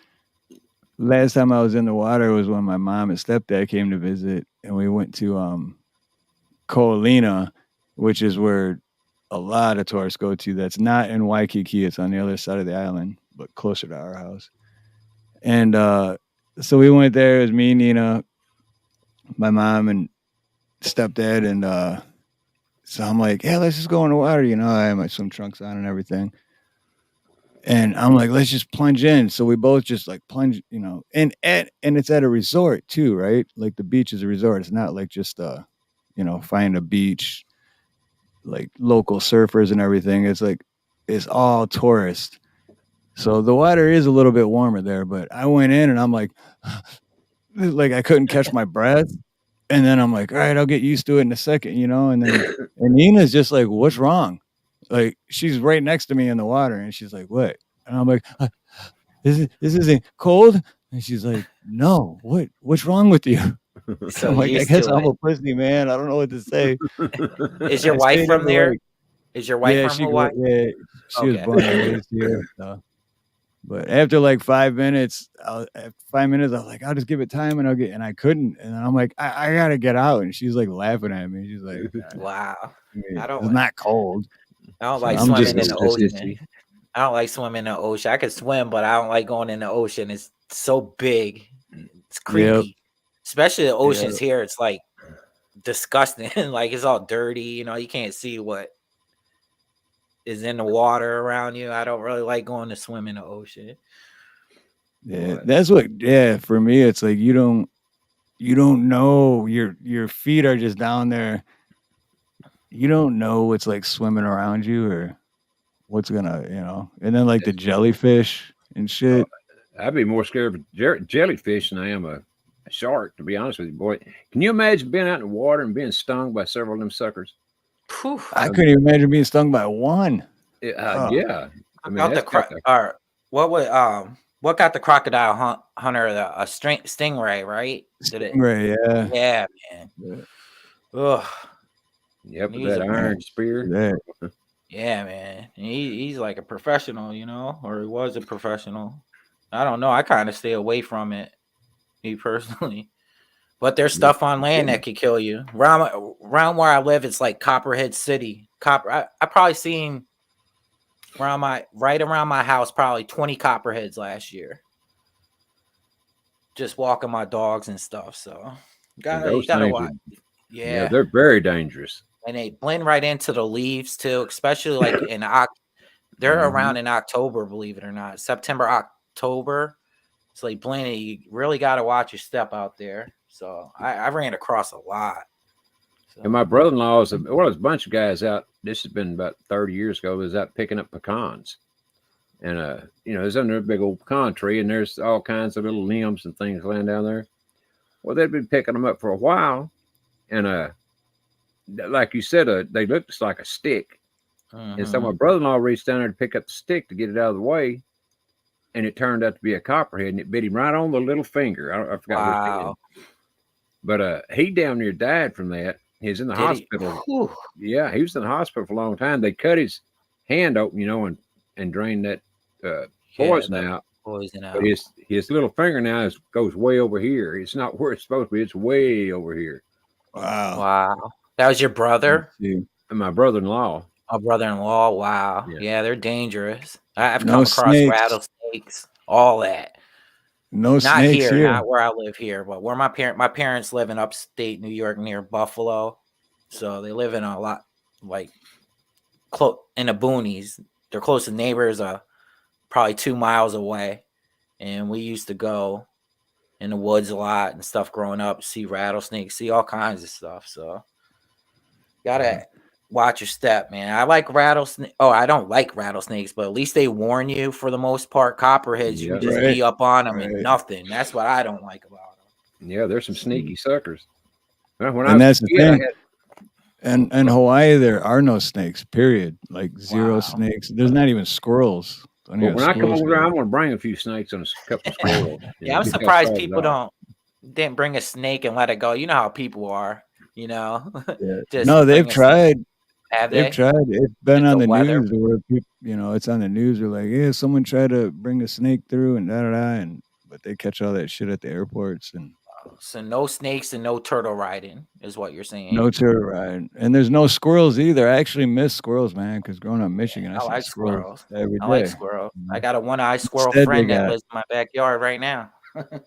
last time I was in the water was when my mom and stepdad came to visit, and we went to Ko'olina, which is where a lot of tourists go to. That's not in Waikiki. It's on the other side of the island, but closer to our house. And so we went there. It was me, Nina, my mom, and stepdad. And so I'm like, yeah, let's just go in the water. You know, I have my swim trunks on and everything. And I'm like, let's just plunge in. So we both just like plunge, you know, and it's at a resort too, right? Like the beach is a resort. It's not like just you know, find a beach, like local surfers and everything. It's like it's all tourist. So the water is a little bit warmer there, but I went in and I'm like I couldn't catch my breath. And then I'm like, all right, I'll get used to it in a second, you know? And then and Nina's just like, what's wrong? Like she's right next to me in the water and she's like, what? And I'm like, this isn't cold. And she's like, no, what's wrong with you? So I'm like, I guess I'm a pussy, man. I don't know what to say. Is your wife from there? Is your wife from Hawaii? Yeah, she was born and raised here. So. But after like 5 minutes, I was like, I'll just give it time and and I couldn't. And I'm like, I gotta get out. And she's like laughing at me. She's like, wow. It's not cold. I don't like swimming in the ocean. I don't like swimming in the ocean. I can swim, but I don't like going in the ocean. It's so big. It's creepy. Yep. Especially the oceans here. It's like disgusting. Like it's all dirty. You know, you can't see what is in the water around you. I don't really like going to swim in the ocean. Yeah, that's what. Yeah, for me, it's like you don't know. Your feet are just down there. You don't know what's like swimming around you or what's gonna, you know. And then like the jellyfish and shit. I'd be more scared of jellyfish than I am a shark, to be honest with you, boy. Can you imagine being out in the water and being stung by several of them suckers? I couldn't even imagine being stung by one. Yeah. I mean, what got the crocodile hunter a stingray, right? Stingray, yeah. Yeah, man. Yeah. Ugh. Yep, that iron spear. Yeah, man. He's like a professional, you know, or he was a professional. I don't know. I kind of stay away from it, me personally. But there's stuff on land that could kill you. Around where I live, it's like Copperhead City. I probably seen right around my house probably 20 copperheads last year. Just walking my dogs and stuff. So you gotta watch. Yeah, they're very dangerous. And they blend right into the leaves too, especially like in they're around in October, believe it or not. September, October. It's like blending. You really got to watch your step out there. So I ran across a lot. So. And my brother-in-law was a bunch of guys out. This has been about 30 years ago. Was out picking up pecans, and you know, there's under a big old pecan tree, and there's all kinds of little limbs and things laying down there. Well, they'd been picking them up for a while, and like you said, they looked just like a stick. And so my brother-in-law reached down there to pick up the stick to get it out of the way, and it turned out to be a copperhead, and it bit him right on the little finger. I forgot which hand. But he damn near died from that. He was in the hospital. Yeah, he was in the hospital for a long time. They cut his hand open, you know, and drained that poison out. But his little finger now goes way over here. It's not where it's supposed to be. It's way over here. Wow. That was your brother? And my brother-in-law. Oh, brother-in-law. Wow. Yeah, they're dangerous. I've come across rattlesnakes, all that. No not snakes here, not where I live here, but where my parents live in upstate New York near Buffalo. So they live in a lot like close in the boonies. Their closest neighbors are probably 2 miles away, and we used to go in the woods a lot and stuff growing up. See rattlesnakes, see all kinds of stuff. So gotta watch your step, man. I like rattlesnakes. Oh, I don't like rattlesnakes, but at least they warn you for the most part. Copperheads, you Yeah. can just Right. be up on them and Right. nothing. That's what I don't like about them. Yeah, there's some sneaky suckers. When I And was that's a the kid, I thing. had And Hawaii, there are no snakes. Period. Like zero Wow. snakes. There's not even squirrels. Don't well, even when I come squirrels over there, here. I'm gonna bring a few snakes and a couple of squirrels. Yeah, I'm Get that surprised solved people off. didn't bring a snake and let it go. You know how people are, you know. Yeah. Just No, they've bring a snake. tried. Have They've they? tried. It's been It's on the the weather. news where people, it's on the news. They're like, yeah, someone tried to bring a snake through and da da da, and but they catch all that shit at the airports and So no snakes and no turtle riding is what you're saying. no turtle ride. And there's no squirrels either. I actually miss squirrels, man, because growing up in Michigan, I I see like squirrels squirrels. every I like day. squirrels. you I know. got a one-eyed squirrel Instead, they friend that got lives in my backyard right now. Got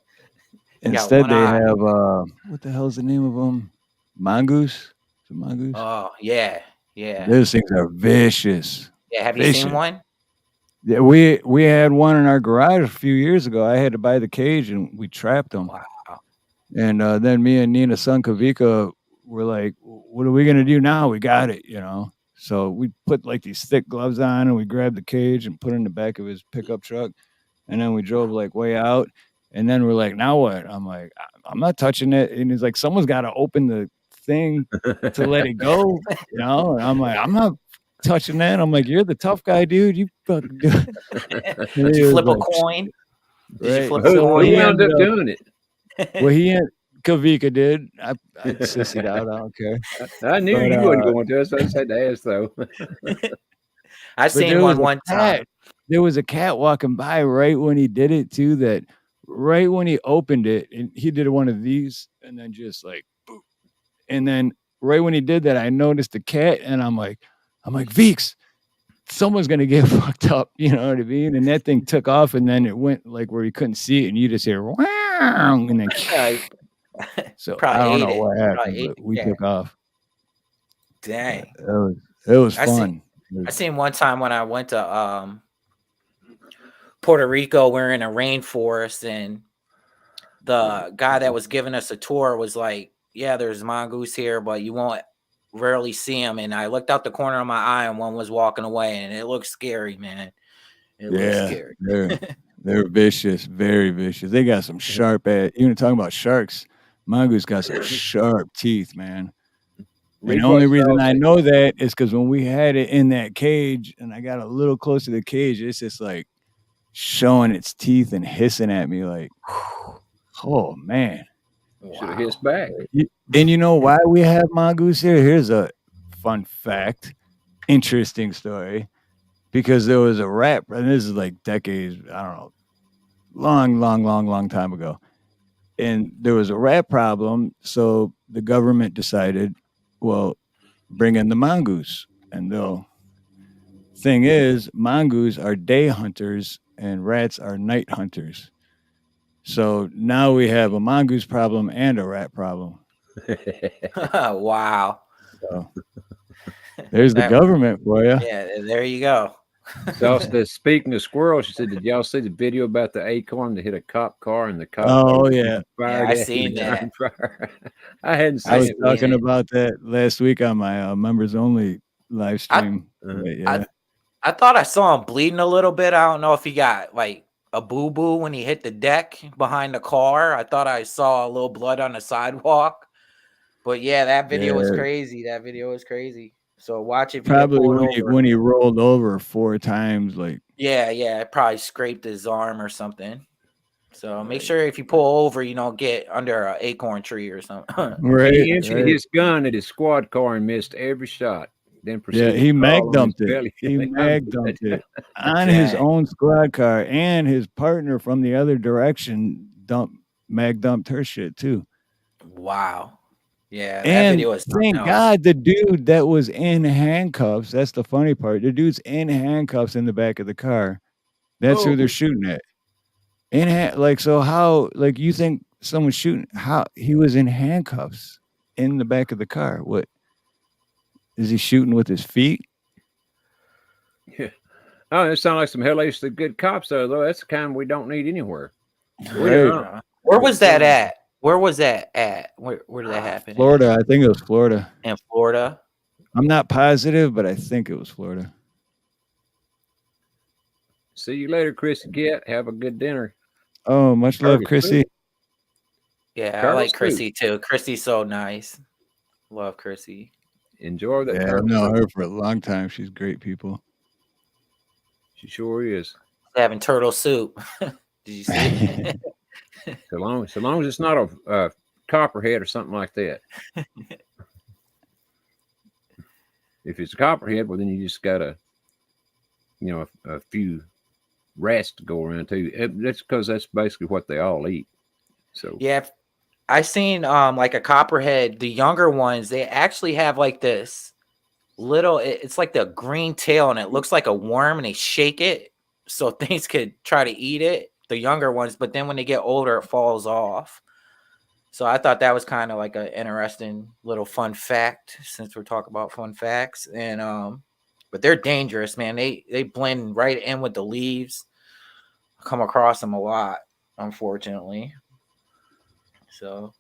instead one they eye. have what the hell's the name of them? Mongoose. Is it mongoose? Oh yeah, yeah, Those things are vicious. yeah. Have you Vicious. seen one? Yeah, we had one in our garage a few years ago. I had to buy the cage and we trapped them. Wow. And then me and Nina's son Kavika were like, "What are we gonna do now? We got it, you know." So we put like these thick gloves on and we grabbed the cage and put it in the back of his pickup truck, and then we drove like way out. And then we're like, "Now what?" I'm like, "I'm not touching it." And he's like, "Someone's got to open the thing to let it go, you know." And I'm like, "I'm not touching that." I'm like, "You're the tough guy, dude. You fucking do it." Did you flip a coin? Did you Right. flip Who, a So who coin? wound up doing it? well, Kavika did. I sissied out. I don't care. I knew But you wasn't going to. So I just had to ask, though. I but seen there was one a time. cat. There was a cat walking by right when he did it too. That right when he opened it, and he did one of these, and then just like, boop. And then right when he did that, I noticed the cat, and I'm like, Veeks, someone's gonna get fucked up. You know what I mean? And that thing took off, and then it went like where you couldn't see it, and you just hear, wow, and then. So I Probably don't ate know it. what Probably happened, ate but the we cat. took off. Dang. It was I fun. I seen one time when I went to Puerto Rico. We're in a rainforest, and the guy that was giving us a tour was like, "Yeah, there's mongoose here, but you won't rarely see them." And I looked out the corner of my eye, and one was walking away, and it looked scary, man. It looked Yeah, scary. they're vicious, very vicious. They got some sharp ass. Even talking about sharks, mongoose got some sharp teeth, man. And the only reason I know that is because when we had it in that cage, and I got a little close to the cage, it's just like showing its teeth and hissing at me, like, oh man. Should have hissed back. And you know why we have mongoose here? Here's a fun fact, interesting story. Because there was a rat, and this is like decades, I don't know, long time ago. And there was a rat problem. So the government decided, well, bring in the mongoose. And the thing is, mongoose are day hunters and rats are night hunters. So now we have a mongoose problem and a rat problem. Wow. So there's the government for you. Yeah, there you go. So speaking of squirrels, she said, "Did y'all see the video about the acorn that hit a cop car and the cop?" Oh yeah, I seen that. I hadn't seen I was it. talking about that last week on my members only live stream. I thought I saw him bleeding a little bit. I don't know if he got like a boo-boo when he hit the deck behind the car. I thought I saw a little blood on the sidewalk. But yeah, that video was crazy. That video was crazy. So watch if probably when he rolled over 4 times, like yeah, probably scraped his arm or something. So make sure if you pull over, you don't get under an acorn tree or something. Right. He emptied his gun at his squad car and missed every shot. Then proceeded he to mag crawl on dumped his it. belly. He mag dumped it on his own squad car, and his partner from the other direction mag dumped her shit too. Wow. Yeah, that And video is thank God the dude that was in handcuffs, that's the funny part. The dude's in handcuffs in the back of the car. That's who they're shooting at. So how, like, you think someone's shooting? How he was in handcuffs in the back of the car? What is he shooting with his feet? Yeah. Oh, it sounds like some hellacious good cops, though. That's the kind we don't need anywhere. Right. Where was that at? Where was that at? Where did that happen? Florida. I think it was Florida. In Florida. I'm not positive, but I think it was Florida. See you later, Chrissy Cat. Have a good dinner. Oh, much love, Chrissy. Yeah, I like Chrissy too. Chrissy's so nice. Love Chrissy. Enjoy that. Yeah, I've known her for a long time. She's great people. She sure is. Having turtle soup. Did you see it? so long as it's not a copperhead or something like that. If it's a copperhead, well, then you just got a few rats to go around too. That's because that's basically what they all eat. So yeah, I seen like a copperhead. The younger ones, they actually have like this little. It's like the green tail, and it looks like a worm, and they shake it so things could try to eat it. The younger ones, but then when they get older, it falls off. So I thought that was kind of like an interesting little fun fact, since we're talking about fun facts. And but they're dangerous, man. They blend right in with the leaves. I come across them a lot, unfortunately. So,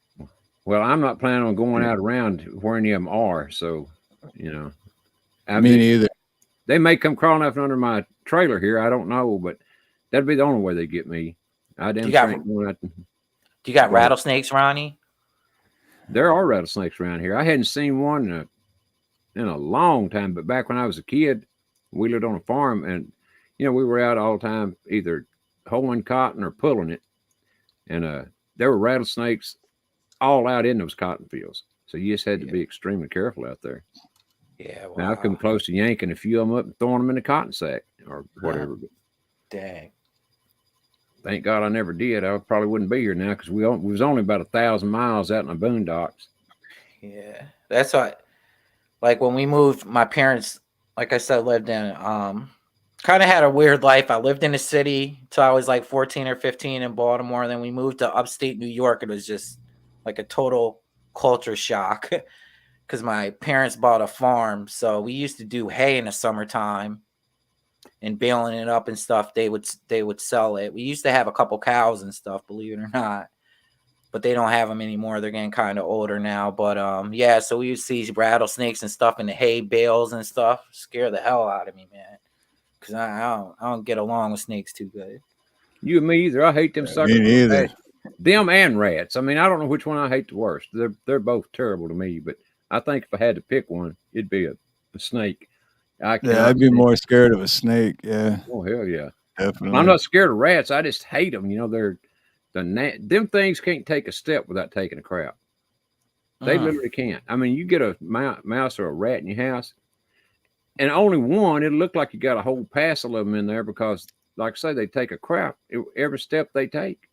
well, I'm not planning on going out around where any of them are. So, I mean, neither. They may come crawling up under my trailer here. I don't know, but that'd be the only way they get me. Do you got rattlesnakes, Ronnie? There are rattlesnakes around here. I hadn't seen one in a long time, but back when I was a kid, we lived on a farm, and we were out all the time, either hoeing cotton or pulling it, and there were rattlesnakes all out in those cotton fields. So you just had to be extremely careful out there. Yeah. Wow. Now I've come close to yanking a few of them up and throwing them in a cotton sack or whatever. Dang. Thank God I never did. I probably wouldn't be here now because we was only about 1,000 miles out in the boondocks. Yeah, that's what. Like when we moved, my parents, like I said, lived in kind of had a weird life. I lived in the city till I was like 14 or 15 in Baltimore, and then we moved to upstate New York. It was just like a total culture shock because my parents bought a farm, so we used to do hay in the summertime. And baling it up and stuff, they would sell it. We used to have a couple cows and stuff, believe it or not, but they don't have them anymore. They're getting kind of older now. But yeah, so we used to see rattlesnakes and stuff in the hay bales and stuff. Scare the hell out of me, man, because I don't get along with snakes too good. You and me either. I hate them suckers. Me neither. Them and rats. I mean, I don't know which one I hate the worst. They're both terrible to me, but I think if I had to pick one, it'd be a snake. I'd be more scared of a snake. Yeah. Oh hell yeah, definitely. I'm not scared of rats. I just hate them. Them things can't take a step without taking a crap. They literally can't. I mean, you get a mouse or a rat in your house, and only one, it'll look like you got a whole passel of them in there because, like I say, they take a crap every step they take.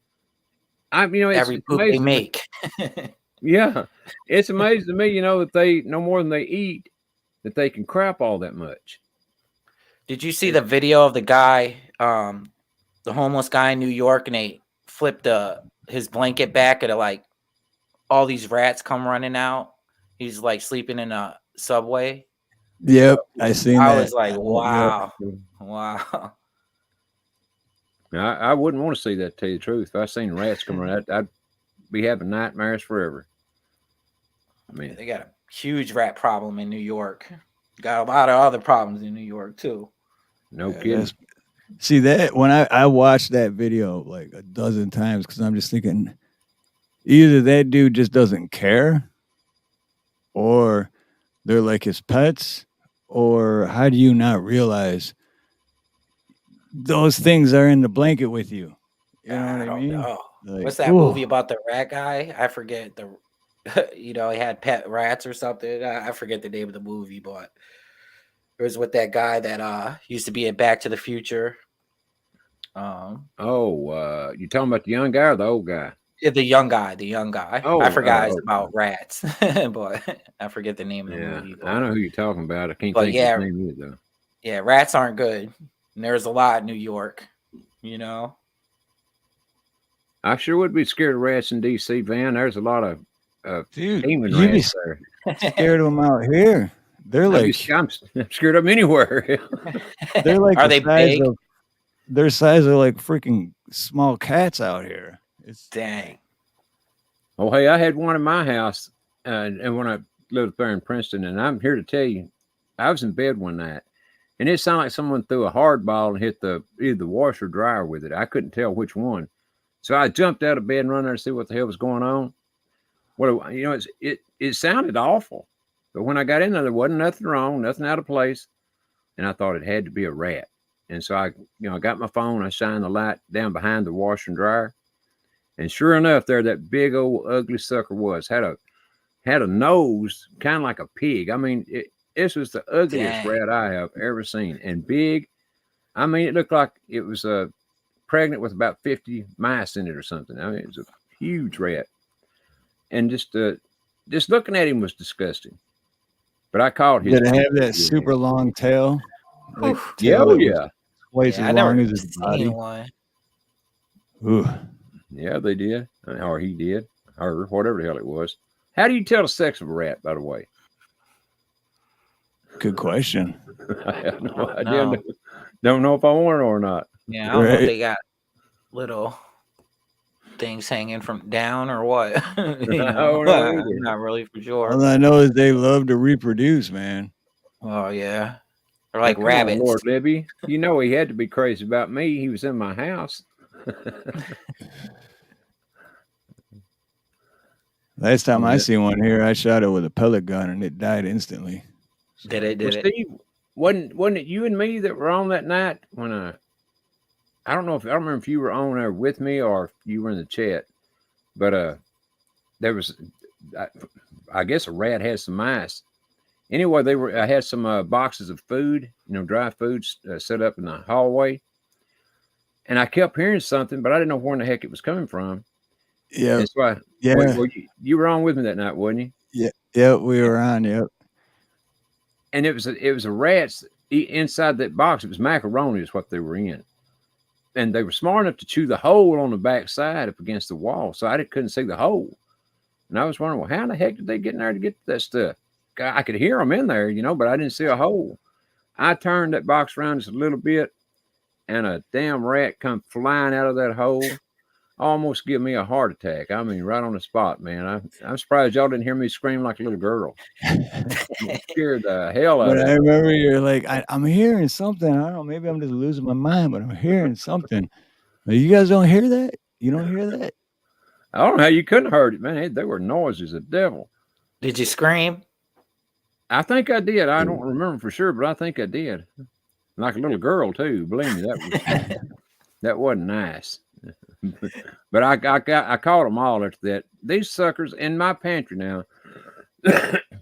It's every poop they make. Yeah, it's amazing to me. That they no more than they eat. That they can crap all that much. Did you see the video of the guy, the homeless guy in New York, and they flipped his blanket back and like all these rats come running out? He's like sleeping in a subway. Yep, I seen that. I was like, wow. I wouldn't want to see that, to tell you the truth. If I seen rats come around, I'd be having nightmares forever. I mean, they got a huge rat problem in New York. Got a lot of other problems in New York too. No kidding. See that when I watched that video like a dozen times because I'm just thinking either that dude just doesn't care, or they're like his pets, or how do you not realize those things are in the blanket with you? You know what I mean? Like, what's that movie about the rat guy? I forget he had pet rats or something. I forget the name of the movie, but it was with that guy that used to be in Back to the Future. You talking about the young guy or the old guy? Yeah, the young guy. Oh, I forgot it's about rats, but I forget the name of the movie. But, I know who you're talking about. I can't think of his name either. Yeah, rats aren't good. And there's a lot in New York, I sure would be scared of rats in DC, Van. There's a lot of dude, demon rats there. Scared of them out here. They're like I'm scared of them anywhere. they're like Are the they size big? of their size of like freaking small cats out here. It's Dang. Oh, hey, I had one in my house, and when I lived up there in Princeton, and I'm here to tell you, I was in bed one night, and it sounded like someone threw a hard ball and hit either the washer or dryer with it. I couldn't tell which one, so I jumped out of bed and run there to see what the hell was going on. Well, you know, it sounded awful, but when I got in there wasn't nothing wrong, nothing out of place, and I thought it had to be a rat. And so I got my phone, I shined the light down behind the washer and dryer. And sure enough, there that big old ugly sucker was. Had a nose kind of like a pig. I mean, this was the ugliest Dang. rat I have ever seen. And big. I mean, it looked like it was pregnant with about 50 mice in it or something. I mean, it was a huge rat. And just looking at him was disgusting. But I called his. did it have that super long tail? Like Yeah, tail that was yeah. twice Yeah, I as never long as his seen body. one. Ooh. Yeah, they did. Or he did. Or whatever the hell it was. How do you tell the sex of a rat, by the way? Good question. I have no idea. No. Don't know if I want it or not. Yeah, I don't know if Right. they got little things hanging from down or what. You know, don't know I'm either. not really for sure. All I know is they love to reproduce, man. Oh yeah, they're like Now, come on, rabbits. Lord Libby. You know he had to be crazy about me. He was in my house. Last time I Yeah. seen one here, I shot it with a pellet gun and it died instantly. Did it? Well, Did it? Steve, wasn't it you and me that were on that night when I don't remember if you were on there with me or if you were in the chat, but there was I guess a rat had some mice. Anyway, I had some boxes of food, dry food set up in the hallway, and I kept hearing something, but I didn't know where in the heck it was coming from. Yeah. And so you were on with me that night, wasn't you? Yeah. Yeah, we were on, yep. And it was a rat's inside that box. It was macaroni is what they were in. And they were smart enough to chew the hole on the back side up against the wall. So I couldn't see the hole. And I was wondering, well, how in the heck did they get in there to get that stuff? I could hear them in there, but I didn't see a hole. I turned that box around just a little bit, and a damn rat come flying out of that hole. Almost give me a heart attack. I mean, right on the spot, man. I'm surprised y'all didn't hear me scream like a little girl. Scared the hell out But of I me. remember you're like, I'm hearing something. I don't know, maybe I'm just losing my mind, but I'm hearing something. You guys don't hear that? You don't hear that? I don't know how you couldn't have heard it, man. They were noises of the devil. Did you scream? I think I did. I don't remember for sure, but I think I did. Like a little girl too. Believe me, that wasn't nice. But I caught them all after that. These suckers in my pantry now,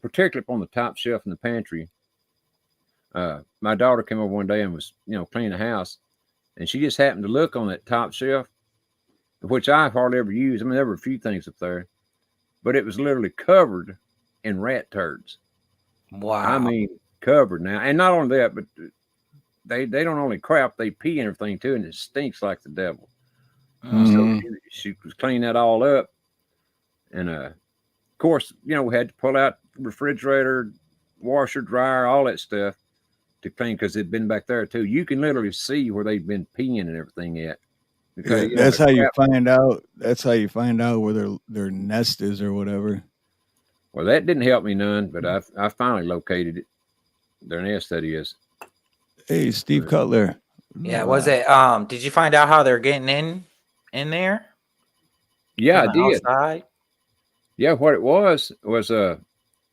particularly up on the top shelf in the pantry. My daughter came over one day and was, cleaning the house, and she just happened to look on that top shelf, which I hardly ever use. I mean, there were a few things up there, but it was literally covered in rat turds. Wow. I mean, covered now. And not only that, but they don't only crap, they pee and everything too, and it stinks like the devil. Mm-hmm. So she was cleaning that all up. And of course, we had to pull out refrigerator, washer, dryer, all that stuff to clean because it'd been back there too. You can literally see where they've been peeing and everything at. Because that's how you find out. That's how you find out where their nest is or whatever. Well, that didn't help me none, but I finally located it. Their nest, that is. Hey, Steve Cutler. Yeah, was it? Did you find out how they're getting in there? Yeah, I did. Outside? Yeah, what it was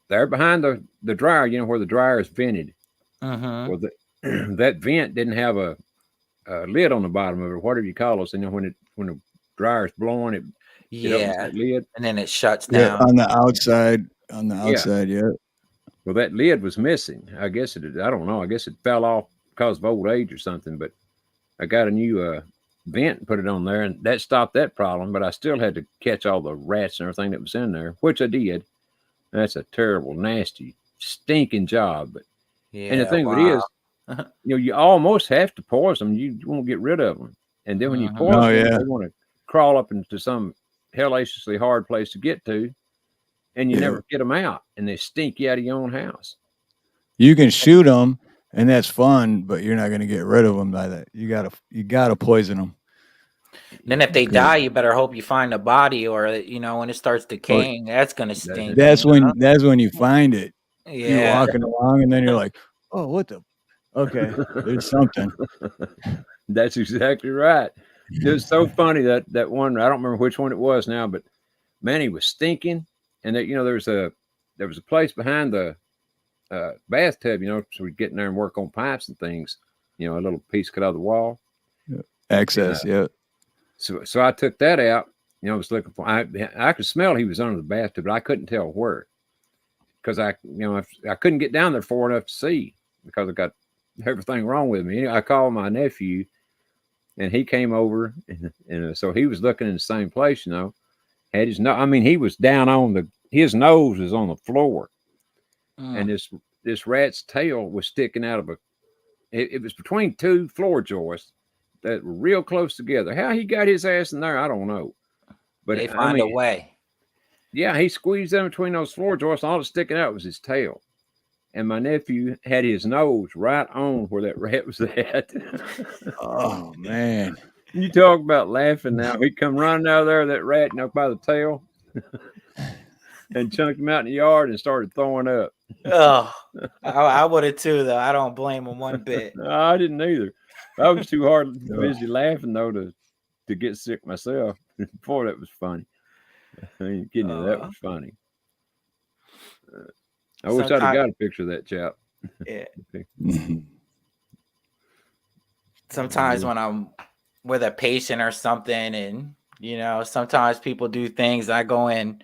there behind the dryer, where the dryer is vented. Mm-hmm. Well, that vent didn't have a lid on the bottom of it, whatever you call it. When the dryer is blowing, it opens that lid, and then it shuts down on the outside. On the outside, yeah. Well, that lid was missing. I guess I don't know. I guess it fell off because of old age or something. But I got a new vent and put it on there, and that stopped that problem. But I still had to catch all the rats and everything that was in there, which I did. That's a terrible, nasty, stinking job. But and the thing of it is, you almost have to poison them. You won't get rid of them, and then when you poison them, they want to crawl up into some hellaciously hard place to get to, and you never get them out, and they stink you out of your own house. You can shoot them, and that's fun, but you're not going to get rid of them by that. You gotta poison them. Then if they Good. die, you better hope you find a body, or when it starts decaying, that's gonna stink. That's when you find it. You're Yeah. walking along, and then you're like, "Oh, what the? Okay, there's something." That's exactly right. It was so funny that one. I don't remember which one it was now, but man, he was stinking, and that there was a place behind the bathtub, so we'd get in there and work on pipes and things. A little piece cut out of the wall. Access, yeah. So I took that out. I was looking for. I could smell he was under the bathtub, but I couldn't tell where, because I couldn't get down there far enough to see because I got everything wrong with me. I called my nephew, and he came over, and so he was looking in the same place. Had his no. I mean, he was down on his nose was on the floor, and this rat's tail was sticking out of it was between two floor joists that were real close together. How he got his ass in there, I don't know. But they find a way. Yeah, he squeezed in between those floor joists. All that's sticking out was his tail. And my nephew had his nose right on where that rat was at. Oh, man. You talk about laughing now. He'd come running out of there, that rat, by the tail, and chunked him out in the yard and started throwing up. Oh, I would have too, though. I don't blame him one bit. No, I didn't either. I was too busy laughing, though, to get sick myself. Boy, that was funny. I ain't kidding you, that was funny. I wish I'd have got a picture of that chap. Yeah. Sometimes when I'm with a patient or something, and sometimes people do things, I go in,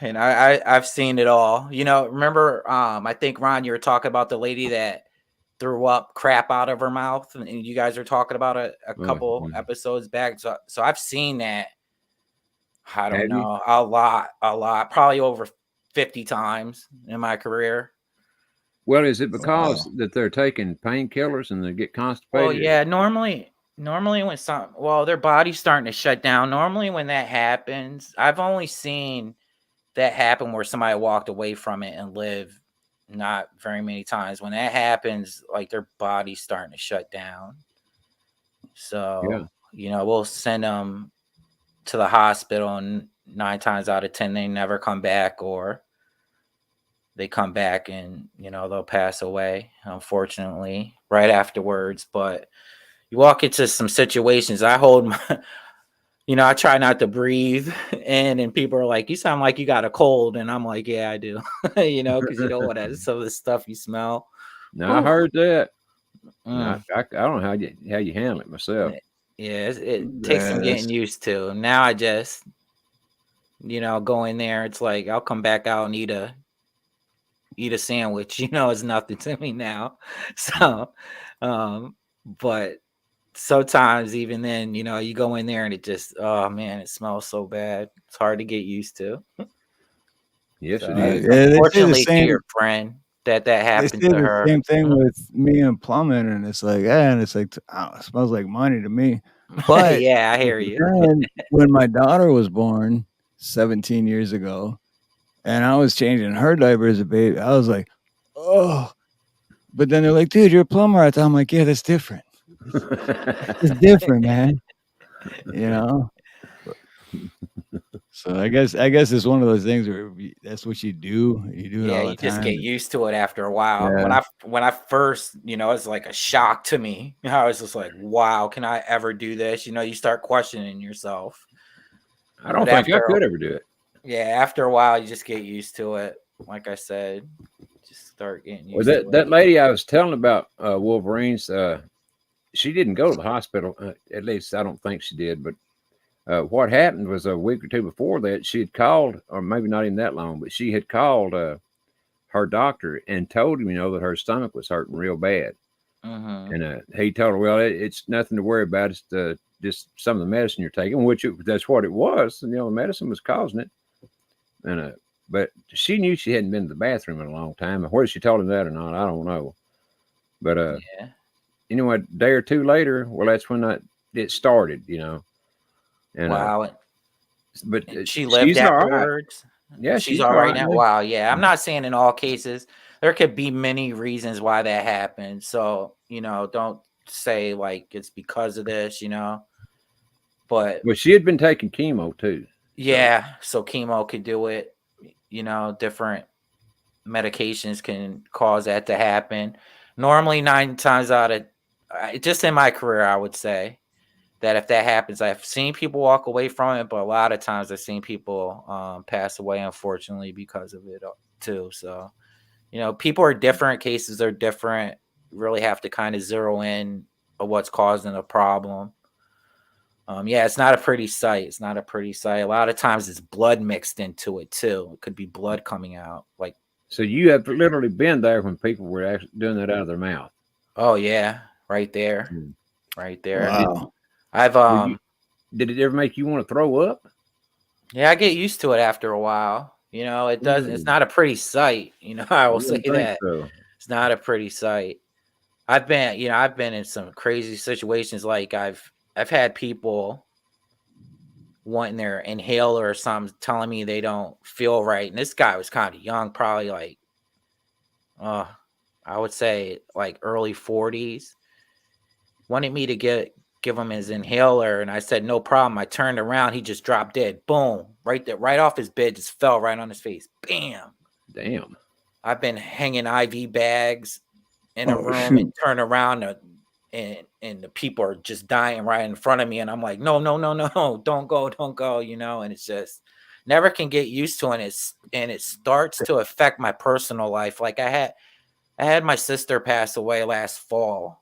and I've seen it all. Remember, I think, Ron, you were talking about the lady that threw up crap out of her mouth, and you guys were talking about a couple episodes back. So I've seen that. I don't know, a lot, probably over 50 times in my career. Well, is it because that they're taking painkillers and they get constipated? Well, yeah, normally when their body's starting to shut down. Normally when that happens, I've only seen that happen where somebody walked away from it and lived. Not very many times. When that happens, like, their body's starting to shut down. So, we'll send them to the hospital, and 9 times out of 10, they never come back, or they come back and, they'll pass away, unfortunately, right afterwards. But you walk into some situations, I hold my, I try not to breathe in, and people are like, "You sound like you got a cold." And I'm like, "Yeah, I do." Because what some of the stuff you smell. No, I heard that. I don't know how you handle it myself. Yeah, it takes some getting used to. Now I just, go in there. It's like I'll come back out and eat a sandwich. It's nothing to me now. So, but sometimes even then, you go in there and it just, oh man, it smells so bad. It's hard to get used to. Yes, so, it is. Unfortunately, to your friend that happened to her. Same thing with me and plumbing, and it's like, it smells like money to me. But yeah, I hear you. When my daughter was born 17 years ago, and I was changing her diaper as a baby, I was like, oh. But then they're like, "Dude, you're a plumber." I'm like, "Yeah, that's different. It's different, man." So I guess it's one of those things where that's what you do. You do it all the time. You just get used to it after a while. Yeah. When I first, it's like a shock to me. I was just like, "Wow, can I ever do this?" You start questioning yourself. I don't think I could ever do it. Yeah, after a while, you just get used to it. Like I said, just start getting used to it. That lady I was telling about, Wolverines, she didn't go to the hospital. At least I don't think she did. But what happened was a week or two before that, she had called, or maybe not even that long, but she had called her doctor and told him, that her stomach was hurting real bad. And he told her, "Well, it's nothing to worry about. It's just some of the medicine you're taking," which that's what it was. And, the medicine was causing it. And but she knew she hadn't been to the bathroom in a long time. And whether she told him that or not, I don't know. But anyway, a day or two later, well, that's when it started, And, wow. But she lived afterwards. Right. Yeah, she's all right now. Wow. Yeah. I'm not saying in all cases. there could be many reasons why that happened. So, don't say like it's because of this, but Well, she had been taking chemo too. yeah, so chemo could do it, different medications can cause that to happen. Normally 9 times out of just in my career, I would say that if that happens, I've seen people walk away from it, but a lot of times I've seen people pass away, unfortunately, because of it too. So, people are different. Cases are different. You really have to kind of zero in on what's causing the problem. Yeah, it's not a pretty sight. It's not a pretty sight. A lot of times it's blood mixed into it too. It could be blood coming out. Like, So you have literally been there when people were actually doing that out of their mouth. oh yeah, right there, Hmm. right there. Wow. I've Did it ever make you want to throw up? yeah, I get used to it after a while. It doesn't. It's not a pretty sight. I will say that So. it's not a pretty sight. I've been in some crazy situations. Like I've had people wanting their inhaler or something, telling me they don't feel right, and this guy was kind of young, probably like, I would say like early 40s. Wanted me to give him his inhaler, and I said no problem. I turned around, he just dropped dead. Boom, right there, right off his bed, just fell right on his face. Bam. Damn. I've been hanging IV bags in a Oh, room shoot. and turn around and the people are just dying right in front of me, and I'm like, no, don't go, and it's just never can get used to it. And it starts to affect my personal life. Like I had my sister pass away last fall,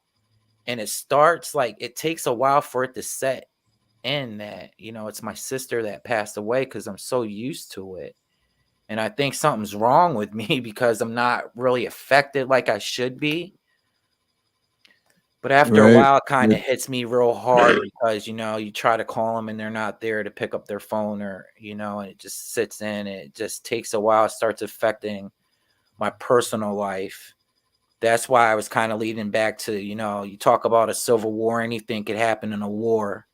and it starts like it takes a while for it to set in that, it's my sister that passed away, because I'm so used to it. And I think something's wrong with me because I'm not really affected like I should be. But after a Right. while, it kind of hits me real hard because, you try to call them and they're not there to pick up their phone, or, and it just sits in. It just takes a while. It starts affecting my personal life. That's why I was kind of leading back to, you talk about a civil war, anything could happen in a war.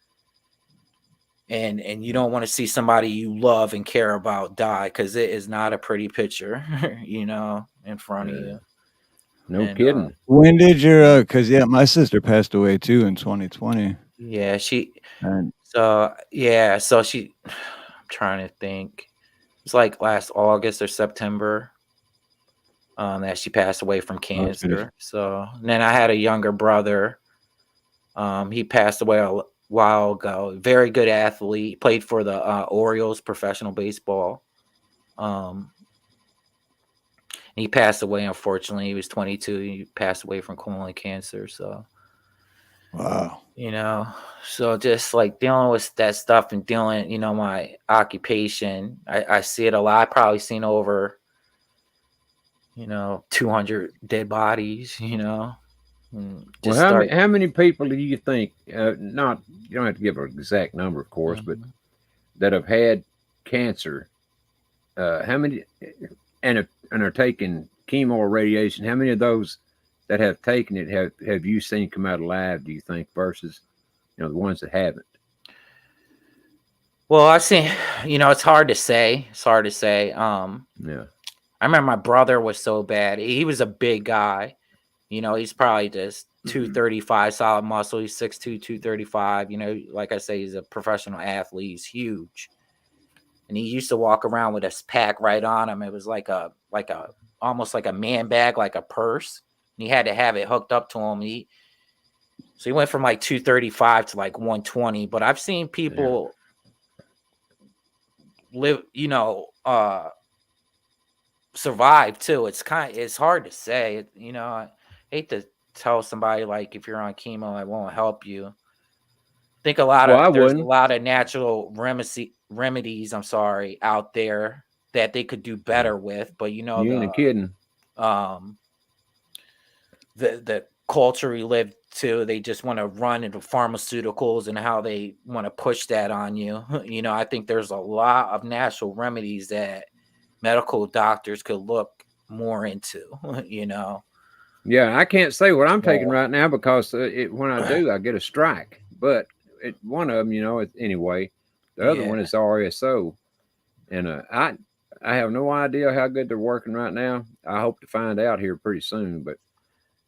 And you don't want to see somebody you love and care about die, because it is not a pretty picture, in front of you. No And, kidding. When did your cuz my sister passed away too in 2020. yeah, And so she, I'm trying to think. It's like last August or September that she passed away from cancer. So then I had a younger brother. He passed away a while ago. Very good athlete. Played for the Orioles, professional baseball. He passed away, unfortunately. He was 22. He passed away from colon cancer. So, wow. So just like dealing with that stuff and dealing, my occupation, I see it a lot. I've probably seen over, 200 dead bodies, Well, how many people do you think, not, you don't have to give an exact number, of course, but that have had cancer, how many, and are taking chemo or radiation, how many of those that have taken it have you seen come out alive, do you think, versus, the ones that haven't? Well, I've seen, it's hard to say. Yeah. I remember my brother was so bad. He was a big guy. He's probably just 235 solid muscle. He's 6'2", 235. Like I say, he's a professional athlete. He's huge. And he used to walk around with his pack right on him. It was like almost like a man bag, like a purse. And he had to have it hooked up to him. So he went from like 235 to like 120. But I've seen people live, survive too. It's hard to say. I hate to tell somebody like if you're on chemo, it won't help you. I think there's a lot of natural remedies, out there that they could do better with, but you ain't kidding. The culture we live to, they just want to run into pharmaceuticals and how they want to push that on you. I think there's a lot of natural remedies that medical doctors could look more into. Yeah, I can't say what I'm taking right now because when I do, I get a strike. But one of them, anyway. The other one is RSO, and I have no idea how good they're working right now. I hope to find out here pretty soon, but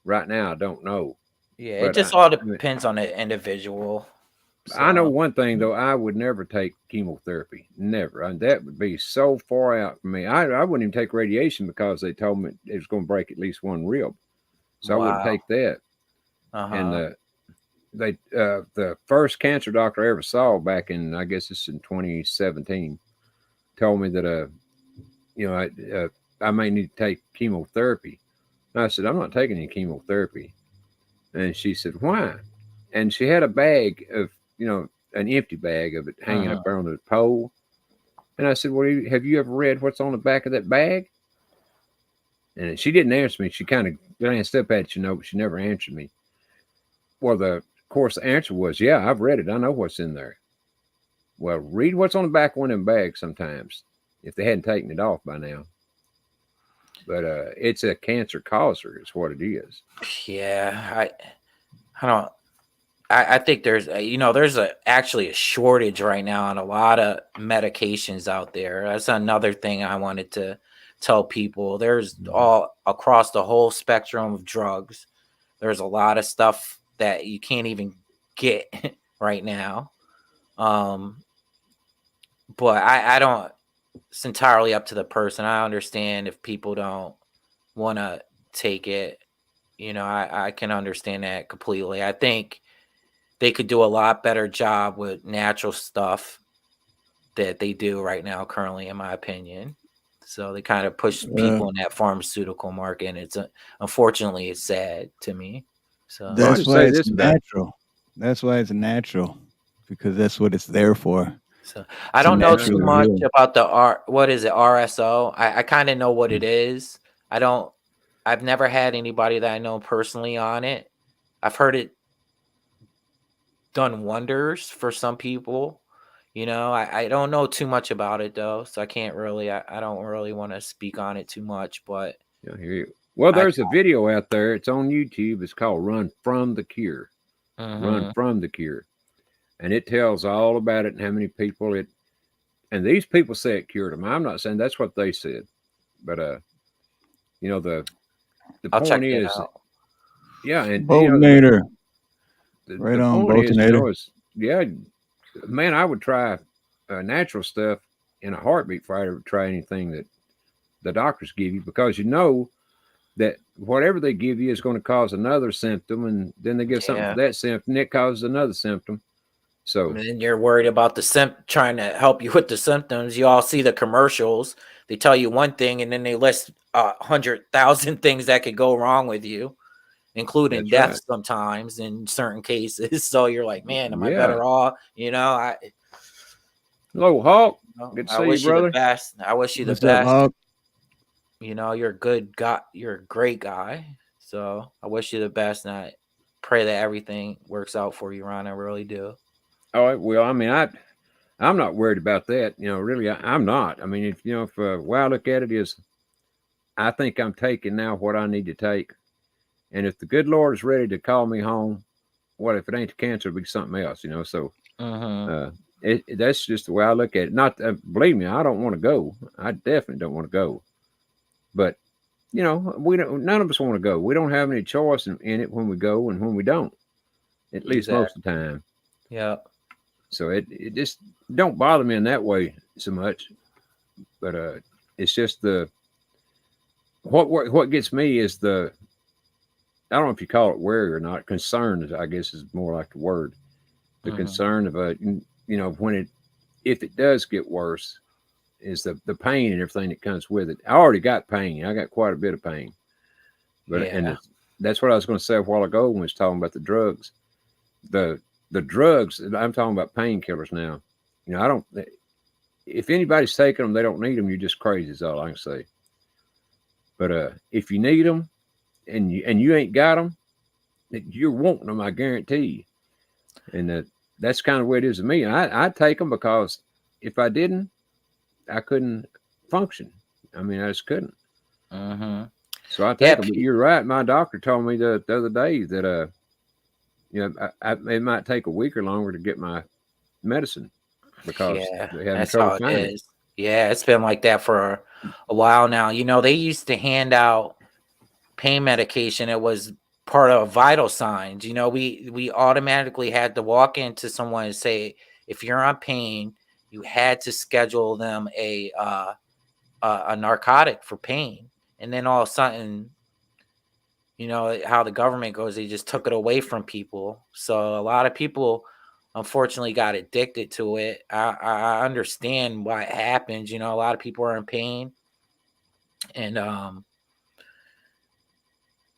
right now I don't know. Yeah, it But just all I mean, depends on the individual. I know So one thing though, I would never take chemotherapy. Never. That would be so far out for me. I wouldn't even take radiation because they told me it was going to break at least one rib. So I wouldn't wow. take that. And Uh-huh. the first cancer doctor I ever saw back in, I guess it's in 2017, told me that I may need to take chemotherapy. And I said, I'm not taking any chemotherapy. And she said, why? And she had a bag of, an empty bag of it hanging up there on the pole. And I said, well, have you ever read what's on the back of that bag? And she didn't answer me. She kind of glanced up at it, but she never answered me. Well, of course, the answer was, yeah, I've read it. I know what's in there. Well, read what's on the back of one of them bags sometimes, if they hadn't taken it off by now. But it's a cancer causer is what it is. Yeah, I don't. I think there's there's actually a shortage right now on a lot of medications out there. That's another thing I wanted to tell people. There's all across the whole spectrum of drugs. There's a lot of stuff that you can't even get right now. But I don't. It's entirely up to the person. I understand if people don't want to take it. I can understand that completely. I think they could do a lot better job with natural stuff that they do right now currently, in my opinion. So they kind of push people in that pharmaceutical market, and it's unfortunately it's sad to me. So that's why it's natural. That's why it's natural, because that's what it's there for. So I don't know too much about the what is it, RSO? I kind of know what it is. I've never had anybody that I know personally on it. I've heard it done wonders for some people. I don't know too much about it though, so I can't really. I don't really want to speak on it too much, but well, there's a video out there. It's on YouTube. It's called "Run from the Cure." Run from the Cure, and it tells all about it and how many people it. And these people say it cured them. I'm not saying that's what they said, but the point is, yeah, and Boltonator. Right on, Boltonator. Yeah, man, I would try natural stuff in a heartbeat before I ever try anything that the doctors give you, because that whatever they give you is going to cause another symptom, and then they give something for that symptom, it causes another symptom. So and then you're worried about trying to help you with the symptoms. You all see the commercials. They tell you one thing, and then they list 100,000 things that could go wrong with you, including death sometimes in certain cases. So you're like, man, am I better off? Hello, Hawk. Good to see you, brother. The best. I wish you the best. Up, you're a good guy. You're a great guy. So I wish you the best, and I pray that everything works out for you, Ron. I really do. Oh, well, I mean, I'm not worried about that. Really, I'm not. I mean, if the way I look at it is, I think I'm taking now what I need to take. And if the good Lord is ready to call me home, what if it ain't the cancer, it'll be something else, So that's just the way I look at it. Not believe me, I don't want to go. I definitely don't want to go. But we don't. None of us want to go. We don't have any choice in it when we go and when we don't. At least most of the time. Yeah. So it just don't bother me in that way so much. But it's just what gets me is I don't know if you call it worry or not. Concern, I guess, is more like the word. The concern of if it does get worse, is the pain and everything that comes with it. I already got pain. I got quite a bit of pain. But and that's what I was going to say a while ago when I was talking about the drugs. The drugs, I'm talking about painkillers now. I don't. If anybody's taking them, they don't need them. You're just crazy. Is all I can say. But if you need them, and you ain't got them, you're wanting them. I guarantee you. And that's kind of the way it is to me. I take them because if I didn't, I couldn't function. I mean, I just couldn't. So I take them. But you're right. My doctor told me the other day that it might take a week or longer to get my medicine because they have trouble finding it. Yeah, it's been like that for a while now. You know, they used to hand out pain medication. It was part of vital signs. You know, we automatically had to walk into someone and say, if you're on pain, you had to schedule them a narcotic for pain. And then all of a sudden, you know how the government goes, they just took it away from people. So a lot of people unfortunately got addicted to it. I understand why it happens. You know, a lot of people are in pain, and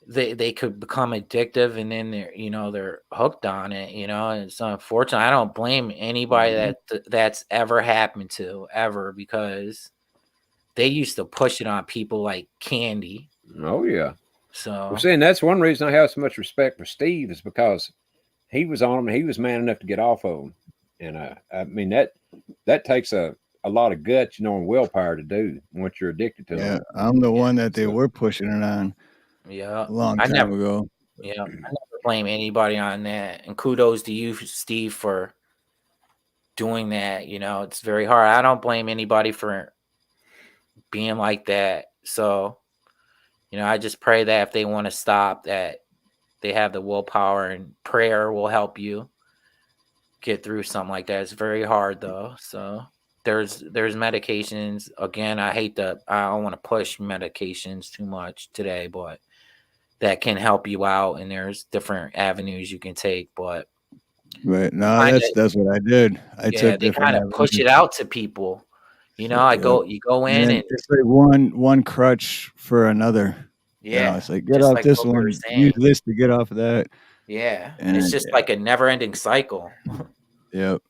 they could become addictive, and then they're hooked on it. You know, and it's unfortunate. I don't blame anybody that's ever happened to ever, because they used to push it on people like candy. Oh yeah. So Well, see, and that's one reason I have so much respect for Steve, is because he was on him. He was man enough to get off of him, and I mean that takes a lot of guts, you know, and willpower to do once you're addicted to Yeah, them. I'm the one that they So- were pushing it on yeah, a long I time never. ago. Yeah, I never blame anybody on that. And kudos to you, Steve, for doing that. You know, it's very hard. I don't blame anybody for being like that. So, you know, I just pray that if they want to stop, that they have the willpower, and prayer will help you get through something like that. It's very hard though. So there's medications. Again, I don't want to push medications too much today, but that can help you out, and there's different avenues you can take. But Right. No, that's what I did. I yeah, took they different kind of push it avenues. out to people. You know, you go And in, then and it's like one crutch for another. You know, yeah, it's like, get just off like this what we were one, use saying. this to get off of that. Yeah, and it's And just like a never-ending cycle. yep.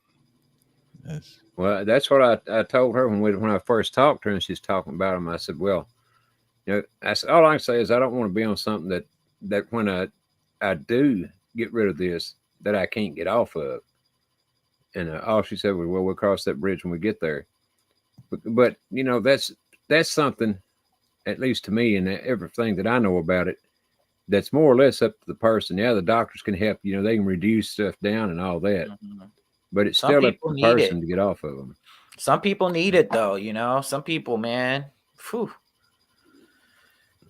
Well, that's what I told her when I first talked to her, and she's talking about him. I said, well, you know, I said, all I can say is I don't want to be on something that when I do get rid of this, that I can't get off of. And all she said was, well, we'll cross that bridge when we get there. But you know, that's something, at least to me, and everything that I know about it, that's more or less up to the person. Yeah, the doctors can help. You know, they can reduce stuff down and all that, but it's Some still up to people the need person it. to get off of them. Some people need it though. You know, some people, man. Phew.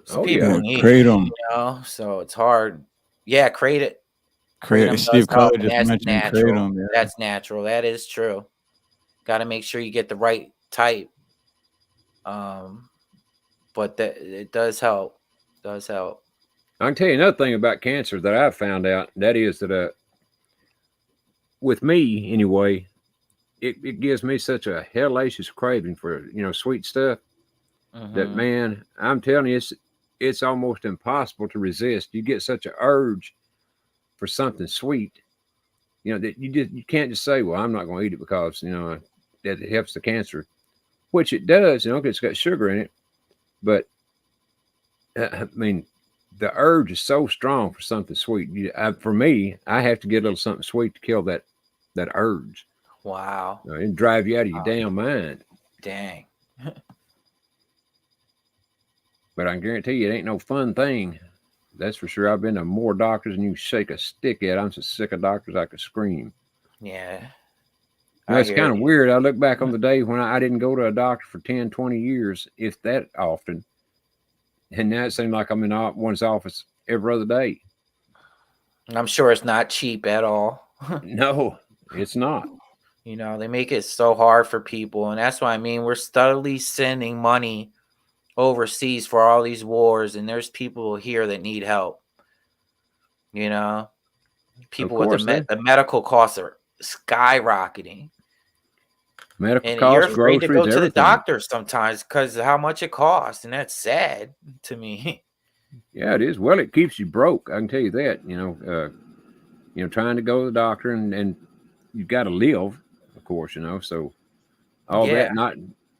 Some Oh people yeah, need it. Kratom. You know, so it's hard. Yeah, Kratom Steve does help, Carter and just that's mentioned natural. Kratom. Yeah. That's natural. That is true. Got to make sure you get the right type. But that it does help. Does help. I can tell you another thing about cancer that I've found out. That is that with me anyway, it gives me such a hellacious craving for, you know, sweet stuff that, man, I'm telling you, it's almost impossible to resist. You get such an urge for something sweet, you know, that you can't just say, well, I'm not going to eat it because, you know, that it helps the cancer, which it does, you know, 'cause it's got sugar in it. But I mean, the urge is so strong for something sweet. For me, I have to get a little something sweet to kill that urge. Wow. It drive you out of your damn mind. Dang. But I can guarantee you, it ain't no fun thing. That's for sure. I've been to more doctors than you shake a stick at. I'm so sick of doctors I could scream. Yeah. Now, it's kind of weird. I look back on the day when I didn't go to a doctor for 10, 20 years, if that often. And now it seems like I'm in one's office every other day. I'm sure it's not cheap at all. No, it's not. You know, they make it so hard for people. And that's what I mean. We're steadily sending money overseas for all these wars. And there's people here that need help. You know, people with the medical costs are skyrocketing. Medical And costs, you're afraid to groceries, go to the everything. doctor sometimes because of how much it costs. And that's sad to me. Yeah, it is. Well, it keeps you broke. I can tell you that. You know, trying to go to the doctor and you've got to live, of course. You know, so all that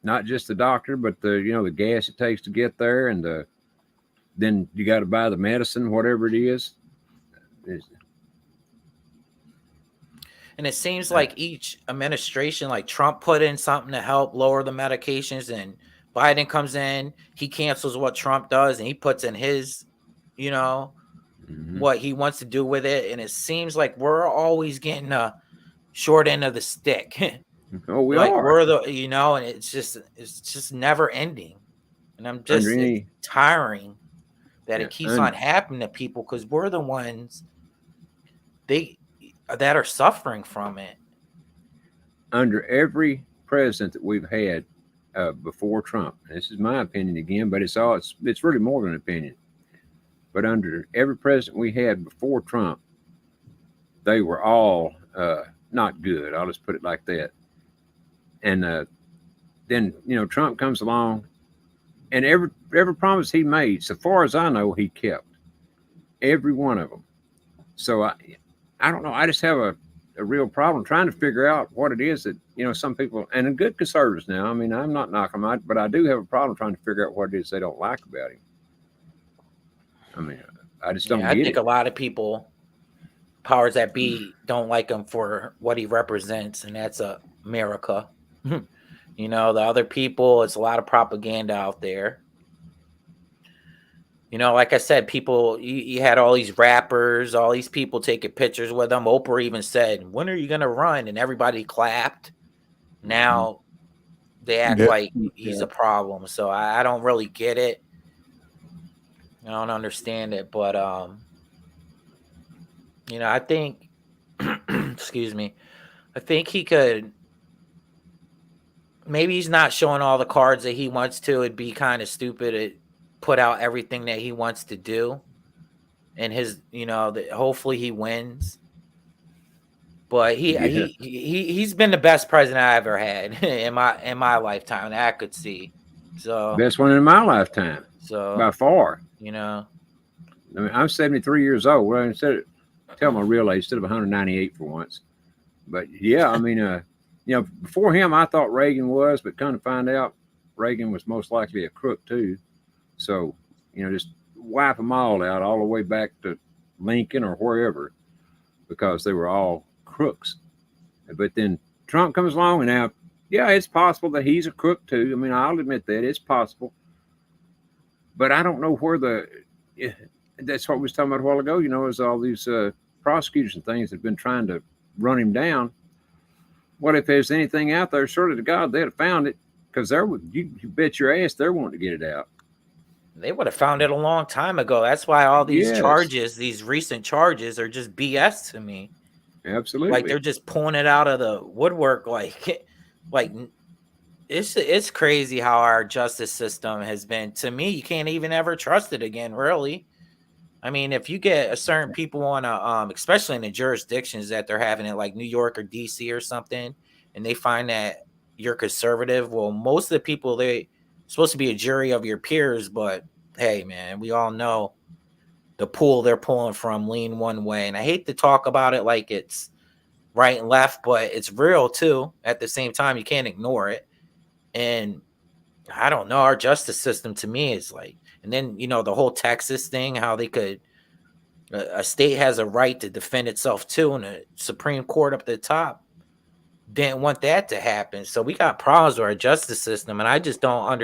not just the doctor, but the gas it takes to get there, and then you got to buy the medicine, whatever it is. And it seems like each administration, like Trump put in something to help lower the medications, and Biden comes in, he cancels what Trump does, and he puts in his, what he wants to do with it. And it seems like we're always getting a short end of the stick. Oh, we like are. we're the, and it's just never ending, and I'm just it's tiring that it keeps on happening to people because we're the ones that are suffering from it. Under every president that we've had before Trump, this is my opinion again, but it's really more than an opinion. But under every president we had before Trump, they were all not good. I'll just put it like that. And then Trump comes along, and every promise he made, so far as I know, he kept every one of them. So I don't know. I just have a real problem trying to figure out what it is that some people, and good conservatives now. I mean, I'm not knocking them out, but I do have a problem trying to figure out what it is they don't like about him. I mean, I just don't get it. I think a lot of people, powers that be, don't like him for what he represents, and that's America. The other people, it's a lot of propaganda out there. Like I said, people, you had all these rappers, all these people taking pictures with him. Oprah even said, "When are you going to run?" And everybody clapped. Now they act like he's a problem. So I don't really get it. I don't understand it. But, I think, excuse me, I think he could, maybe he's not showing all the cards that he wants to. It'd be kind of stupid to put out everything that he wants to do. And his, hopefully he wins. But he's been the best president I ever had in my lifetime that I could see. So best one in my lifetime. So by far. I mean, I'm 73 years old. Well, tell my real age instead of 198 for once. But yeah, I mean, before him, I thought Reagan was, but come to find out, Reagan was most likely a crook too. So, just wipe them all out, all the way back to Lincoln or wherever, because they were all crooks. But then Trump comes along, and now, yeah, it's possible that he's a crook too. I mean, I'll admit that it's possible. But I don't know where that's what we was talking about a while ago, is all these prosecutors and things that have been trying to run him down. What if there's anything out there? Surely to God, they'd have found it, because you bet your ass they're wanting to get it out. They would have found it a long time ago. That's why all these charges, these recent charges, are just BS to me. Absolutely. Like they're just pulling it out of the woodwork. Like it's crazy how our justice system has been. To me, you can't even ever trust it again, really. I mean, if you get a certain people on especially in the jurisdictions that they're having it, like New York or DC or something, and they find that you're conservative, well, most of the people, they're supposed to be a jury of your peers, but hey, man, we all know the pool they're pulling from lean one way. And I hate to talk about it like it's right and left, but it's real too. At the same time, you can't ignore it. And I don't know, our justice system to me is like, and then, the whole Texas thing, how they could, a state has a right to defend itself too, and the Supreme Court up at the top didn't want that to happen. So we got problems with our justice system, and I just I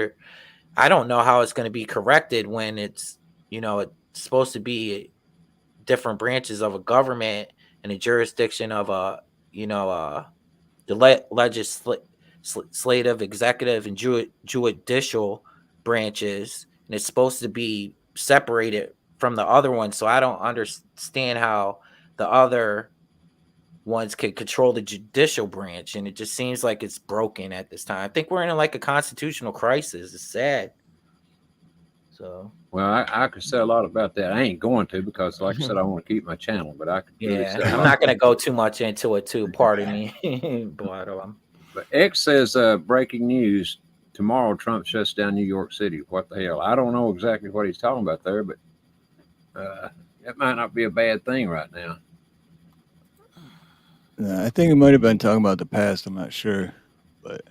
don't know how it's going to be corrected when it's, it's supposed to be different branches of a government and a jurisdiction of the legislative, executive, and judicial branches, and it's supposed to be separated from the other ones. So I don't understand how the other ones can control the judicial branch, and it just seems like it's broken at this time. I think we're in like a constitutional crisis. It's sad. So well, I could say a lot about that. I ain't going to, because like I said, I want to keep my channel, but I could really say I'm not going to go too much into it too, pardon me. But X says breaking news: tomorrow Trump shuts down New York City. What the hell? I don't know exactly what he's talking about there, but it might not be a bad thing right now. I think it might have been talking about the past. I'm not sure, but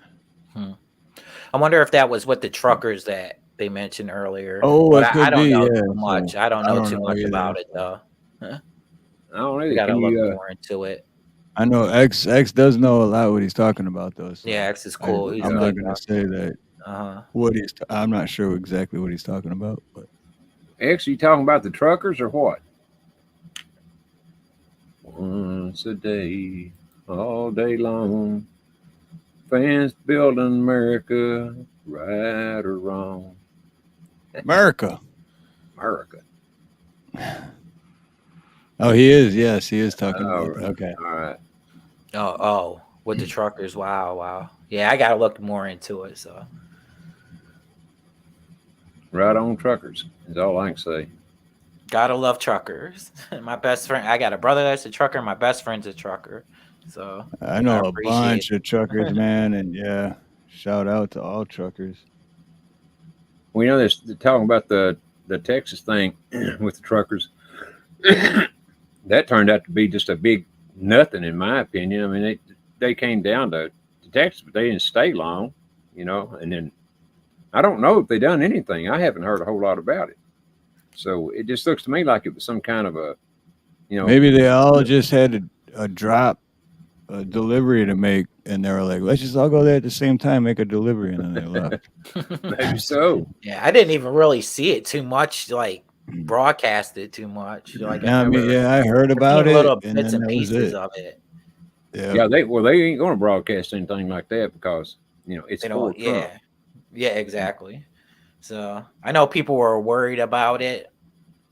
I wonder if that was with the truckers that they mentioned earlier. Oh, but it could I don't be, know yeah, too much. I don't know too much about it though. I don't either. Got to look more into it. I know X does know a lot what he's talking about though. So yeah, X is cool. I'm not going to say that I'm not sure exactly what he's talking about. But X, you talking about the truckers or what? Once a day, all day long. Fans building America, right or wrong. America. America. Oh, he is. Yes, he is talking All about that. right. Okay. All right. Oh, with the truckers. Wow. Yeah, I gotta look more into it. So Right on, truckers is all I can say. gotta love truckers. My best friend. I got a brother that's a trucker. My best friend's a trucker. So I know a appreciate bunch of truckers, man, and yeah, shout out to all truckers. We know this talking about the Texas thing with the truckers. That turned out to be just a big nothing, in my opinion. I mean, they came down to Texas, but they didn't stay long, you know. And then I don't know if they done anything. I haven't heard a whole lot about it. So it just looks to me like it was some kind of a, you know, Maybe they all just had a drop, a delivery to make, and they were like, let's just all go there at the same time, make a delivery, and then they left. maybe so. Yeah, I didn't even really see it too much, like broadcasted too much. Like Yeah, I mean, never- yeah, I heard I've about seen it, little and bits then and that was pieces it. of it. Yeah, Yeah, they ain't going to broadcast anything like that because you know it's They for don't. Trump. Yeah, exactly. So I know people were worried about it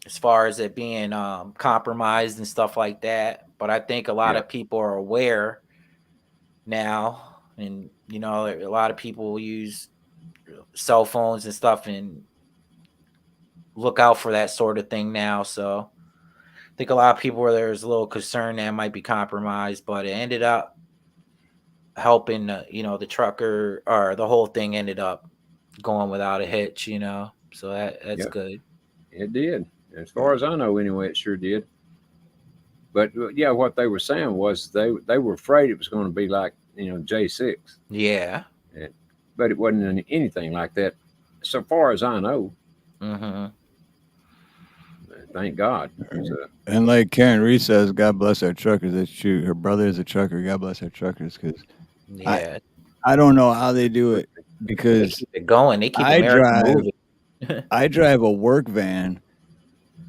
as far as it being compromised and stuff like that. But I think a lot Yeah. of people are aware now, and you know, a lot of people use cell phones and stuff and look out for that sort of thing now. So I think a lot of people were there's a little concern that it might be compromised, but it ended up helping. You know, the trucker or the whole thing ended up going without a hitch. You know, so that's Yeah. good. It did. As far as I know, anyway, it sure did. But yeah, what they were saying was they were afraid it was going to be like, you know, J6, Yeah. but it wasn't anything like that, so far as I know. Mm-hmm. Thank God. So, and like Karen Reed says, God bless our truckers. That's true. Her brother is a trucker. God bless our truckers, because Yeah. I don't know how they do it, They because keep it going. They keep I America drive- moving. I drive a work van,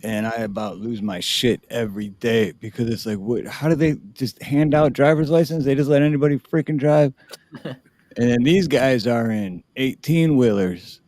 and I about lose my shit every day, because it's like, what? How do they just hand out driver's license? They just let anybody freaking drive. And then these guys are in 18-wheelers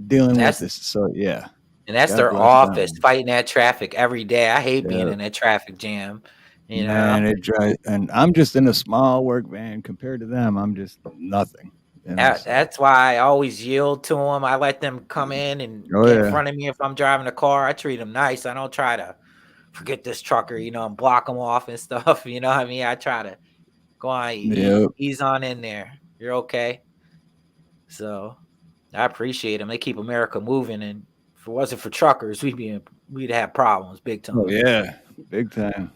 dealing with this. So yeah, And that's God their bless office, them. fighting that traffic every day. I hate being Yeah. in that traffic jam. You Man, know, it drives, and I'm just in a small work van compared to them. I'm just nothing. You know, so- that's why I always yield to them. I let them come in and Oh, get in yeah. front of me if I'm driving a car. I treat them nice. I don't try to forget this trucker, you know, and block them off and stuff. You know what I mean? I try to go on, Yep. ease on in there. You're okay. So I appreciate them. They keep America moving, and if it wasn't for truckers, we'd have problems big time. Oh yeah, big time.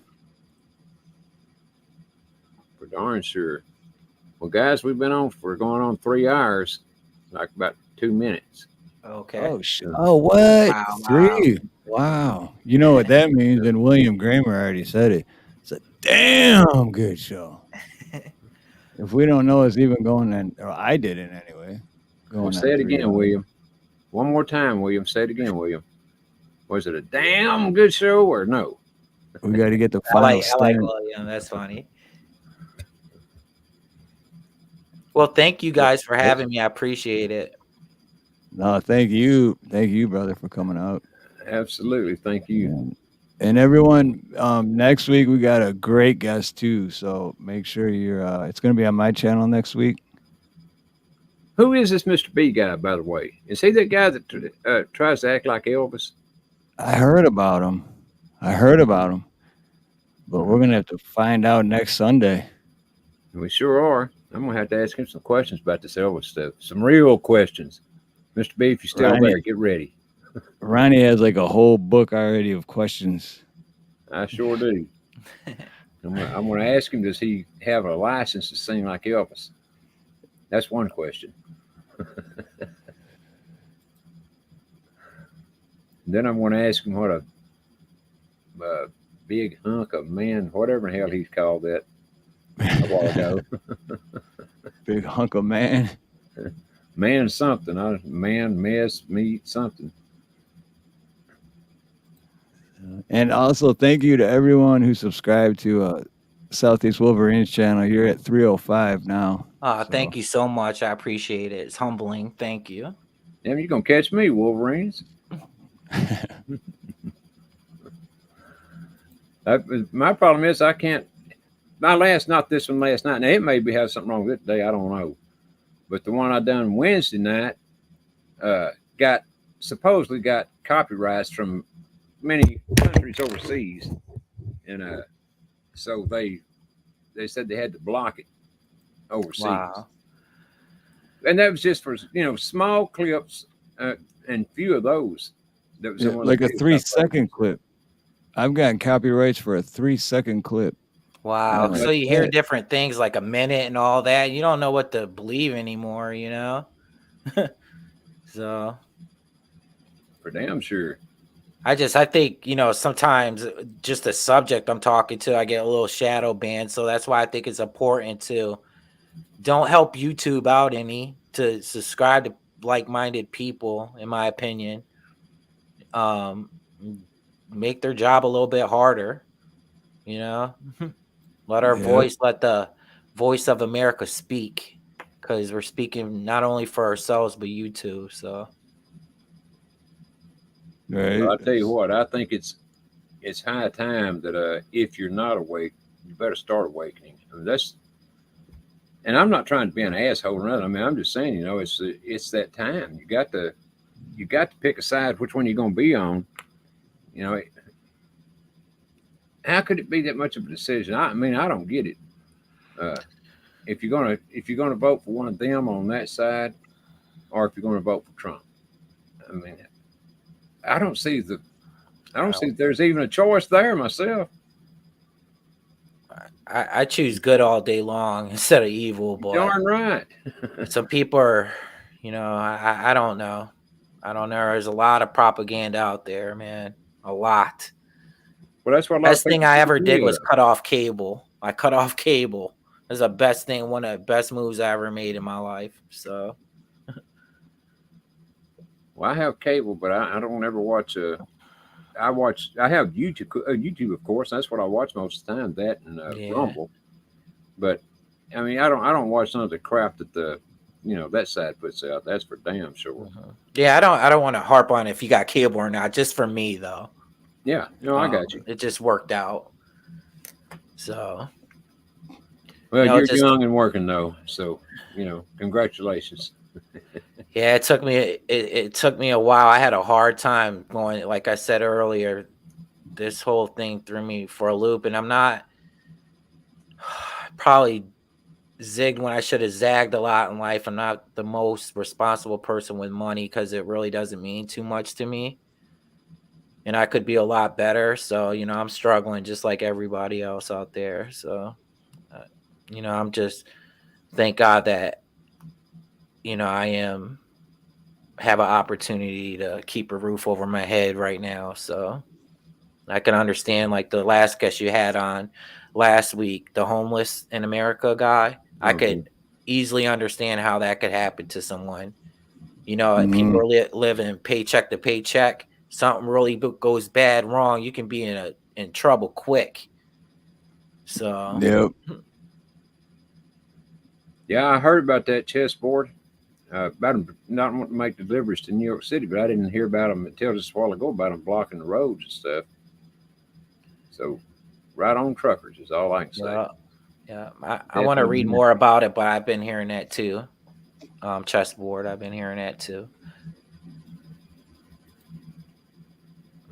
for darn sure. Well, guys, we've been on for going on 3 hours, like about 2 minutes. Okay. Oh shit. Oh what? Wow, 3? Wow. You know what that means? And William Gramer already said it. It's a damn good show. If we don't know it's even going in, or I didn't anyway. Well, Going say on it 3 again, hours. William. One more time, William. Say it again, William. Was it a damn good show or no? We got to get the I final like stand. William. That's funny. Well, thank you guys for having me. I appreciate it. No, thank you, brother, for coming out. Absolutely. Thank you. And everyone, next week we got a great guest too. So make sure you're. It's going to be on my channel next week. Who is this Mr. B guy, by the way? Is he that guy that tries to act like Elvis? I heard about him. But we're going to have to find out next Sunday. We sure are. I'm going to have to ask him some questions about this Elvis stuff. Some real questions. Mr. B, if you're still Ronnie. there, get ready. Ronnie has like a whole book already of questions. I sure do. I'm going to ask him, does he have a license to sing like Elvis? That's one question. Then I'm going to ask him what a big hunk of man, whatever the hell he's called that a while ago. Big hunk of man. Man something. Man, mess, meat, something. And also thank you to everyone who subscribed to Southeast Wolverine's channel. You're at 305 now. Thank you so much. I appreciate it. It's humbling. Thank you. Damn, you gonna catch me, Wolverines. My problem is I can't. Not this one last night. Now it may be have something wrong with it today. I don't know. But the one I done Wednesday night supposedly got copyrights from many countries overseas, and so they said they had to block it overseas. Wow. And that was just for small clips, and few of those. That was like a 3-second clip. I've gotten copyrights for a 3-second clip. Wow. So you hear different things like a minute and all that. You don't know what to believe anymore, So for damn sure. I think, sometimes just the subject I'm talking to, I get a little shadow banned. So that's why I think it's important to don't help YouTube out any, to subscribe to like-minded people, in my opinion. Make their job a little bit harder, let our voice, let the voice of America speak, because we're speaking not only for ourselves, but you too. So. Right. Well, I'll tell you what, I think it's high time that if you're not awake, you better start awakening. I mean, and I'm not trying to be an asshole or nothing. I mean, I'm just saying, it's that time. You got to pick a side, which one you're going to be on. How could it be that much of a decision? I mean, I don't get it. If you're gonna vote for one of them on that side, or if you're going to vote for Trump, I mean, I don't see if there's even a choice there myself. I choose good all day long instead of evil, but darn right. Some people are, I don't know. I don't know. There's a lot of propaganda out there, man. A lot. Well, that's what. Best thing I ever did was cut off cable. I cut off cable. It was the best thing, one of the best moves I ever made in my life. So. Well, I have cable, but I don't ever watch. I have YouTube, of course. That's what I watch most of the time. That and Rumble. But I mean, I don't watch none of the crap that that side puts out. That's for damn sure. Yeah, I don't want to harp on if you got cable or not. Just for me, though. Yeah, no, I got you. It just worked out. So. Well, you're young and working though, so congratulations. Yeah, it took me a while. I had a hard time going, like I said earlier, this whole thing threw me for a loop, and I'm not probably zigged when I should have zagged a lot in life. I'm not the most responsible person with money because it really doesn't mean too much to me. And I could be a lot better. So, I'm struggling just like everybody else out there. So, I'm just, thank God that, I have an opportunity to keep a roof over my head right now. So I can understand, like the last guest you had on last week, the homeless in America guy. I could easily understand how that could happen to someone. People are living paycheck to paycheck. Something really goes bad, wrong, you can be in trouble quick. So yep. Yeah, I heard about that chessboard. About them not wanting to make deliveries to New York City, but I didn't hear about them until just a while ago about them blocking the roads and stuff. So, right on truckers is all I can say. Yeah, I want to read more about it, but I've been hearing that too. Chessboard, I've been hearing that too.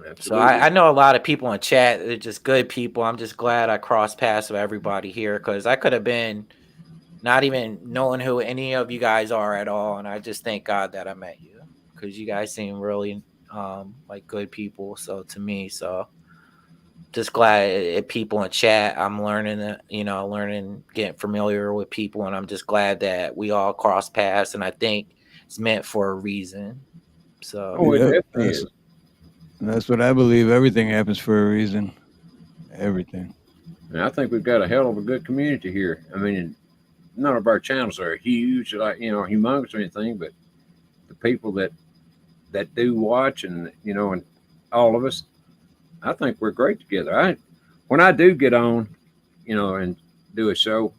Absolutely. So I know a lot of people in chat. They're just good people. I'm just glad I crossed paths with everybody here, because I could have been not even knowing who any of you guys are at all. And I just thank God that I met you, because you guys seem really like good people. So to me, so just glad people in chat. I'm learning that, getting familiar with people. And I'm just glad that we all cross paths. And I think it's meant for a reason. So it definitely is. That's what I believe. Everything happens for a reason. Everything. And I think we've got a hell of a good community here. I mean, none of our channels are huge, like humongous or anything, but the people that do watch and and all of us, I think we're great together. When I do get on, and do a show,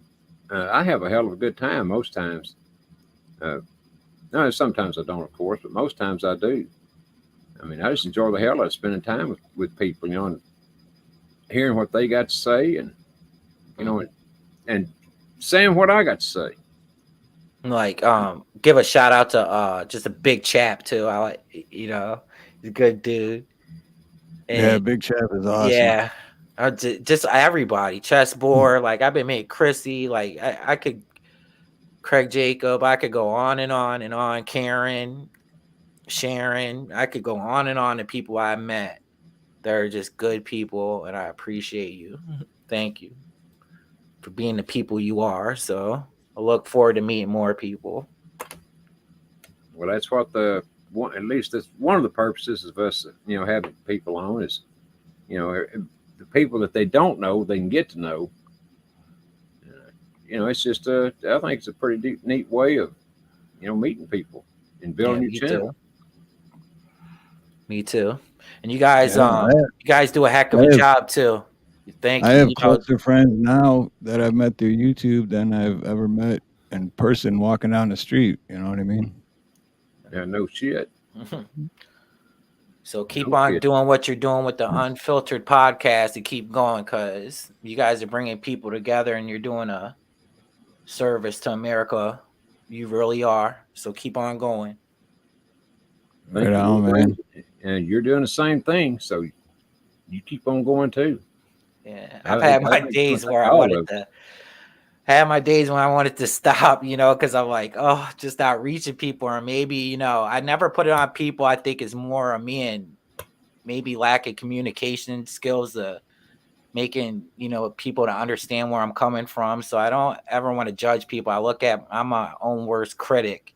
I have a hell of a good time most times. No, sometimes I don't, of course, but most times I do. I mean, I just enjoy the hell out of spending time with people, you know, and hearing what they got to say, and you know, and saying what I got to say. Like, give a shout out to just a big chap too. I like, you know, he's a good dude. Yeah, And Big Chap is awesome. yeah, just everybody, chessboard. Like I've been made Chrissy. Like I could Craig Jacob. I could go on and on and on. Karen, Sharon. I could go on and on to people I met. They're just good people, and I appreciate you. Thank you for being the people you are. So I look forward to meeting more people. Well, that's what at least that's one of the purposes of us, you know, having people on is, you know, the people that they don't know, they can get to know. You know, it's just I think it's a pretty neat way of, you know, meeting people and building your channel. Me too. And you guys, Yeah, you guys do a heck of a job too. Thank you. I have you know, closer friends now that I've met through YouTube than I've ever met in person walking down the street. You know what I mean? Yeah, no shit. So keep on doing what you're doing with the Unfiltered podcast and keep going, because you guys are bringing people together and you're doing a service to America. You really are. So keep on going. Right on, man. And you're doing the same thing, so you keep on going too. Yeah, I've had my days where I wanted to. I had my days when I wanted to stop, you know, because I'm like, oh, just not reaching people, or maybe, you know, I never put it on people. I think it's more of me and maybe lack of communication skills, making, you know, people to understand where I'm coming from. So I don't ever want to judge people. I'm my own worst critic.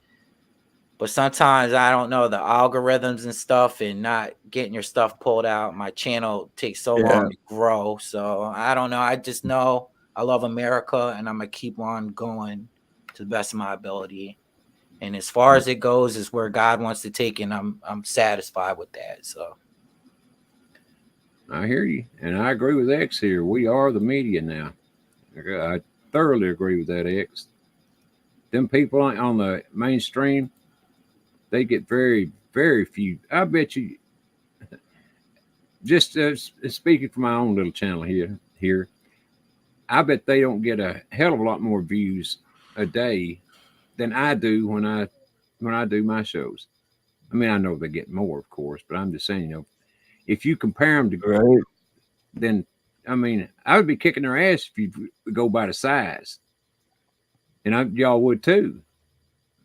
But sometimes I don't know the algorithms and stuff, and not getting your stuff pulled out. My channel takes so long to grow. So I don't know. I just know I love America, and I'm going to keep on going to the best of my ability. And as far as it goes is where God wants to take, and I'm satisfied with that. So I hear you. And I agree with X here. We are the media now. I thoroughly agree with that, X. Them people on the mainstream, they get very, very few. I bet you, just speaking from my own little channel here, I bet they don't get a hell of a lot more views a day than I do when I do my shows. I mean, I know they get more, of course, but I'm just saying, you know, if you compare them to, then I mean, I would be kicking their ass if you go by the size, and y'all would too.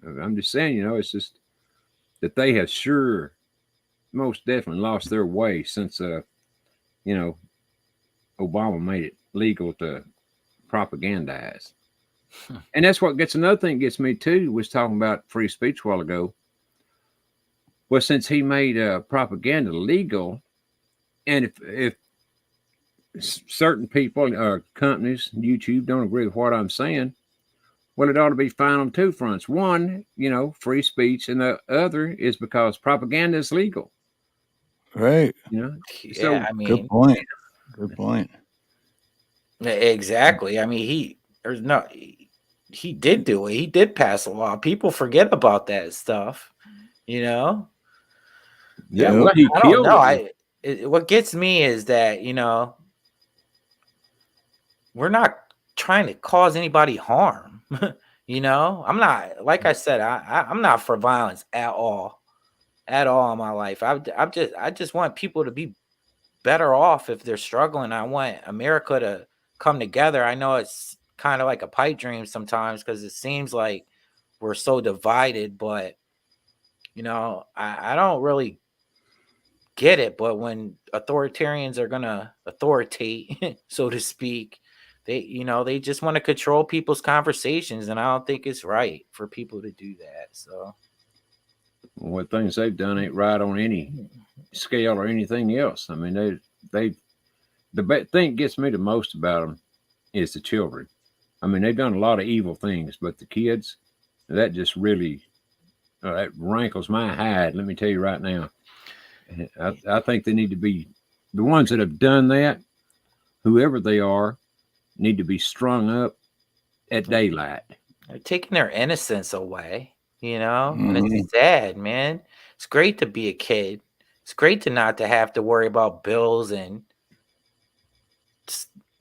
I'm just saying, you know, it's just that they have sure, most definitely lost their way since, you know, Obama made it legal to propagandize. And that's what another thing gets me too, was talking about free speech a while ago. Well, since he made propaganda legal, and if certain people or companies, YouTube, don't agree with what I'm saying, well, it ought to be fine on two fronts. One, you know, free speech, and the other is because propaganda is legal. Right. You know? Yeah, so, I mean, good point. Good point. Exactly. I mean, he did do it. He did pass a law. People forget about that stuff, you know? Yeah, well, he killed him. What gets me is that, you know, we're not trying to cause anybody harm. You know, I'm not, like I said, I'm not for violence at all in my life. I just want people to be better off if they're struggling. I want America to come together. I know it's kind of like a pipe dream sometimes, because it seems like we're so divided, but you know, I don't really get it. But when authoritarians are gonna authoritate, so to speak, they just want to control people's conversations, and I don't think it's right for people to do that. So what things they've done ain't right on any scale or anything else. I mean, the thing that gets me the most about them is the children. I mean, they've done a lot of evil things, but the kids, that just really that rankles my hide. Let me tell you right now. I think they need to be, the ones that have done that, whoever they are, need to be strung up at daylight. They're taking their innocence away, you know, and Mhm. it's sad, man. It's great to be a kid. It's great to not to have to worry about bills and,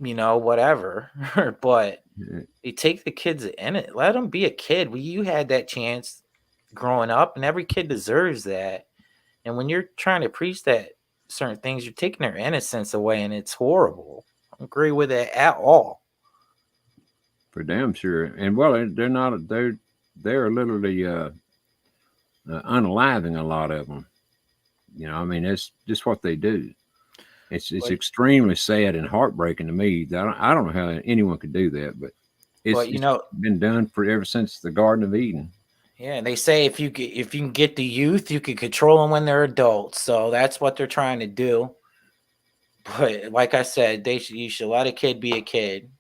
you know, whatever. But you take the kids in it. Let them be a kid. Well, you had that chance growing up, and every kid deserves that. And when you're trying to preach that certain things, you're taking their innocence away, and it's horrible. I don't agree with it at all. For damn sure. And well, they're literally unaliving a lot of them. You know, I mean, it's just what they do. It's extremely sad and heartbreaking to me. I don't know how anyone could do that, but it's been done for ever since the Garden of Eden. Yeah, and they say if you can get the youth, you can control them when they're adults. So that's what they're trying to do. But like I said, you should let a kid be a kid.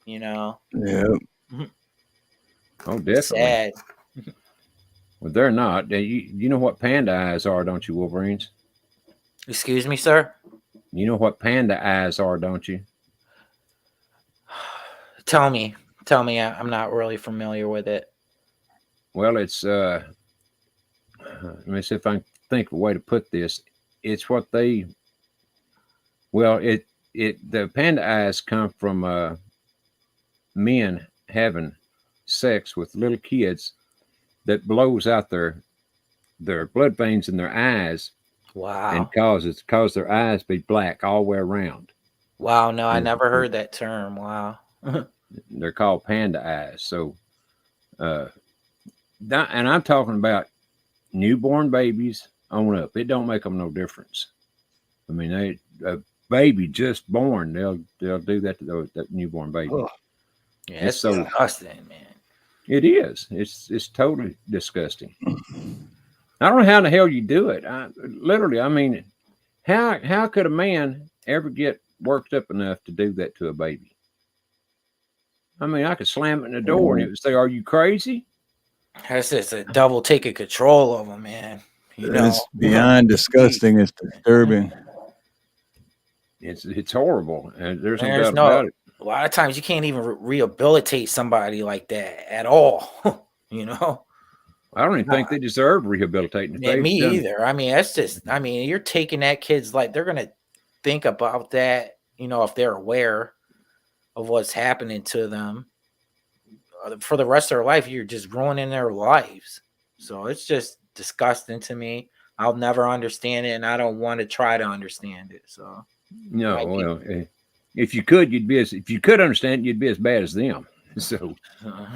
You know. Yeah. Oh, definitely. Sad. Well, they're not. You know what panda eyes are, don't you, Wolverines? Excuse me, sir? You know what panda eyes are, don't you? Tell me. I'm not really familiar with it. Well, it's let me see if I can think of a way to put this. It's what the panda eyes come from men having sex with little kids that blows out their blood veins in their eyes. Wow. And cause their eyes be black all the way around. Wow, no, I never heard that term. Wow. They're called panda eyes. So and I'm talking about newborn babies on up. It don't make them no difference. I mean, a baby just born, they'll do that to that newborn baby. Oh. Yeah, it's so disgusting, man. It is. It's totally disgusting. I don't know how in the hell you do it. I mean, how could a man ever get worked up enough to do that to a baby? I mean, I could slam it in the door and it would say, "Are you crazy?" That's just a double taking control of them, man. You know, it's beyond disgusting. It's disturbing. It's horrible, and there's no doubt about it. A lot of times you can't even rehabilitate somebody like that at all. You know, I don't even think they deserve rehabilitating. Yeah, me either. I mean, that's just. I mean, you're taking that kid's life. They're gonna think about that. You know, if they're aware of what's happening to them for the rest of their life, you're just ruining their lives. So it's just disgusting to me. I'll never understand it, and I don't want to try to understand it. So no, well, if you could understand it, you'd be as bad as them. So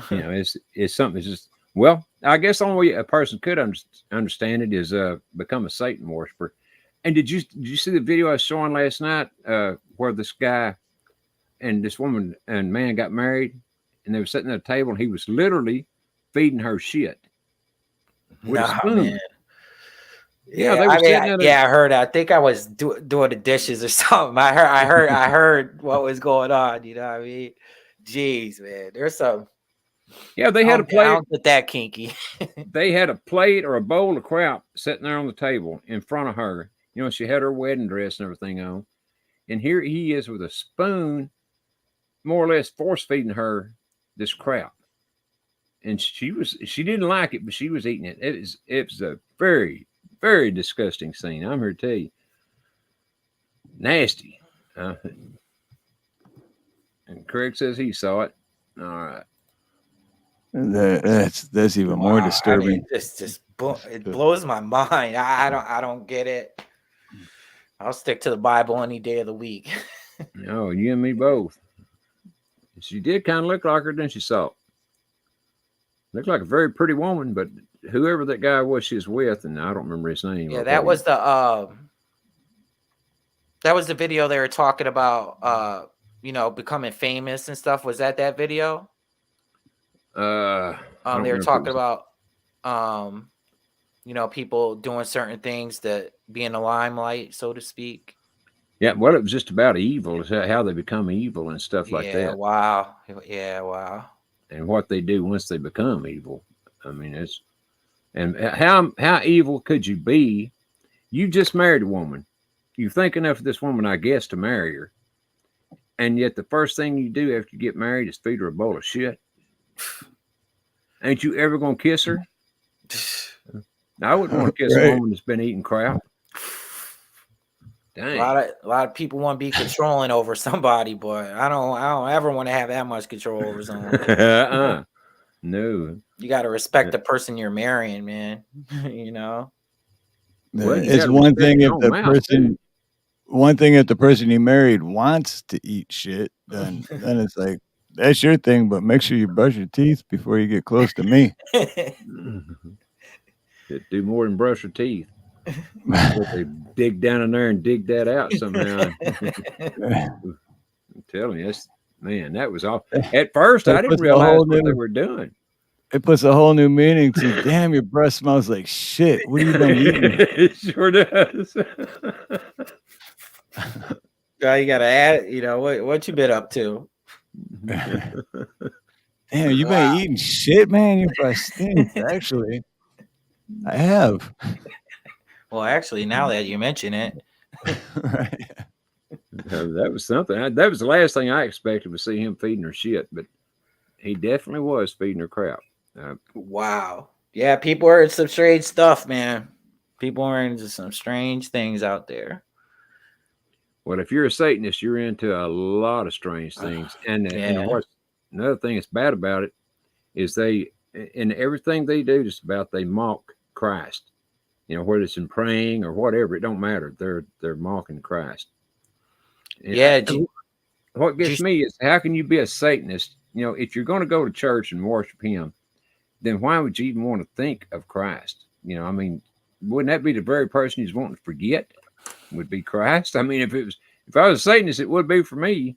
you know, it's something that's just. Well, I guess the only way a person could understand it is become a Satan worshiper. And did you see the video I was showing last night where this guy and this woman and man got married, and they were sitting at a table, and he was literally feeding her shit with a spoon. Man. Yeah, they were I heard. I think I was doing the dishes or something. I heard what was going on. You know what I mean? Jeez, man, there's some. Yeah, they had a plate with that kinky. They had a plate or a bowl of crap sitting there on the table in front of her. You know, she had her wedding dress and everything on, and here he is with a spoon, more or less force feeding her this crap. And she didn't like it, but she was eating it. It was a very, very disgusting scene. I'm here to tell you, nasty. And Craig says he saw it. All right. That's even more disturbing. I mean, it blows my mind. I don't get it. I'll stick to the Bible any day of the week. No, you and me both. She did kind of look like her, didn't she, Salt? Looked like a very pretty woman, but whoever that guy was she was with, and I don't remember his name. Yeah, that was the video they were talking about. You know, becoming famous and stuff. Was that video? They were talking about, you know, people doing certain things to be in the limelight, so to speak. Yeah, well, it was just about evil, how they become evil and stuff like that. Wow. Yeah, wow. And what they do once they become evil. I mean, and how evil could you be? You just married a woman. You think enough of this woman, I guess, to marry her. And yet the first thing you do after you get married is feed her a bowl of shit. Ain't you ever gonna kiss her? I wouldn't want to kiss Right. a woman that's been eating crap. A Dang. lot of people want to be controlling over somebody, but I don't ever want to have that much control over someone. No. You got to respect the person you're marrying, man. You know. Well, you It's gotta one respect thing your if own the mouth, too. person you married wants to eat shit, then it's like that's your thing, but make sure you brush your teeth before you get close to me. Do more than brush your teeth. But they dig down in there and dig that out somehow. I'm telling you, that was off. At first, I It didn't puts a realize whole what they new were doing. it puts a whole new meaning to damn, your breath smells like shit. What have you been eating? It sure does. Guy, you gotta add. You know what you been up to? Damn, you been eating shit, man. Your breath stinks. Actually, I have. Well, actually, now that you mention it, Right. That was something. That was the last thing I expected was see him feeding her shit, but he definitely was feeding her crap. wow. Yeah, people are into some strange stuff, man. People are into some strange things out there. Well, if you're a Satanist, you're into a lot of strange things. And what's another thing that's bad about it is they, in everything they do, just about they mock Christ. You know, whether it's in praying or whatever, it don't matter. They're mocking Christ. And what gets me is how can you be a Satanist? You know, if you're going to go to church and worship Him, then why would you even want to think of Christ? You know, I mean, wouldn't that be the very person you're wanting to forget? Would be Christ. I mean, if I was a Satanist, it would be for me.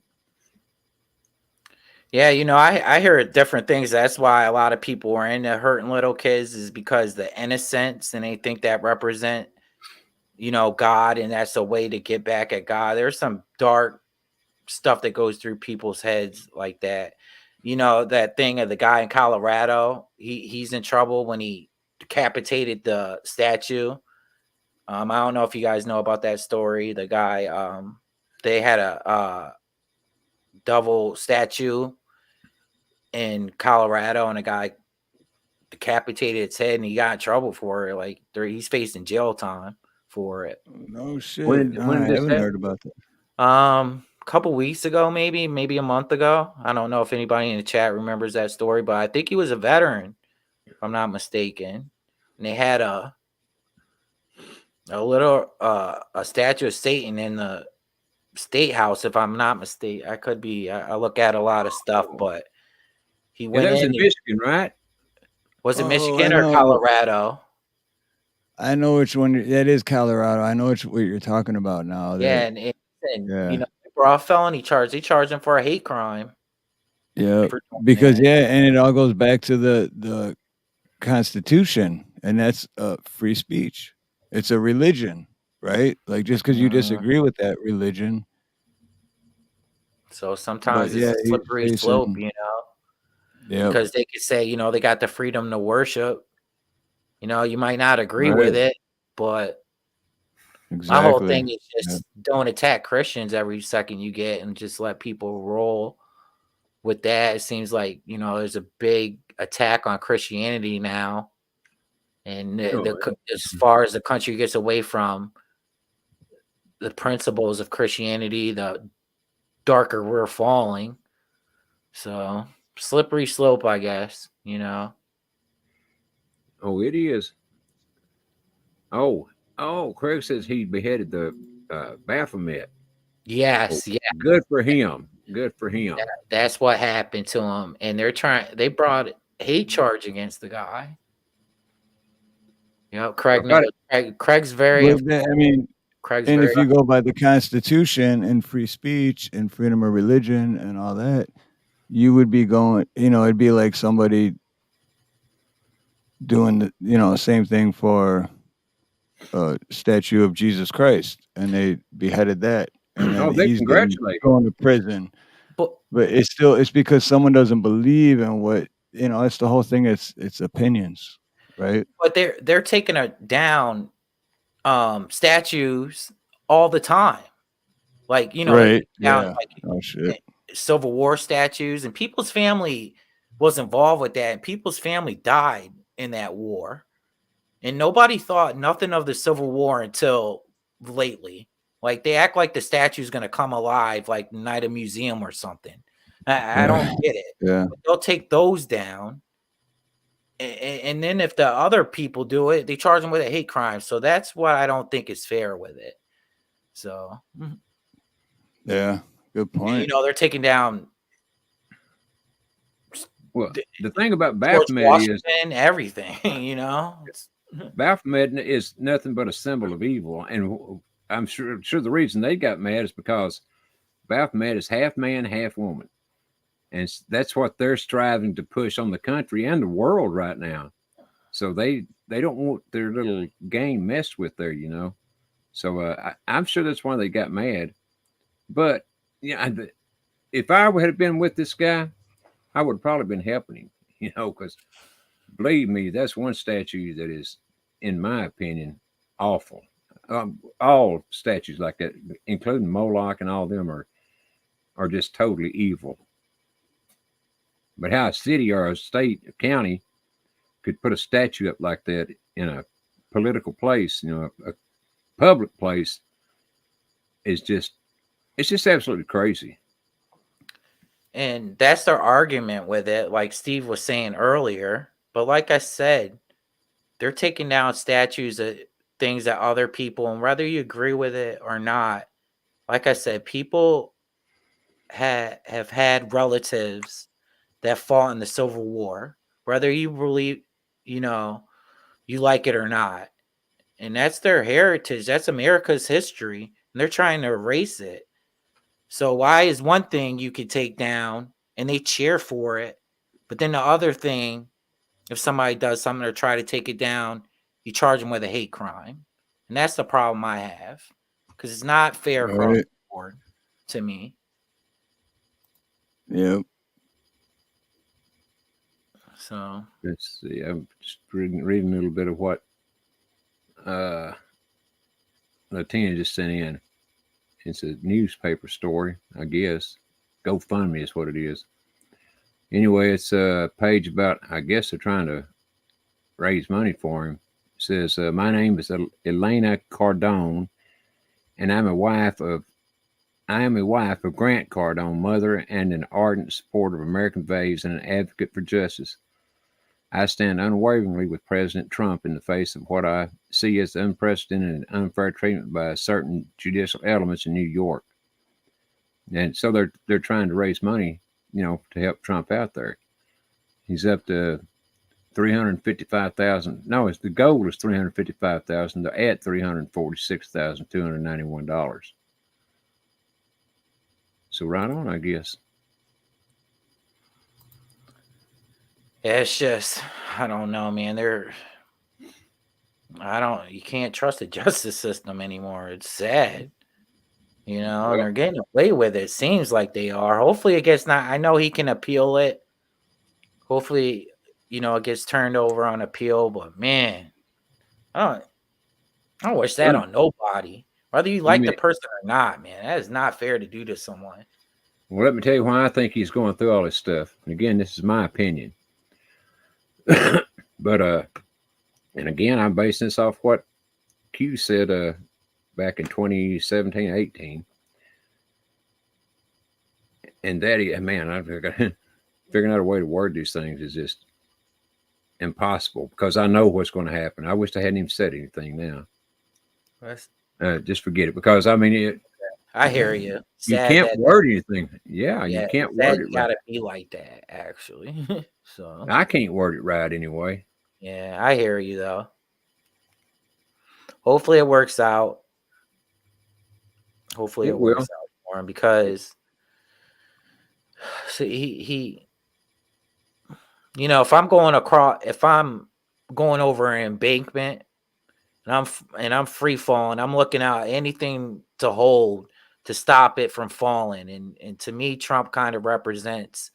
Yeah, you know, I hear different things. That's why a lot of people are into hurting little kids is because the innocence, and they think that represent, you know, God, and that's a way to get back at God. There's some dark stuff that goes through people's heads like that. You know, that thing of the guy in Colorado, he's in trouble when he decapitated the statue. I don't know if you guys know about that story. The guy, they had a devil statue in Colorado, and a guy decapitated its head, and he got in trouble for it. Like he's facing jail time for it. No shit. When I did this haven't happen? heard about that. A couple weeks ago, maybe a month ago. I don't know if anybody in the chat remembers that story, but I think he was a veteran, if I'm not mistaken. And they had a little a statue of Satan in the state house, if I'm not mistaken. I could be. I look at a lot of stuff, but he went that was in. in Michigan, right? Was it Oh, Michigan I or know. Colorado? I know which one. That is Colorado. I know what you're talking about now. Yeah, That, and yeah. you know, they brought a felony charge. They charged him for a hate crime. Yeah, for doing because that. and it all goes back to the Constitution, and that's free speech. It's a religion, right? Like just because you disagree with that religion. So sometimes yeah, it's a slippery slope, you know. Yeah. Because they could say, you know, they got the freedom to worship. You know, you might not agree with it, but my whole thing is just don't attack Christians every second you get, and just let people roll with that. It seems like, you know, there's a big attack on Christianity now. And as far as the country gets away from the principles of Christianity, the darker we're falling. So slippery slope, I guess, you know. Oh, it is. Oh, Craig says he beheaded the Baphomet. Yes, yeah. Good for him. Good for him. That's what happened to him. And they brought hate charge against the guy. You know, Craig's very. Well, I mean, Craig's and very. if you go by the Constitution and free speech and freedom of religion and all that, you would be going. You know, it'd be like somebody doing the same thing for a statue of Jesus Christ, and they beheaded that, and then they he's congratulate going to prison. But it's because someone doesn't believe in what It's the whole thing. It's opinions, right? But they're taking down statues all the time, like right? down, Shit. Civil War statues, and people's family was involved with that, and people's family died in that war. And nobody thought nothing of the Civil War until lately. Like, they act like the statue's going to come alive, like Night of Museum or something. I don't get it. Yeah. But they'll take those down. And then if the other people do it, they charge them with a hate crime. So that's what I don't think is fair with it. So, Yeah. Good point. you know, they're taking down Well, the thing about George Baphomet is Washington, everything, you know. Baphomet is nothing but a symbol of evil, and I'm sure the reason they got mad is because Baphomet is half man, half woman, and that's what they're striving to push on the country and the world right now. So they don't want their little game messed with there, you know. So I'm sure that's why they got mad. But yeah, if I had been with this guy, I would have probably been helping him, you know, because believe me, that's one statue that is, in my opinion, awful. All statues like that, including Moloch and all of them, are just totally evil. But how a city or a state, a county, could put a statue up like that in a political place, you know, a public place, is just, it's just absolutely crazy. And that's their argument with it, like Steve was saying earlier. But like I said, they're taking down statues of things that other people, and whether you agree with it or not, like I said, people have had relatives that fought in the Civil War, whether you believe, you know, you like it or not. And that's their heritage. That's America's history. And they're trying to erase it. So why is one thing you could take down and they cheer for it, but then the other thing, if somebody does something or try to take it down, you charge them with a hate crime? And that's the problem I have, because it's not fair across the board to me. Yep. So Let's see. I'm just reading a little bit of what Latina just sent in. It's a newspaper story, I guess. GoFundMe is what it is. Anyway, it's a page about, I guess they're trying to raise money for him. It says, my name is Elena Cardone, and I am a wife of Grant Cardone, mother and an ardent supporter of American values and an advocate for justice. I stand unwaveringly with President Trump in the face of what I see as unprecedented and unfair treatment by certain judicial elements in New York. And so they're trying to raise money, you know, to help Trump out there. He's up to $355,000. No, the goal is $355,000. They're at $346,291. So right on, I guess. yeah, it's just, I don't know, man. You can't trust the justice system anymore. It's sad, you know, and they're getting away with it. Seems like they are. Hopefully it gets I know he can appeal it. Hopefully, you know, it gets turned over on appeal, but man, I don't wish that on nobody. Whether you like the person or not, man, that is not fair to do to someone. Well, let me tell you why I think he's going through all this stuff. And again, this is my opinion. But and again, I'm basing this off what Q said back in 2017, 18. And that, man, I've got figuring out a way to word these things is just impossible, because I know what's going to happen. I wish I hadn't even said anything now. Just forget it, because I mean, I hear you. You can't word anything. Yeah, you can't word it. You gotta be like that, actually. So I can't word it right anyway. Yeah, I hear you though. Hopefully it works out. Hopefully it works out for him, because so he you know, if I'm going over an embankment and I'm free falling, I'm looking out anything to hold to stop it from falling. And to me, Trump kind of represents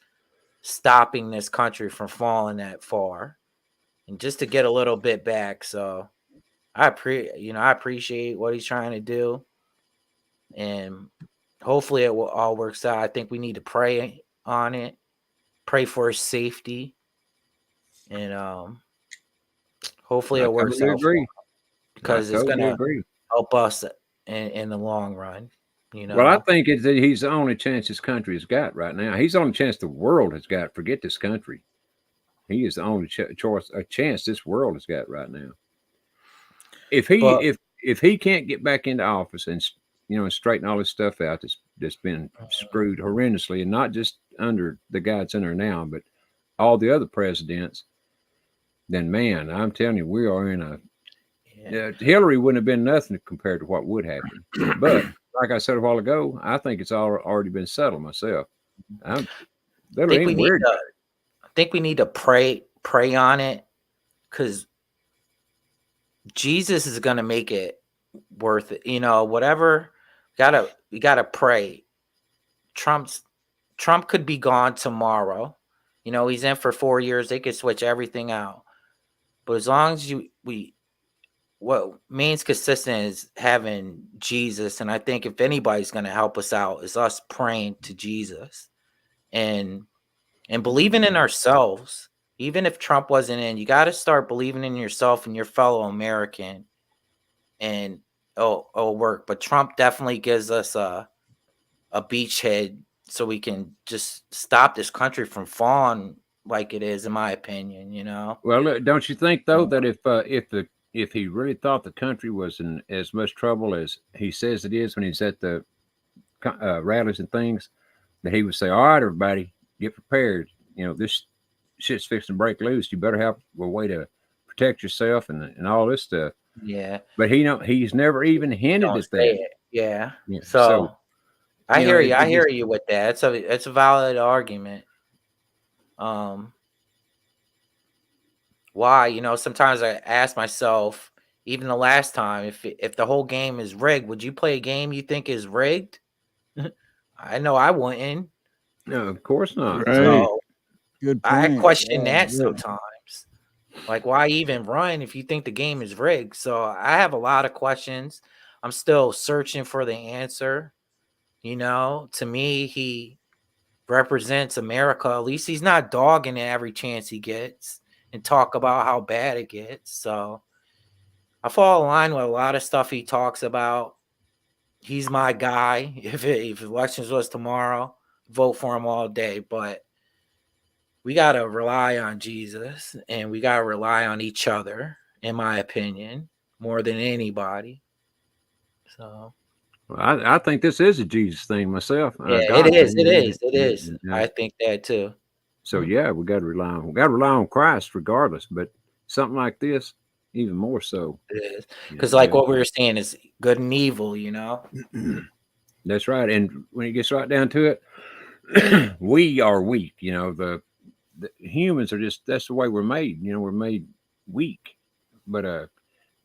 stopping this country from falling that far, and just to get a little bit back. So I appreciate what he's trying to do, and hopefully it all works out. I think we need to pray on it, pray for his safety, and hopefully I it works totally out for agree. him, because I it's totally gonna agree. help us in the long run. You Well, I know, think it's that he's the only chance this country has got right now. He's the only chance the world has got. Forget this country. He is the only chance this world has got right now. If he but if he can't get back into office and and straighten all this stuff out that's been screwed horrendously, and not just under the guy that's in there now, but all the other presidents, then man, I'm telling you, we are in a Hillary wouldn't have been nothing compared to what would happen. But like I said a while ago, I think it's already been settled myself. I think we need weird. to. I think we need to pray on it, because Jesus is gonna make it worth it. Whatever. We gotta pray. Trump could be gone tomorrow. He's in for 4 years. They could switch everything out. But as long as what means consistent is having Jesus. And I think if anybody's going to help us out, is us praying to Jesus and believing in ourselves. Even if Trump wasn't in, you got to start believing in yourself and your fellow American, and it'll work. But Trump definitely gives us a beachhead, so we can just stop this country from falling like it is, in my opinion. Well, look, don't you think though that if he really thought the country was in as much trouble as he says it is when he's at the rallies and things, that he would say, "All right, everybody, get prepared. This shit's fixing to break loose. You better have a way to protect yourself and all this stuff." Yeah. But he's never even hinted at that. Yeah. Yeah. So I hear you. I it hear just- you with that. It's a valid argument. Why? Sometimes I ask myself, even the last time, if the whole game is rigged, would you play a game you think is rigged? I know I wouldn't. No, of course not. Right. So Good I point. question Yeah, that good. sometimes. Like, why even run if you think the game is rigged? So I have a lot of questions. I'm still searching for the answer. To me, he represents America. At least he's not dogging it every chance he gets and talk about how bad it gets. So I fall in line with a lot of stuff he talks about. He's my guy. If elections was tomorrow, vote for him all day. But we got to rely on Jesus, and we got to rely on each other, in my opinion, more than anybody. So I think this is a Jesus thing myself. yeah, God it is. thing. It is. Yeah. I think that too. So yeah, we got to rely on Christ regardless. But something like this, even more so. It is, because like what we were saying is good and evil. That's right. And when it gets right down to it, we are weak. The humans are that's the way we're made. We're made weak. But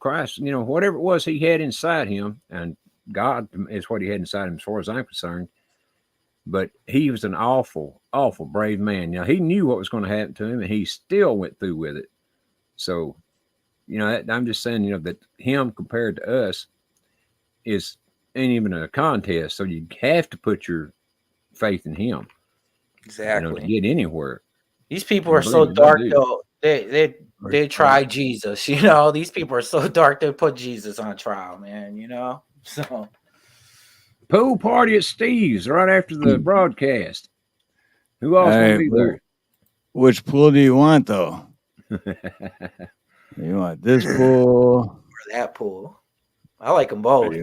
Christ, whatever it was he had inside him, and God is what he had inside him, as far as I'm concerned. But he was an awful, awful brave man. He knew what was going to happen to him, and he still went through with it. So, I'm just saying, that him compared to us ain't even a contest. So you have to put your faith in him. Exactly. To get anywhere. These people are so dark, though. They try Jesus. These people are so dark. They put Jesus on trial, man. So. Pool party at Steve's right after the broadcast. Who else will be there? Which pool do you want, though? You want this pool or that pool? I like them both.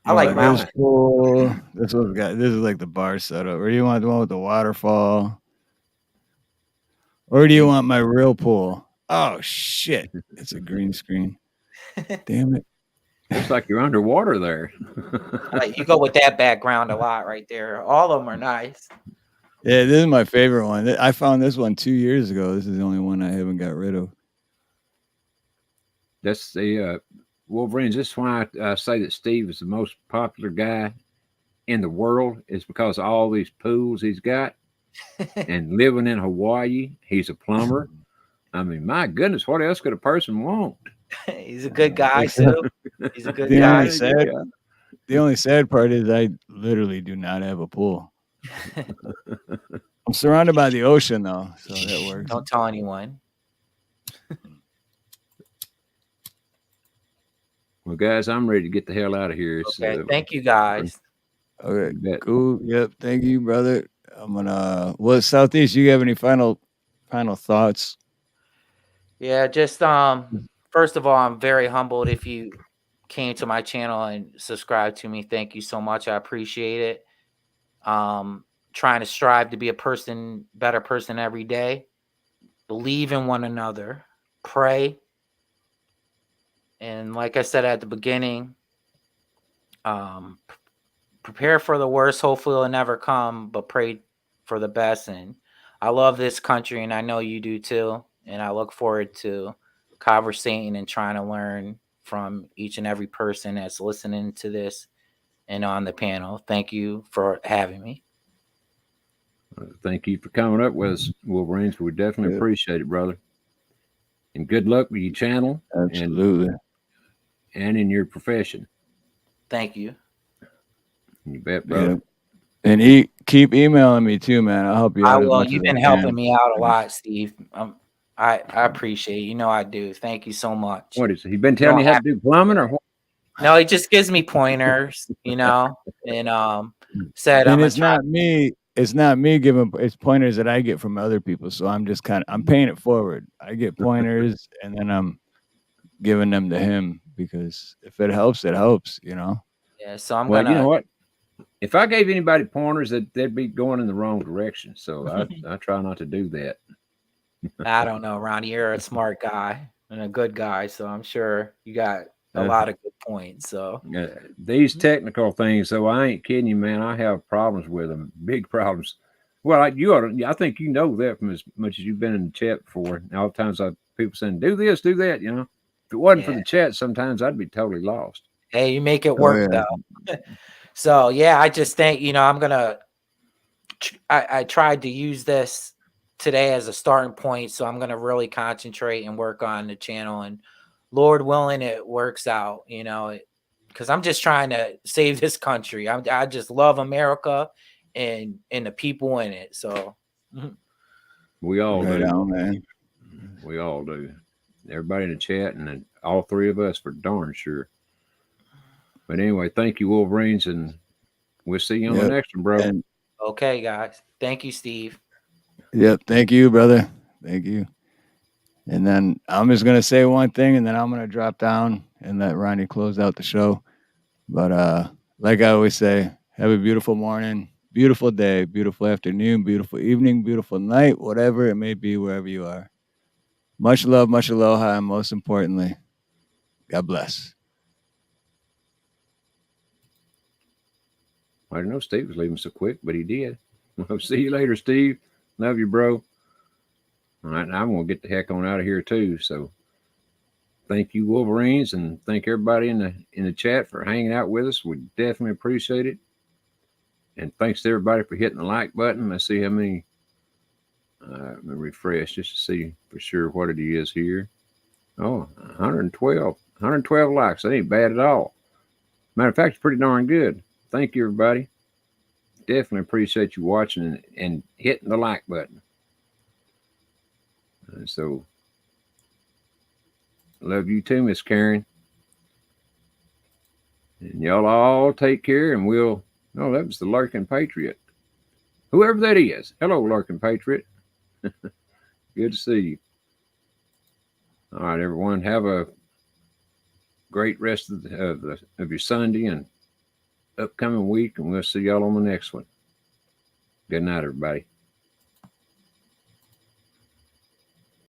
I like this pool. This is like the bar setup. Or do you want the one with the waterfall? Or do you want my real pool? Oh shit! It's a green screen. Damn it! Looks like you're underwater there. You go with that background a lot right there. All of them are nice. Yeah, this is my favorite one. I found this one 2 years ago. This is the only one I haven't got rid of. That's the Wolverines. This is why I say that Steve is the most popular guy in the world, is because of all these pools he's got. And living in Hawaii, he's a plumber. I mean, my goodness, what else could a person want? He's a good guy too. He's a good guy. The only sad part is I literally do not have a pool. I'm surrounded by the ocean though, so that works. Don't tell anyone. Well, guys, I'm ready to get the hell out of here. It's, Okay, thank you guys. Okay, you bet. cool. Yep, thank you, brother. I'm gonna. Well, Southeast, you have any final thoughts? Yeah, just first of all, I'm very humbled if you came to my channel and subscribed to me. Thank you so much. I appreciate it. Trying to strive to be a better person every day. Believe in one another. Pray. And like I said at the beginning, prepare for the worst. Hopefully it'll never come, but pray for the best. And I love this country, and I know you do too. And I look forward to conversating and trying to learn from each and every person that's listening to this and on the panel. Thank you for having me. Thank you for coming up with us, Wolverines. We definitely appreciate it, brother. And good luck with your channel. Absolutely. And in your profession. Thank you. You bet, brother. Yeah. And keep emailing me too, man. I'll help you out. I will. As You've much been as I helping can. me out a lot, Steve. I appreciate it. You know I do. Thank you so much. What is it? He been telling you how to do plumbing or what? No, he just gives me pointers, you know, and said And I'm it's not me. It's not me giving. It's pointers that I get from other people. So I'm just I'm paying it forward. I get pointers, and then I'm giving them to him because if it helps, it helps. You know. Yeah. So I'm well, gonna. You know what? If I gave anybody pointers, they'd be going in the wrong direction. So I try not to do that. I don't know, Ronnie. You're a smart guy and a good guy, so I'm sure you got a lot of good points. So these technical things, so I ain't kidding you, man. I have problems with them, big problems. Well, I think you know that from as much as you've been in the chat before. All the times people saying, "Do this, do that," you know. If it wasn't for the chat, sometimes I'd be totally lost. Hey, you make it work though. So yeah, I just think I'm gonna. I tried to use this today as a starting point, so I'm gonna really concentrate and work on the channel, and Lord willing, it works out. Because I'm just trying to save this country. I just love America and the people in it. So we all do, man. We all do. Everybody in the chat, and then all three of us for darn sure. But anyway, thank you, Wolverines, and we'll see you on the next one, bro. Okay, guys. Thank you, Steve. Yep. Thank you, brother. Thank you. And then I'm just gonna say one thing, and then I'm gonna drop down and let Ronnie close out the show. But like I always say, have a beautiful morning, beautiful day, beautiful afternoon, beautiful evening, beautiful night, whatever it may be, wherever you are. Much love, much aloha, and most importantly, God bless. I didn't know Steve was leaving so quick, but he did. Well, see you later, Steve. Love you, bro. All right, now I'm going to get the heck on out of here, too. So thank you, Wolverines, and thank everybody in the chat for hanging out with us. We definitely appreciate it. And thanks to everybody for hitting the like button. Let's see how many. Let me refresh just to see for sure what it is here. Oh, 112 likes. That ain't bad at all. Matter of fact, it's pretty darn good. Thank you, everybody. Definitely appreciate you watching and hitting the like button. So, love you too, Miss Karen. And y'all all take care, and we'll... Oh, that was the Lurking Patriot. Whoever that is. Hello, Lurking Patriot. Good to see you. All right, everyone. Have a great rest of your Sunday and upcoming week, and we'll see y'all on the next one. Good night, everybody.